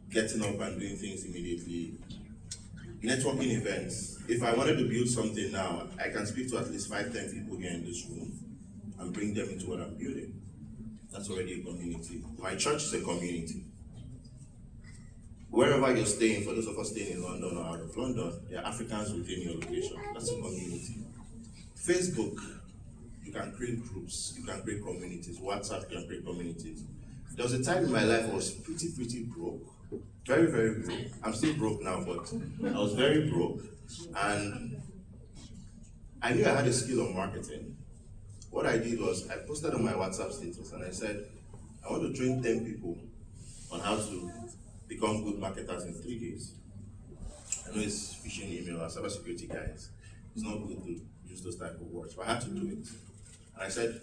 getting up and doing things immediately. Networking events. If I wanted to build something now, I can speak to at least 5-10 people here in this room and bring them into what I'm building. That's already a community. My church is a community. Wherever you're staying, for those of us staying in London or out of London, there are Africans within your location. That's a community. Facebook, you can create groups, you can create communities. WhatsApp, you can create communities. There was a time in my life I was pretty broke. Very, very broke. I'm still broke now, but I was very broke. And I knew I had a skill on marketing. What I did was I posted on my WhatsApp status and I said, I want to train 10 people on how to become good marketers in 3 days. I know it's phishing email or cybersecurity guys. It's not good to use those type of words, but I had to do it. And I said,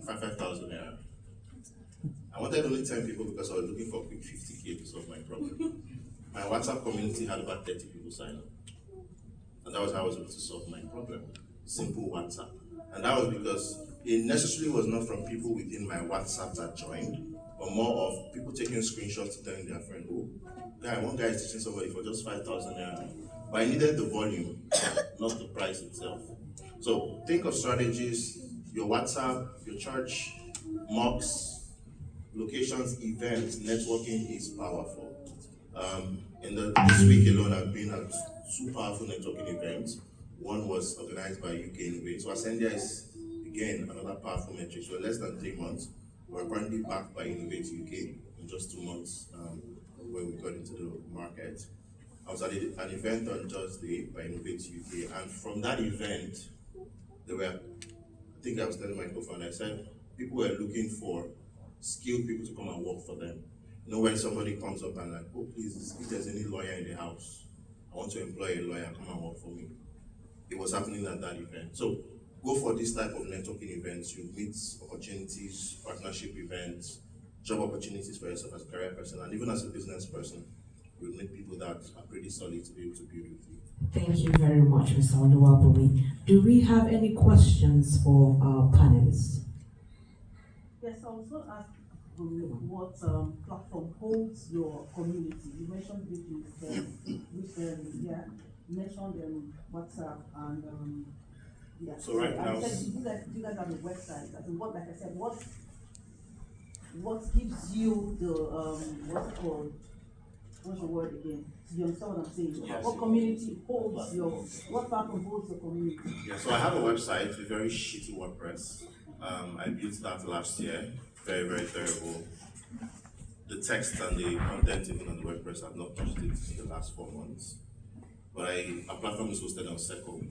5,000 naira. I wanted only 10 people because I was looking for a quick 50K to solve my problem. My WhatsApp community had about 30 people sign up. And that was how I was able to solve my problem. Simple WhatsApp. And that was because it necessarily was not from people within my WhatsApp that joined, but more of people taking screenshots telling their friend, oh, one guy is teaching somebody for just 5,000 naira. But I needed the volume, not the price itself. So think of strategies, your WhatsApp, your church, mocks, locations, events, networking is powerful. This week alone, I've been at 2 powerful networking events. One was organized by UK Innovate. So Ascendia is, again, another powerful metric. So less than 3 months, we're currently backed by Innovate UK in just 2 months when we got into the market. I was at an event on Thursday by Innovate UK, and from that event, I was telling my co-founder, I said, people were looking for skilled people to come and work for them. You know, when somebody comes up and like, oh please, if there's any lawyer in the house, I want to employ a lawyer, come and work for me. It was happening at that event. So go for this type of networking events. You meet opportunities, partnership events, job opportunities for yourself as a career person, and even as a business person, you'll meet people that are pretty solid to be able to build with you. Thank you very much, Mr. Oluwabomi. Do we have any questions for our panelists? Yes, I was going to ask what platform holds your community. You mentioned Resplendent, yeah. You mentioned WhatsApp and yeah. So right now, you guys have a website. I mean, like I said, what gives you the what's the word again? Do you understand what I'm saying? Yes. What community holds what platform holds your community? Yeah, so I have a website with very shitty WordPress. I built that last year. Very, very terrible. The text and the content even on the WordPress, I've not touched it in the last 4 months. But our platform is hosted on Circle.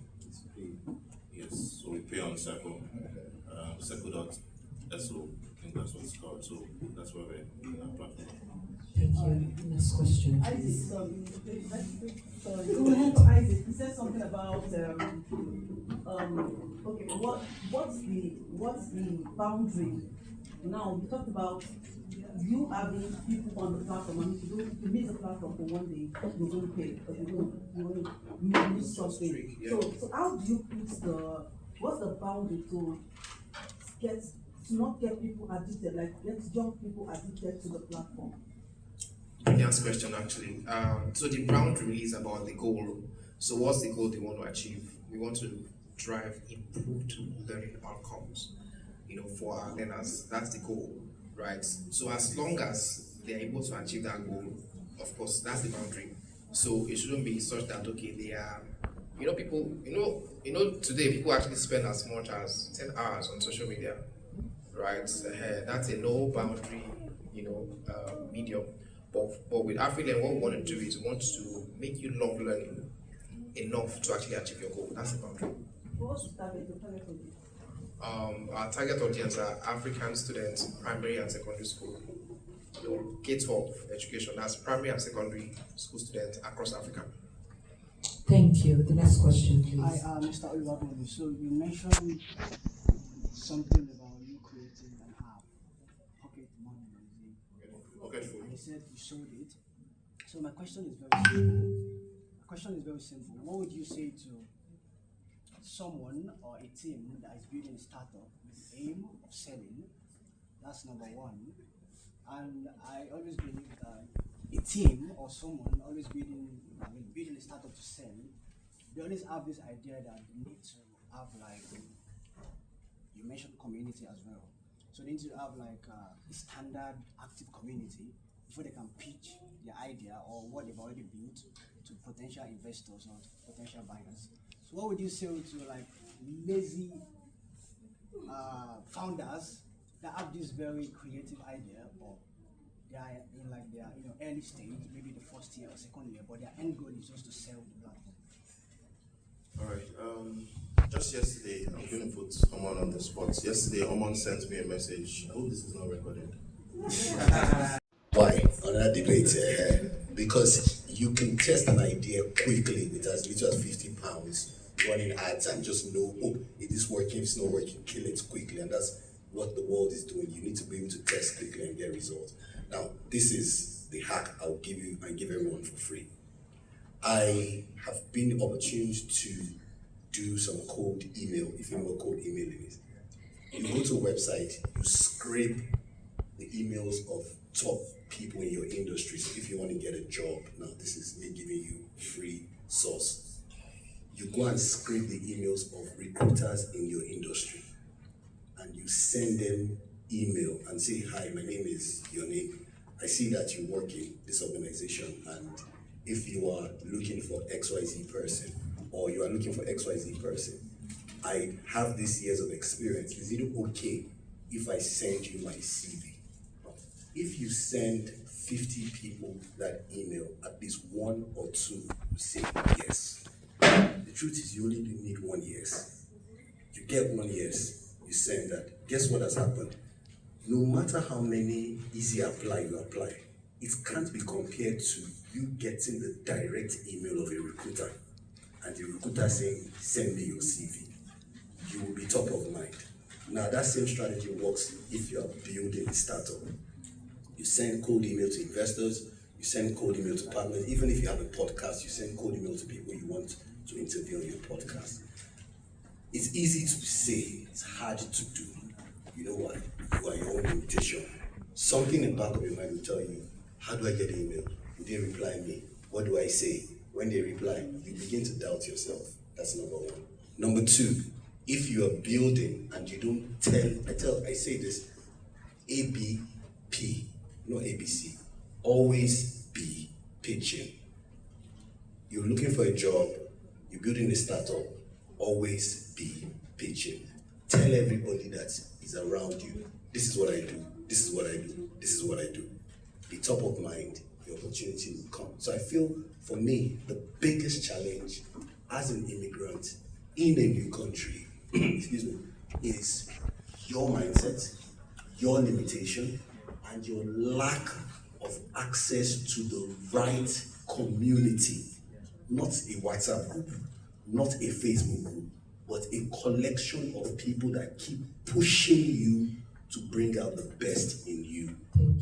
Yes, so we pay on Circle. Circle.so, I think that's what it's called. So that's where we're in our platform. Thank you. Next question. Isaac, sorry. Go ahead. Isaac, you said something about okay, what's the boundary? Now you talked about you having people on the platform, and if you miss the platform for 1 day, you're going to pay, but you're going to miss something. Yeah. So how do you put what's the boundary to not get people addicted, like get young people addicted to the platform? Brilliant question, actually. So the boundary is about the goal. So what's the goal they want to achieve? We want to drive improved learning outcomes, for our learners. That's the goal, right? So as long as they're able to achieve that goal, of course, that's the boundary. So it shouldn't be such that, okay, they are, people, today people actually spend as much as 10 hours on social media, right? That's a no boundary, medium. But with AfriLearn, what we want to do is we want to make you love learning enough to actually achieve your goal. That's the boundary. What's the target audience? Our target audience are African students, primary and secondary school. K-12 education, that's primary and secondary school students across Africa. Thank you. The next question, please. Hi, Mr. Uloma Okenyi. So you mentioned something about you creating an app, Pocket Money. And you said you sold it. So my question is very simple. What would you say to someone or a team that is building a startup with the aim of selling? That's number one. And I always believe that a team or someone always building a startup to sell, they always have this idea that they need to have, like, you mentioned community as well. So they need to have like a standard active community before they can pitch their idea or what they've already built to potential investors or potential buyers. So what would you say to like lazy founders that have this very creative idea, but they are in like their early stage, maybe the first year or second year, but their end goal is just to sell the platform? All right. Just yesterday, I'm going to put Oman on the spot. Yesterday, Oman sent me a message. I hope this is not recorded. Why? Another debate. Because you can test an idea quickly with as little as £50, running ads, and just know, oh, it is working, if it's not working, kill it quickly. And that's what the world is doing. You need to be able to test quickly and get results. Now, this is the hack I'll give you and give everyone for free. I have been opportune to do some cold email, if you know what cold emailing is. You go to a website, you scrape the emails of top people in your industry. So if you want to get a job, now this is me giving you free source. You go and scrape the emails of recruiters in your industry, and you send them email and say, hi, my name is your name. I see that you work in this organization, and if you are looking for XYZ person, or you are looking for XYZ person, I have this years of experience. Is it okay if I send you my CV? If you send 50 people that email, at least one or two will say yes. The truth is, you only need one yes. You get one yes, you send that. Guess what has happened? No matter how many easy apply you apply, it can't be compared to you getting the direct email of a recruiter and the recruiter saying, send me your CV. You will be top of mind. Now that same strategy works if you are building a startup. You send cold email to investors, you send cold email to partners. Even if you have a podcast, you send cold email to people you want to interview on your podcast. It's easy to say, it's hard to do. You know why? You are your own limitation. Something in the back of your mind will tell you, how do I get the email? Will they reply me? What do I say? When they reply, you begin to doubt yourself. That's number one. Number two, if you are building and you don't I say this, ABP, not ABC, always be pitching. You're looking for a job, you're building a startup, always be pitching. Tell everybody that is around you, this is what I do, this is what I do, this is what I do. Be top of mind, the opportunity will come. So I feel, for me, the biggest challenge as an immigrant in a new country, excuse me, is your mindset, your limitation, and your lack of access to the right community. Not a WhatsApp group, not a Facebook group, but a collection of people that keep pushing you to bring out the best in you.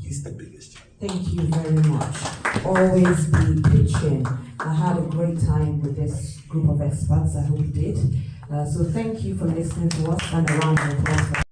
Is the biggest challenge. Thank you very much. Always be pitching. I had a great time with this group of experts. I hope you did. So thank you for listening to us, and a round of applause.